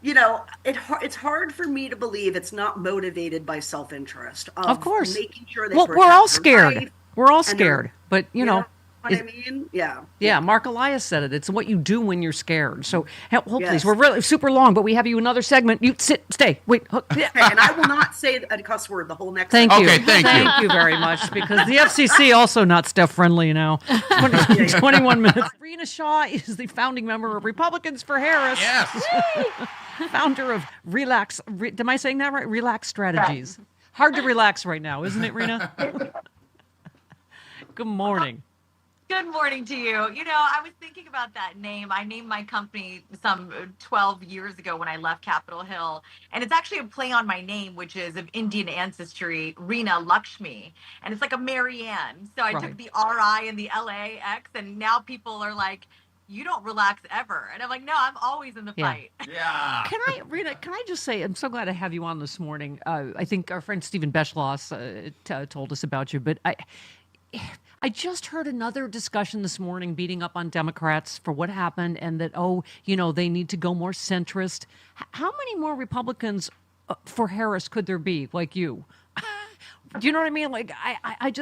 it's hard for me to believe it's not motivated by self-interest. Of course. Making sure they we're all scared. We're all scared. But, you know what I mean? Yeah. Yeah, Mark Elias said it. It's what you do when you're scared. So, please, we're really super long, but we have you another segment. You stay, wait. Okay, and I will not say a cuss word the whole next Thank you. segment. Thank you very much, because the FCC also not Steph-friendly now. 21 minutes. Rena Shaw is the founding member of Republicans for Harris. Yes. Founder of Relax. Am I saying that right? Relax Strategies. Hard to relax right now, isn't it, Rena? Good morning. Good morning to you. I was thinking about that name. I named my company some 12 years ago when I left Capitol Hill. And it's actually a play on my name, which is of Indian ancestry, Reena Lakshmi. And it's like a Marianne. So I took the R-I and the L-A-X, and now people are like, you don't relax ever. And I'm like, no, I'm always in the fight. Yeah. Rena, can I just say, I'm so glad to have you on this morning. I think our friend Stephen Beschloss told us about you, but I just heard another discussion this morning beating up on Democrats for what happened, and that, they need to go more centrist. How many more Republicans for Harris could there be, like you? Do you know what I mean? Like, I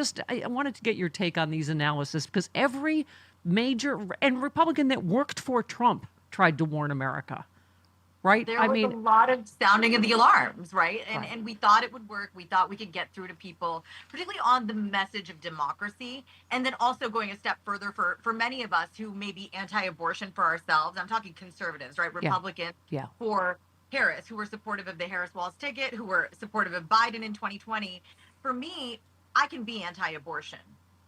wanted to get your take on these analysis, because every major and Republican that worked for Trump tried to warn America. Right? There was a lot of sounding of the alarms, right? And we thought it would work. We thought we could get through to people, particularly on the message of democracy. And then also going a step further for many of us who may be anti-abortion for ourselves. I'm talking conservatives, right? Republicans for Harris, who were supportive of the Harris-Walz ticket, who were supportive of Biden in 2020. For me, I can be anti-abortion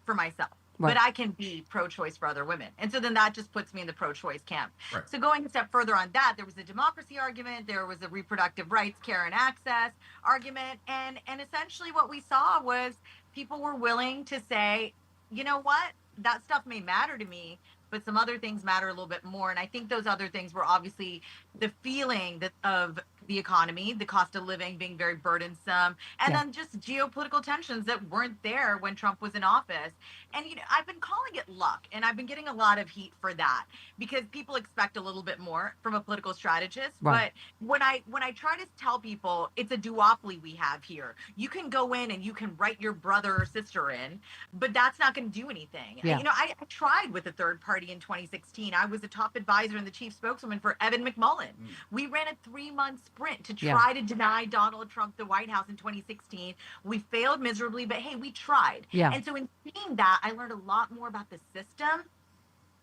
for myself. But I can be pro-choice for other women. And so then that just puts me in the pro-choice camp. Right. So going a step further on that, there was a democracy argument, there was a reproductive rights, care, and access argument. And essentially what we saw was people were willing to say, you know what, that stuff may matter to me, but some other things matter a little bit more. And I think those other things were obviously the feeling of the economy, the cost of living being very burdensome, and then just geopolitical tensions that weren't there when Trump was in office. And, I've been calling it luck, and I've been getting a lot of heat for that, because people expect a little bit more from a political strategist. Right. But when I try to tell people it's a duopoly we have here, you can go in and you can write your brother or sister in, but that's not going to do anything. Yeah. I tried with a third party in 2016. I was a top advisor and the chief spokeswoman for Evan McMullin. We ran a 3-month sprint to try to deny Donald Trump the White House in 2016. We failed miserably, but hey, we tried. Yeah. And so in seeing that, I learned a lot more about the system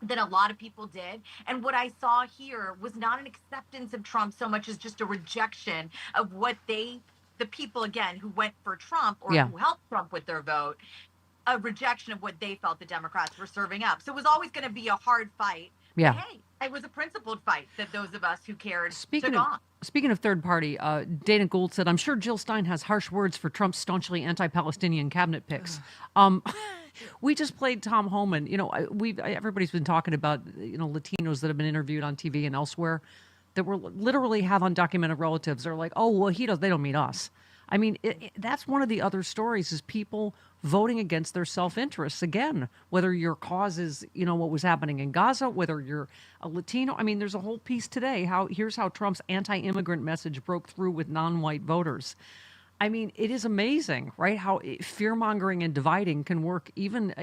than a lot of people did. And what I saw here was not an acceptance of Trump so much as just a rejection of what the people, again, who went for Trump or who helped Trump with their vote, a rejection of what they felt the Democrats were serving up. So it was always going to be a hard fight. Yeah. But hey, it was a principled fight that those of us who cared took on. Speaking of third party, Dana Gould said, I'm sure Jill Stein has harsh words for Trump's staunchly anti-Palestinian cabinet picks. We just played Thom Homan. Everybody's been talking about, Latinos that have been interviewed on TV and elsewhere that were literally have undocumented relatives. They're like, oh, well, they don't mean us. I mean, that's one of the other stories is people voting against their self-interests. Again, whether your cause is, what was happening in Gaza, whether you're a Latino. I mean, there's a whole piece today. Here's how Trump's anti-immigrant message broke through with non-white voters. I mean, it is amazing, right, how fear-mongering and dividing can work. Even,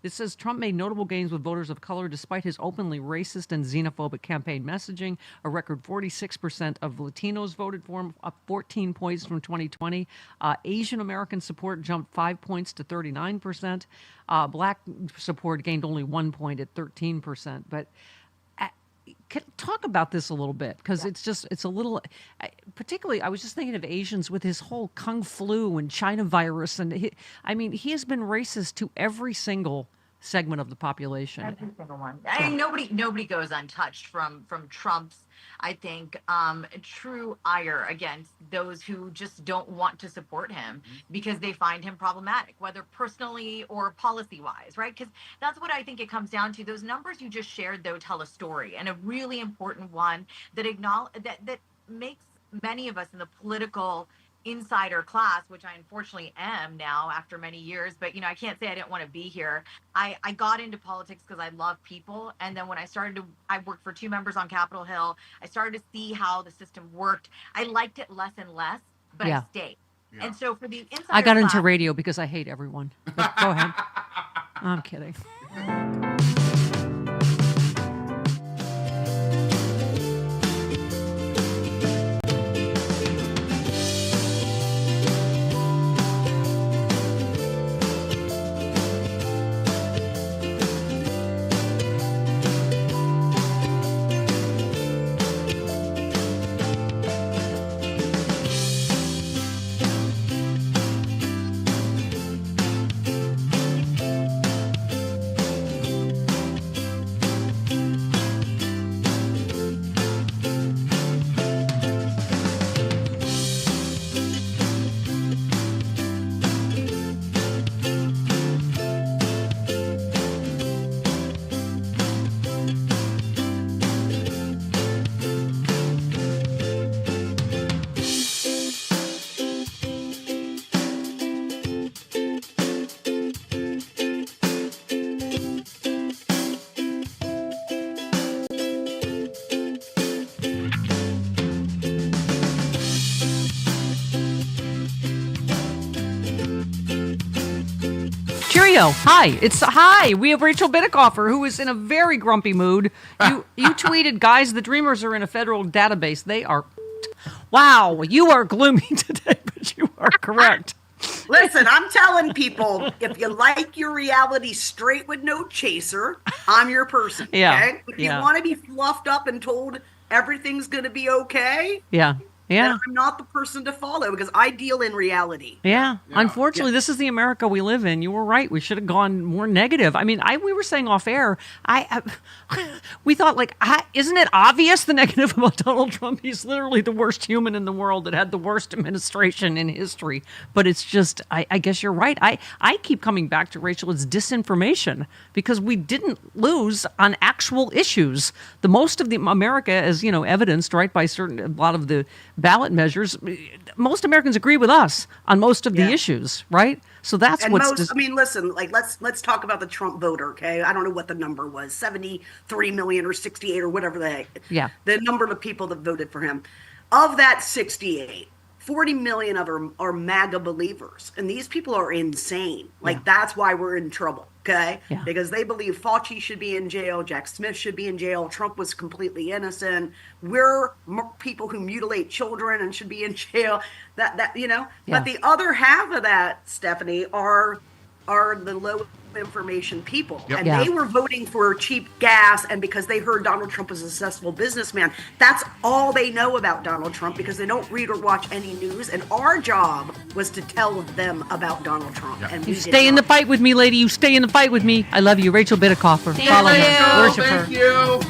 it says Trump made notable gains with voters of color despite his openly racist and xenophobic campaign messaging. A record 46% of Latinos voted for him, up 14 points from 2020. Asian American support jumped 5 points to 39%. Black support gained only 1 point at 13%. But talk about this a little bit, because it's a little, particularly, I was just thinking of Asians with his whole Kung flu and China virus. And he has been racist to every single segment of the population. Every single one. I mean, nobody goes untouched from Trump's, I think, true ire against those who just don't want to support him because they find him problematic, whether personally or policy-wise, right? Because that's what I think it comes down to. Those numbers you just shared, though, tell a story, and a really important one that that makes many of us in the political insider class, which I unfortunately am now after many years, but I can't say I didn't want to be here. I got into politics because I love people, and then when I worked for 2 members on Capitol Hill. I started to see how the system worked. I liked it less and less, but I stayed. And so for the insider I got into class, radio because I hate everyone. But go ahead. I'm kidding. Cheerio. Hi. We have Rachel Bitticoffer, who is in a very grumpy mood. You tweeted, guys, the Dreamers are in a federal database. They are. Wow, you are gloomy today, but you are correct. Listen, I'm telling people, if you like your reality straight with no chaser, I'm your person. Yeah, Okay? If you want to be fluffed up and told everything's going to be okay, Yeah. then I'm not the person to follow because I deal in reality. Yeah. Unfortunately, this is the America we live in. You were right. We should have gone more negative. I mean, we were saying off air, we thought, isn't it obvious the negative about Donald Trump? He's literally the worst human in the world that had the worst administration in history. But it's just, I guess you're right. I keep coming back to, Rachel, it's disinformation because we didn't lose on actual issues. The most of the America, as evidenced, right, by a lot of the ballot measures, most Americans agree with us on most of the issues, right? So that's I mean, listen, let's talk about the Trump voter, okay? I don't know what the number was, 73 million or 68 or whatever the heck. Yeah. The number of people that voted for him. Of that 68, 40 million of them are MAGA believers. And these people are insane. That's why we're in trouble, okay? Yeah. Because they believe Fauci should be in jail, Jack Smith should be in jail, Trump was completely innocent. We're people who mutilate children and should be in jail. But the other half of that, Stephanie, are the low information people. Yep. And they were voting for cheap gas, and because they heard Donald Trump was a successful businessman. That's all they know about Donald Trump because they don't read or watch any news. And our job was to tell them about Donald Trump. Yep. And You stay in the fight with me, lady. You stay in the fight with me. I love you. Rachel Bitticoffer. Follow her. Worship her. Thank you.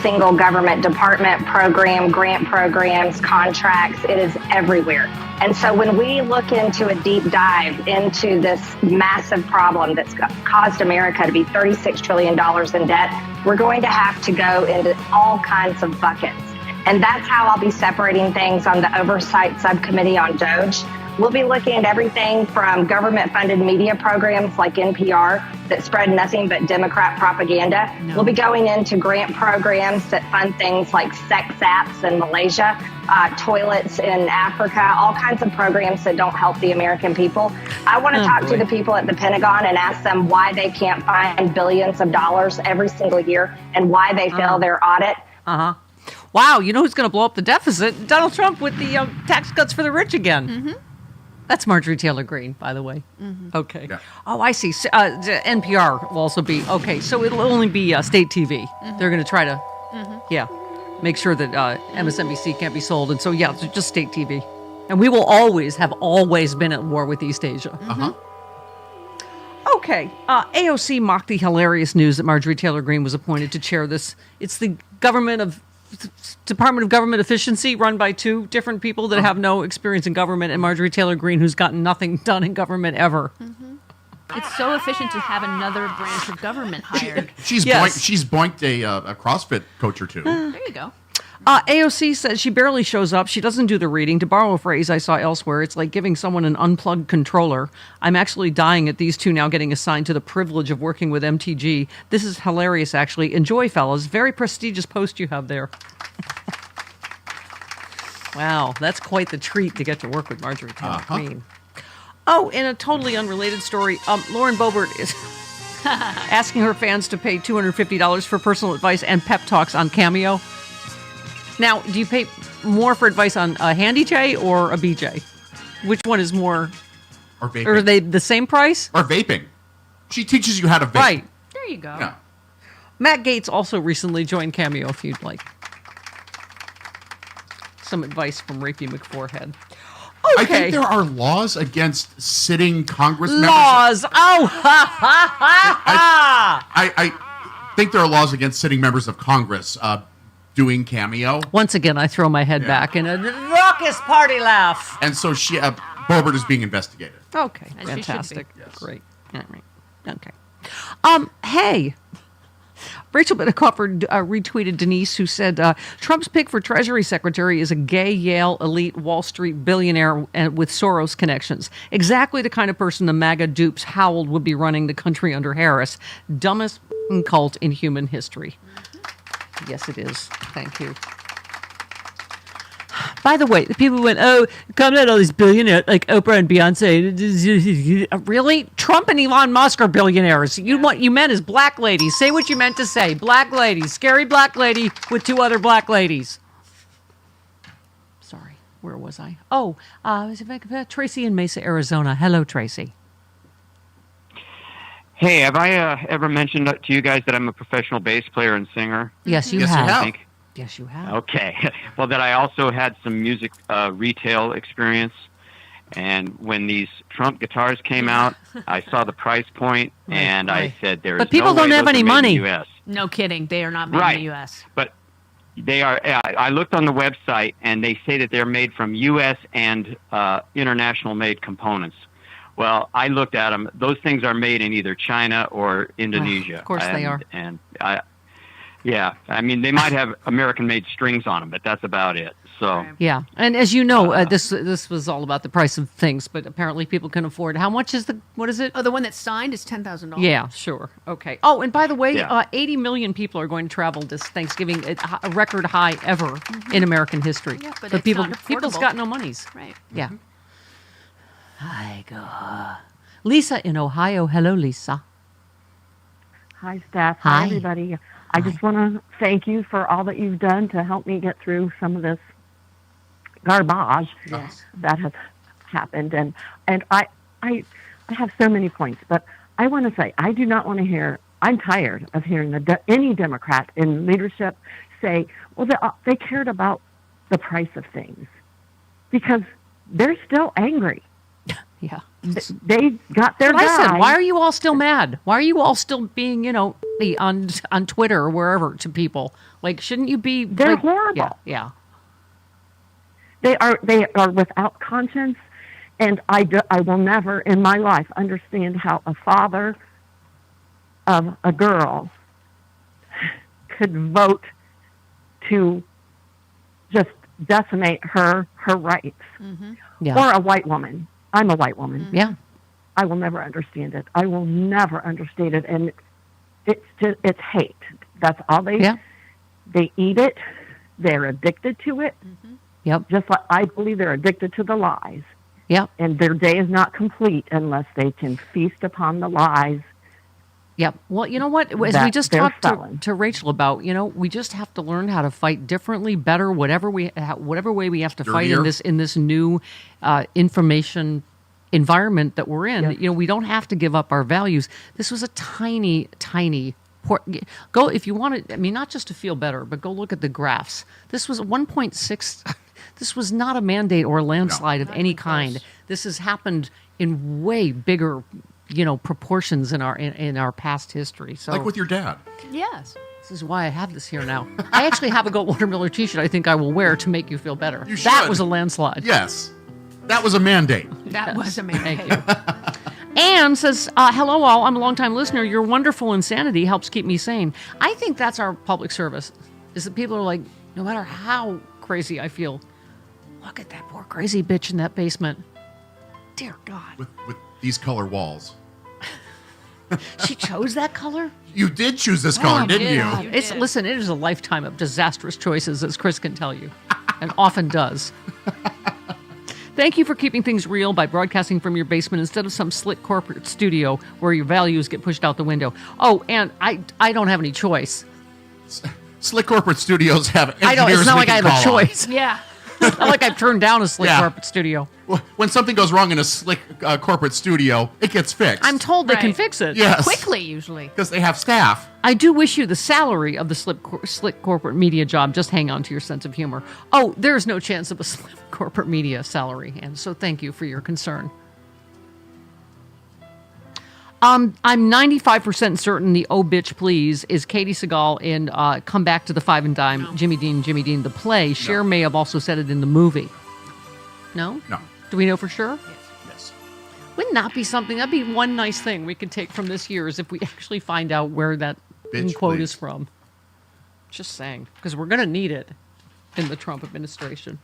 single government department, program, grant programs, contracts. It is everywhere. And so when we look into a deep dive into this massive problem that's caused America to be $36 trillion in debt, we're going to have to go into all kinds of buckets. And that's how I'll be separating things on the Oversight Subcommittee on DOGE. We'll be looking at everything from government-funded media programs like NPR that spread nothing but Democrat propaganda. No. We'll be going into grant programs that fund things like sex apps in Malaysia, toilets in Africa, all kinds of programs that don't help the American people. I want to talk to the people at the Pentagon and ask them why they can't find billions of dollars every single year and why they fail their audit. Wow, you know who's going to blow up the deficit? Donald Trump with the tax cuts for the rich again. Mm-hmm. That's Marjorie Taylor Greene, by the way. Mm-hmm. Okay. Yeah. Oh, I see. NPR will also be, okay, so it'll only be state TV. Mm-hmm. They're going to try to, make sure that MSNBC can't be sold. And so, it's just state TV. And we will always been at war with East Asia. Uh-huh. Okay. AOC mocked the hilarious news that Marjorie Taylor Greene was appointed to chair this. It's the Department of Government Efficiency, run by two different people that have no experience in government, and Marjorie Taylor Greene, who's gotten nothing done in government ever. Mm-hmm. It's so efficient to have another branch of government hired. She's boinked a CrossFit coach or two. There you go. AOC says she barely shows up. She doesn't do the reading. To borrow a phrase I saw elsewhere, it's like giving someone an unplugged controller. I'm actually dying at these two now getting assigned to the privilege of working with MTG. This is hilarious, actually. Enjoy, fellas. Very prestigious post you have there. Wow, that's quite the treat to get to work with Marjorie Taylor Greene. Oh, in a totally unrelated story, Lauren Boebert is asking her fans to pay $250 for personal advice and pep talks on Cameo. Now, do you pay more for advice on a Handy J or a BJ? Which one is more? Or vaping. Or are they the same price? Or vaping. She teaches you how to vape. Right. There you go. Yeah. Matt Gaetz also recently joined Cameo, if you'd like some advice from Rapey McForehead. Okay. I think there are laws against sitting Congress members. Laws! Oh, ha, ha, ha, ha! I think there are laws against sitting members of Congress doing Cameo. Once again, I throw my head back in a raucous party laugh. And so Boebert is being investigated. Okay, As fantastic. she should be. Yes. Great. All right. Okay. Hey, Rachel Bittencofer retweeted Denise, who said, Trump's pick for Treasury Secretary is a gay Yale elite Wall Street billionaire with Soros connections. Exactly the kind of person the MAGA dupes howled would be running the country under Harris. Dumbest cult in human history. Yes, it is. Thank you. By the way, the people went, come at all these billionaires like Oprah and Beyonce. Really? Trump and Elon Musk are billionaires. What you meant is black ladies. Say what you meant to say. Black ladies. Scary black lady with two other black ladies. Sorry. Where was I? Oh, Tracy in Mesa, Arizona. Hello, Tracy. Hey, have I ever mentioned to you guys that I'm a professional bass player and singer? Yes, you have. I think. Yes, you have. Okay. Well, that I also had some music retail experience. And when these Trump guitars came out, I saw the price point, and I said, "There is no way those are made in the U.S." But people don't have any money. No kidding. They are not made in the U.S. But they are. I looked on the website, and they say that they're made from U.S. and international-made components. Well, I looked at them. Those things are made in either China or Indonesia. Of course they are. And I mean, they might have American-made strings on them, but that's about it. So yeah, and as you know, this was all about the price of things, but apparently people can afford. How much is what is it? Oh, the one that's signed is $10,000. Yeah, sure. Okay. Oh, and by the way, 80 million people are going to travel this Thanksgiving, a record high ever in American history. Yeah, but it's people's not got no monies. Right. Yeah. Hi, God. Lisa in Ohio. Hello, Lisa. Hi, Steph. Hi. Hi, everybody. I just want to thank you for all that you've done to help me get through some of this garbage that has happened. And I have so many points, but I want to say I do not want to hear. I'm tired of hearing any Democrat in leadership say, "Well, they cared about the price of things," because they're still angry. Yeah. They got their But I said, guy. why are you all still mad? Why are you all still being, on Twitter or wherever to people? Like, shouldn't you be? They're like, horrible. Yeah. They are without conscience, and I will never in my life understand how a father of a girl could vote to just decimate her rights. Mm-hmm. Yeah. Or a white woman. I'm a white woman. Yeah. I will never understand it. I will never understand it, and it's hate. That's all they eat it. They're addicted to it. Mm-hmm. Yep. Just like I believe they're addicted to the lies. Yep. And their day is not complete unless they can feast upon the lies. Yep. Well, you know what? As we just talked to Rachel about, we just have to learn how to fight differently, better, whatever way we have to fight in this new information environment that we're in. Yes. We don't have to give up our values. This was a tiny go if you want to. I mean, not just to feel better, but go look at the graphs. This was 1.6. This was not a mandate or a landslide of any kind. This has happened in way bigger, proportions in our past history. So, like with your dad. Yes. This is why I have this here now. I actually have a Goldwater Miller T-shirt I think I will wear to make you feel better. That was a landslide. Yes. That was a mandate. That was a mandate. Thank you. Anne says, hello all, I'm a longtime listener. Your wonderful insanity helps keep me sane. I think that's our public service, is that people are like, no matter how crazy I feel, look at that poor crazy bitch in that basement. Dear God. With these color walls. She chose that color? You did choose this color, didn't you? Listen, it is a lifetime of disastrous choices, as Chris can tell you, and often does. Thank you for keeping things real by broadcasting from your basement instead of some slick corporate studio where your values get pushed out the window. Oh, and I don't have any choice. Slick corporate studios have engineers. I don't. It's not like I have a choice. Yeah. It's not like I've turned down a slick corporate studio. When something goes wrong in a slick corporate studio, it gets fixed. I'm told they can fix it. Yes. Quickly, usually. Because they have staff. I do wish you the salary of the slick corporate media job. Just hang on to your sense of humor. Oh, there's no chance of a slick corporate media salary, and so thank you for your concern. I'm 95% certain the "Oh Bitch Please" is Katie Seagal in "Come Back to the Five and Dime." Jimmy Dean, the play. Cher may have also said it in the movie. No? No. Do we know for sure? Yes. Wouldn't that be something? That'd be one nice thing we could take from this year is if we actually find out where that quote is from. Just saying, because we're going to need it in the Trump administration.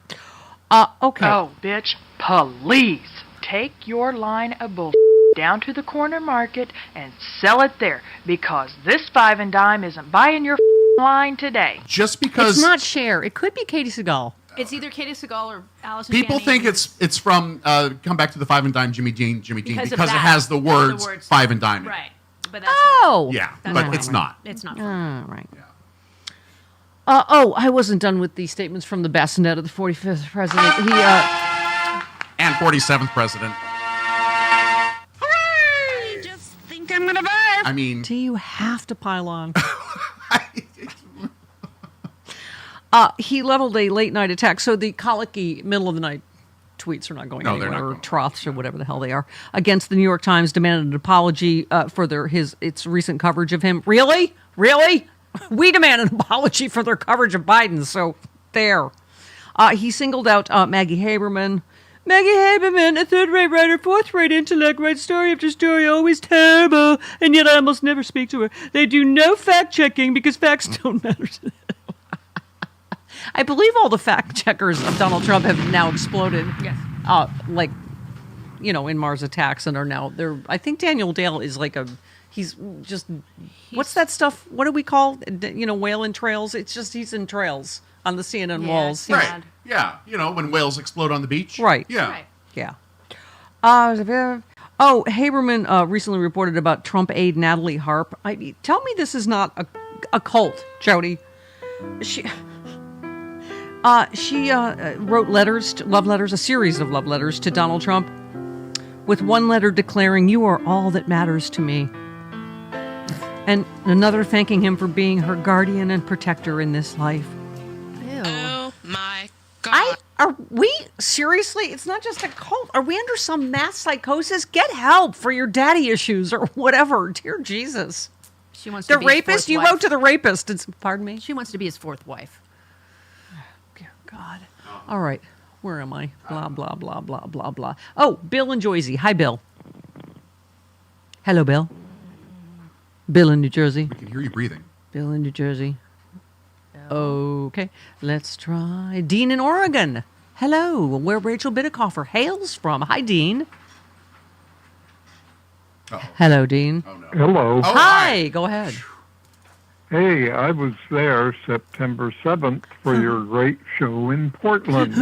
Okay. Oh, bitch, please take your line of bull down to the corner market and sell it there, because this five and dime isn't buying your line today. Just because it's not Cher, it could be Katie Seagal. It's either Katie Seagal or Allison people Janney. think it's from Come Back to the Five and Dime, Jimmy Dean, Because because it has the words five and dime in it. Right. But that's Yeah, that's but not it's right. not. It's not. Right. I wasn't done with the statements from the bassinet of the 45th president. And 47th president. I just think I'm gonna barf. I mean, do you have to pile on? He leveled a late night attack. So the colicky middle of the night tweets are not going No, they're anywhere, not or going. troths or whatever the hell they are, against the New York Times, demanded an apology for its recent coverage of him. Really? We demand an apology for their coverage of Biden. So there. He singled out Maggie Haberman. Maggie Haberman, a third-rate writer, fourth-rate intellect, writes story after story, always terrible, and yet I almost never speak to her. They do no fact-checking because facts don't matter to them. I believe all the fact-checkers of Donald Trump have now exploded. Yes. In Mars attacks, and are now there. I think Daniel Dale is he's what's that stuff? What do we call, whale in trails? It's just he's in trails on the CNN walls. Right. Yeah. When whales explode on the beach. Right. Yeah. Right. Yeah. Haberman recently reported about Trump aide Natalie Harp. Tell me this is not a cult, Jody. She wrote a series of love letters to Donald Trump, with one letter declaring, "You are all that matters to me," and another thanking him for being her guardian and protector in this life. Oh my Are we seriously? It's not just a cult. Are we under some mass psychosis? Get help for your daddy issues or whatever. Dear Jesus. She wants the to be his rapist. fourth You wife. wrote to the rapist. Pardon me. She wants to be his fourth wife. God. All right. Where am I? Blah blah blah blah blah blah. Oh, Bill in Jersey. Hi, Bill. Hello, Bill. Bill in New Jersey. We can hear you breathing. Bill in New Jersey. Okay, let's try Dean in Oregon. Hello, where Rachel Bittercoffer hails from. Hi, Dean. Hello, Dean. Hello. Hi, go ahead. Hey, I was there September 7th for your great show in Portland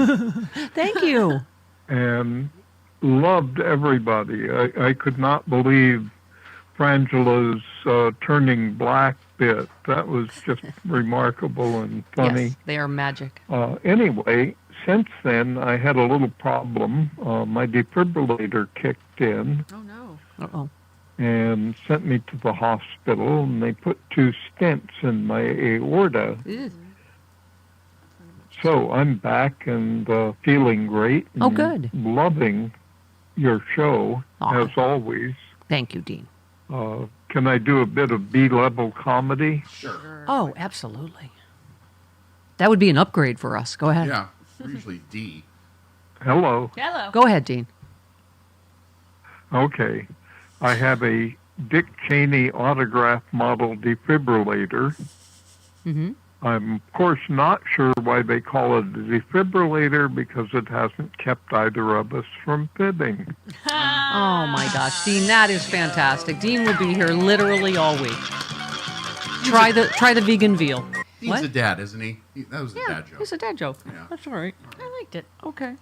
Thank you. and loved everybody. I could not believe Frangela's turning black bit. That was just remarkable and funny. Yes, they are magic. Anyway, since then, I had a little problem. My defibrillator kicked in. Oh, no. Uh-oh. And sent me to the hospital, and they put 2 stents in my aorta. So I'm back and feeling great. Oh, and good. Loving your show, as always. Thank you, Dean. Can I do a bit of B-level comedy? Sure. Oh, absolutely. That would be an upgrade for us. Go ahead. Yeah, we're usually D. Hello. Hello. Go ahead, Dean. Okay. I have a Dick Cheney autograph model defibrillator. Mm-hmm. I'm, of course, not sure why they call it a defibrillator because it hasn't kept either of us from fibbing. Oh, my gosh. Dean, that is fantastic. Dean will be here literally all week. Try the vegan veal. He's What? a dad, isn't he? That was a Yeah, dad joke. it's a dad joke. Yeah. That's all right. I liked it. Okay.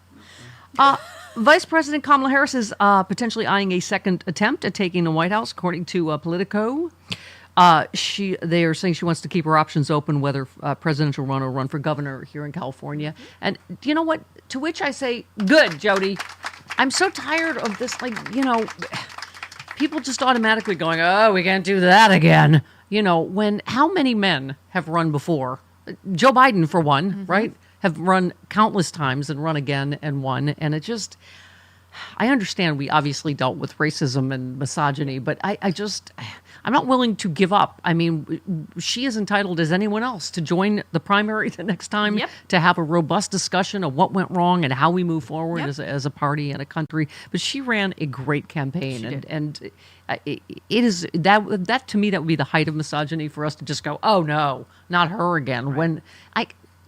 Vice President Kamala Harris is potentially eyeing a second attempt at taking the White House, according to Politico. They are saying she wants to keep her options open, whether presidential run or run for governor here in California. And do you know what? To which I say, good, Jody. I'm so tired of this, people just automatically going, oh, we can't do that again. When how many men have run before? Joe Biden, for one, right? Have run countless times and run again and won. And it just, I understand we obviously dealt with racism and misogyny, but I'm not willing to give up. I mean, she is entitled as anyone else to join the primary the next time, to have a robust discussion of what went wrong and how we move forward as a party and a country. But she ran a great campaign, and it is that to me that would be the height of misogyny for us to just go, oh no, not her again. Right. When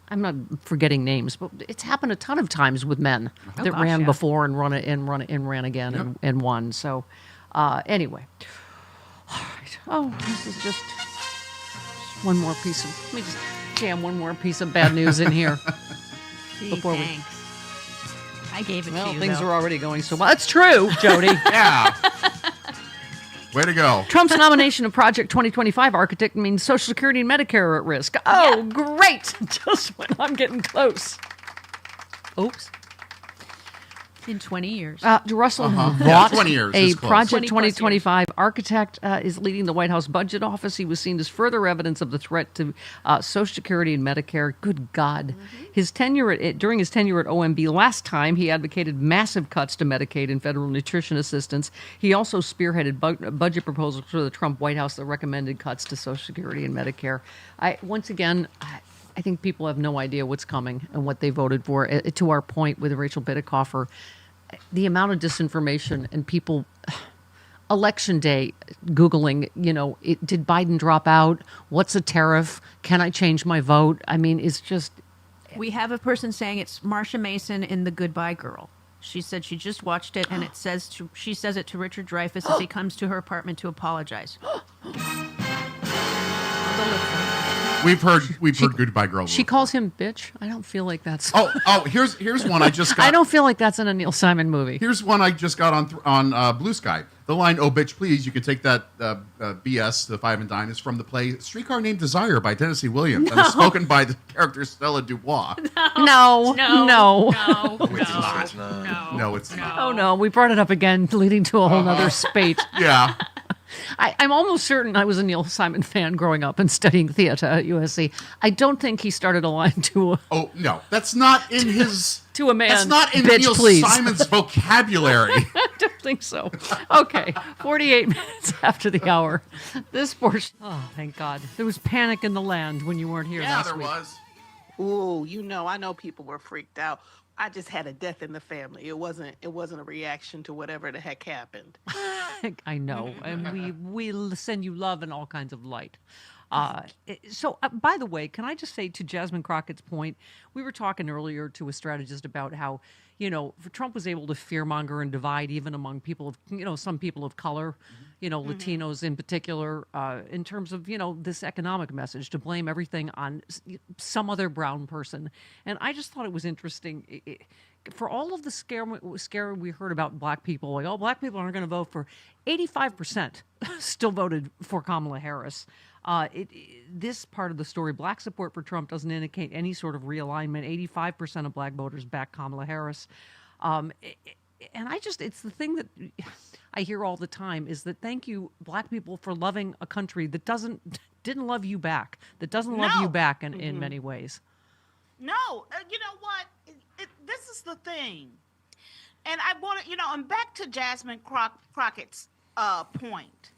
I'm not forgetting names, but it's happened a ton of times with men that ran before and ran again and won. So anyway. All right. Oh, this is just one more piece of. Let me just jam one more piece of bad news in here. Before thanks. I gave it to you. Well, things though. are already going so well. That's true, Jody. Yeah. Way to go. Trump's nomination of Project 2025 architect means Social Security and Medicare are at risk. Oh, great. Just when I'm getting close. Oops. In 20 years. Russell Yeah, Vought, 20 years a is close. Project 20 plus 2025 architect, is leading the White House budget office. He was seen as further evidence of the threat to Social Security and Medicare. Good God. His tenure during his tenure at OMB last time, he advocated massive cuts to Medicaid and federal nutrition assistance. He also spearheaded budget proposals for the Trump White House that recommended cuts to Social Security and Medicare. I think people have no idea what's coming and what they voted for. To our point with Rachel Bittercoffer, the amount of disinformation and people, election day, Googling, did Biden drop out? What's a tariff? Can I change my vote? I mean, it's just. We have a person saying it's Marsha Mason in The Goodbye Girl. She said she just watched it, and she says it to Richard Dreyfuss as he comes to her apartment to apologize. We've heard Goodbye Girl. She calls him bitch. I don't feel like that's. Here's one I just got. I don't feel like that's in a Neil Simon movie. Here's one I just got on Blue Sky. The line "Oh bitch, please," you can take that BS. The Five and Dine is from the play "Streetcar Named Desire" by Tennessee Williams, and it's spoken by the character Stella Dubois. No. No, it's not. Oh no, we brought it up again, leading to a whole nother spate. Yeah. I'm almost certain I was a Neil Simon fan growing up and studying theater at USC. I don't think he started a line to Oh, no. That's not in his... to a man. That's not in Bitch, Neil please. Simon's vocabulary. I don't think so. Okay, 48 minutes after the hour. This portion... Oh, thank God. There was panic in the land when you weren't here last week. was. Ooh, I know people were freaked out. I just had a death in the family. It wasn't a reaction to whatever the heck happened. I know, and we'll send you love and all kinds of light. So, by the way, can I just say to Jasmine Crockett's point, we were talking earlier to a strategist about how, Trump was able to fearmonger and divide even among people of, some people of color, Latinos in particular, in terms of, this economic message, to blame everything on some other brown person. And I just thought it was interesting. For all of the scare we heard about black people, like, black people aren't going to vote for, 85% still voted for Kamala Harris. This part of the story, black support for Trump doesn't indicate any sort of realignment. 85% of black voters back Kamala Harris. And it's the thing that I hear all the time is that thank you, black people, for loving a country that didn't love you back, that doesn't love you back in many ways. No, you know what? This is the thing. And I want to, and back to Jasmine Crockett's point.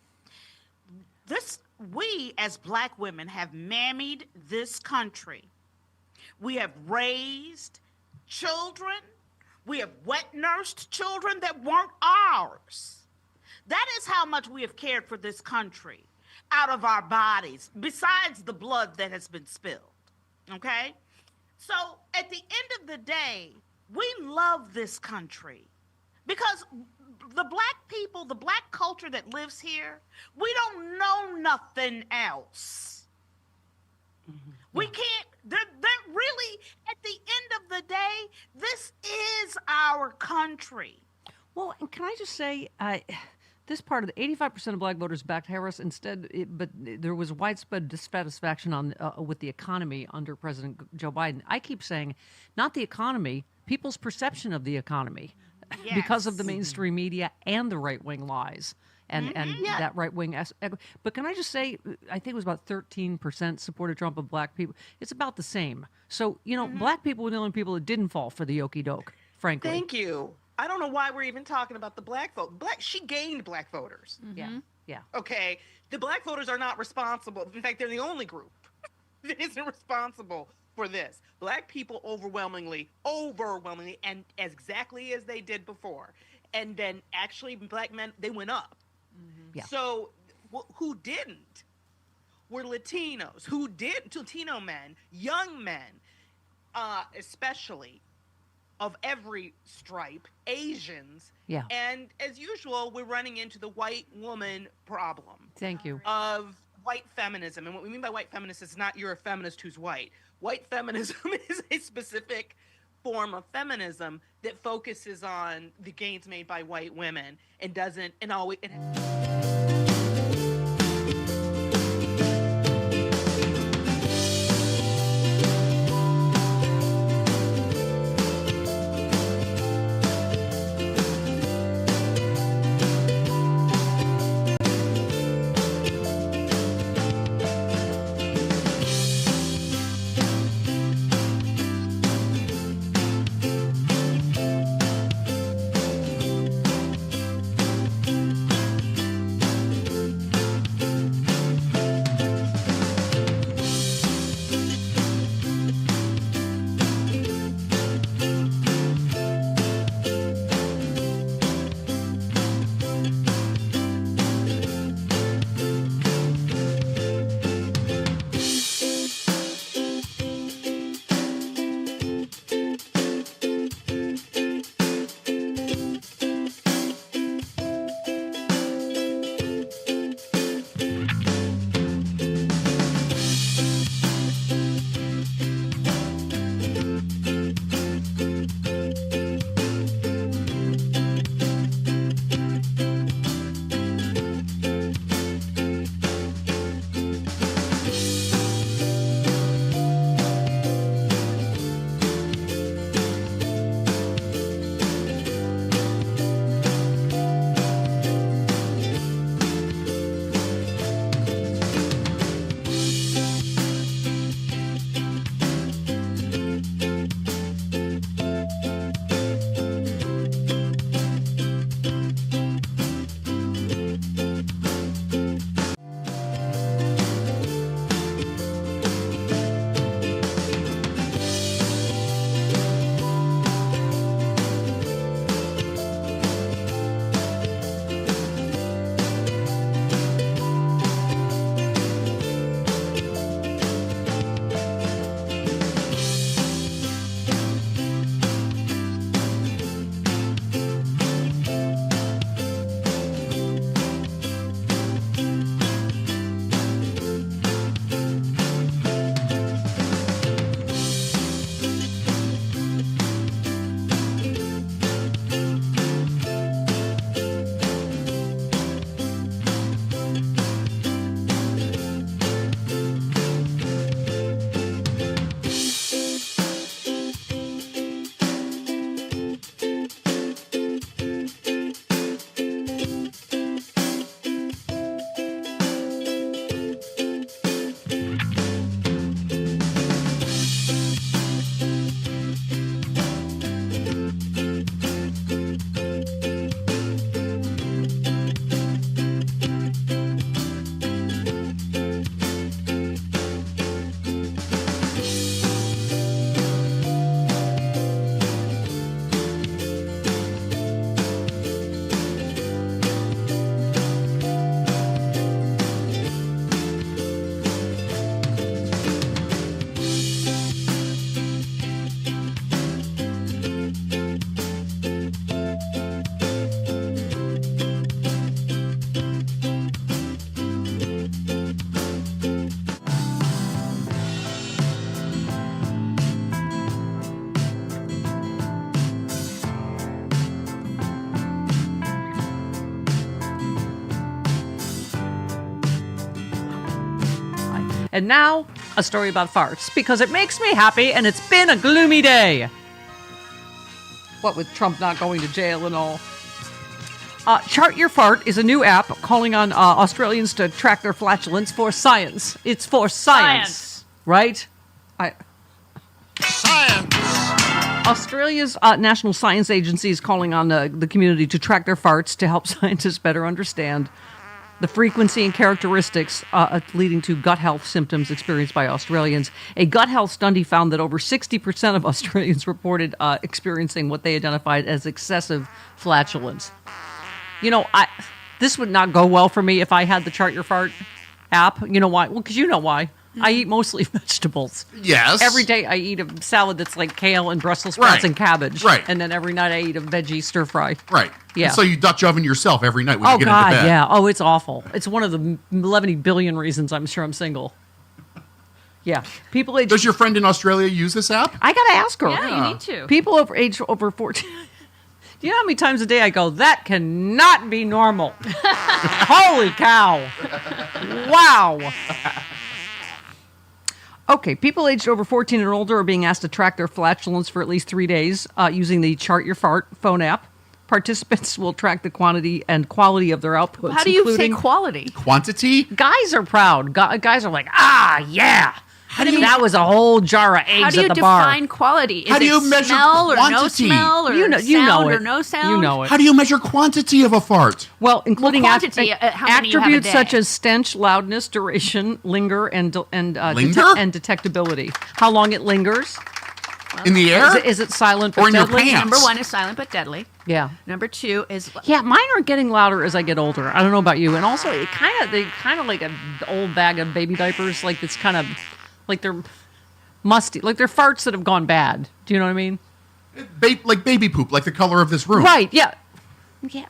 We as black women have mammied this country. We have raised children. We have wet nursed children that weren't ours. That is how much we have cared for this country out of our bodies, besides the blood that has been spilled. Okay? So at the end of the day, we love this country because the black people, the black culture that lives here, we don't know nothing else. Mm-hmm. We can't, they're really, at the end of the day, this is our country. Well, and can I just say, this part of the 85% of black voters backed Harris but there was widespread dissatisfaction with the economy under President Joe Biden. I keep saying, not the economy, people's perception of the economy. Yes. Because of the mainstream media and the right-wing lies and that right-wing. But can I just say, I think it was about 13% supported Trump of black people. It's about the same. So, black people were the only people that didn't fall for the okey doke, frankly. Thank you. I don't know why we're even talking about the black vote. She gained black voters. Mm-hmm. Yeah. Okay. The black voters are not responsible. In fact, they're the only group that isn't responsible for this. Black people overwhelmingly, and as exactly as they did before. And then actually black men, they went up. Mm-hmm. Yeah. So who didn't were Latinos. Who didn't? Latino men, young men, especially of every stripe, Asians. Yeah. And as usual, we're running into the white woman problem. Thank you. Of white feminism. And what we mean by white feminist is not you're a feminist who's white. White feminism is a specific form of feminism that focuses on the gains made by white women and doesn't, and always. And now, a story about farts, because it makes me happy and it's been a gloomy day. What with Trump not going to jail and all. Chart Your Fart is a new app calling on Australians to track their flatulence for science. It's for science. Right? Science! Australia's National Science Agency is calling on the community to track their farts to help scientists better understand the frequency and characteristics leading to gut health symptoms experienced by Australians. A gut health study found that over 60% of Australians reported experiencing what they identified as excessive flatulence. You know, this would not go well for me if I had the Chart Your Fart app. You know why? Well, because you know why. I eat mostly vegetables. Yes. Every day I eat a salad that's like kale and Brussels sprouts and cabbage. Right. And then every night I eat a veggie stir fry. Right. Yeah. And so you Dutch oven yourself every night when you get God, into bed. yeah. Oh, it's awful. It's one of the 11 billion reasons I'm sure I'm single. Yeah. People age. Does your friend in Australia use this app? I got to ask her. Yeah, you need to. People over 14. Do you know how many times a day I go, that cannot be normal? Holy cow. Wow. Okay, people aged over 14 and older are being asked to track their flatulence for at least 3 days using the Chart Your Fart phone app. Participants will track the quantity and quality of their outputs. How do you say quality? Quantity? Guys are proud. Guys are like, yeah. That was a whole jar of eggs How do you at the bar. define quality? Is How do you it measure smell or no quantity? smell or You know sound it. or no sound? You know it. How do you measure quantity of a fart? Well, including quantity, how many you have a attributes day? such as stench, loudness, duration, linger, and Linger? and detectability. How long it lingers. In the air? Is it silent but Or in your deadly? pants? Number 1 is silent but deadly. Yeah. Number 2 is Yeah, mine are getting louder as I get older. I don't know about you. And also, they kind of like an old bag of baby diapers. Like it's kind of like they're musty, like they're farts that have gone bad. Do you know what I mean? Like baby poop, like the color of this room. Right. Yeah. Yeah.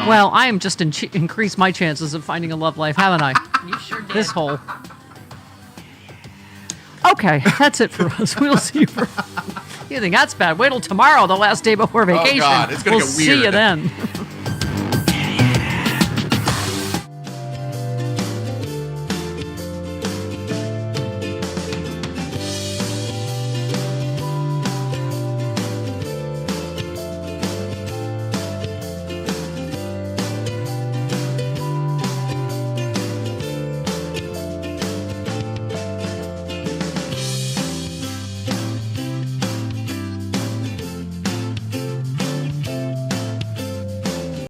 Well, I am just increased my chances of finding a love life, haven't I? You sure did. This hole. Okay, that's it for us. We'll see you for. You think that's bad? Wait till tomorrow, the last day before vacation. God, it's gonna we'll get see you weird. then.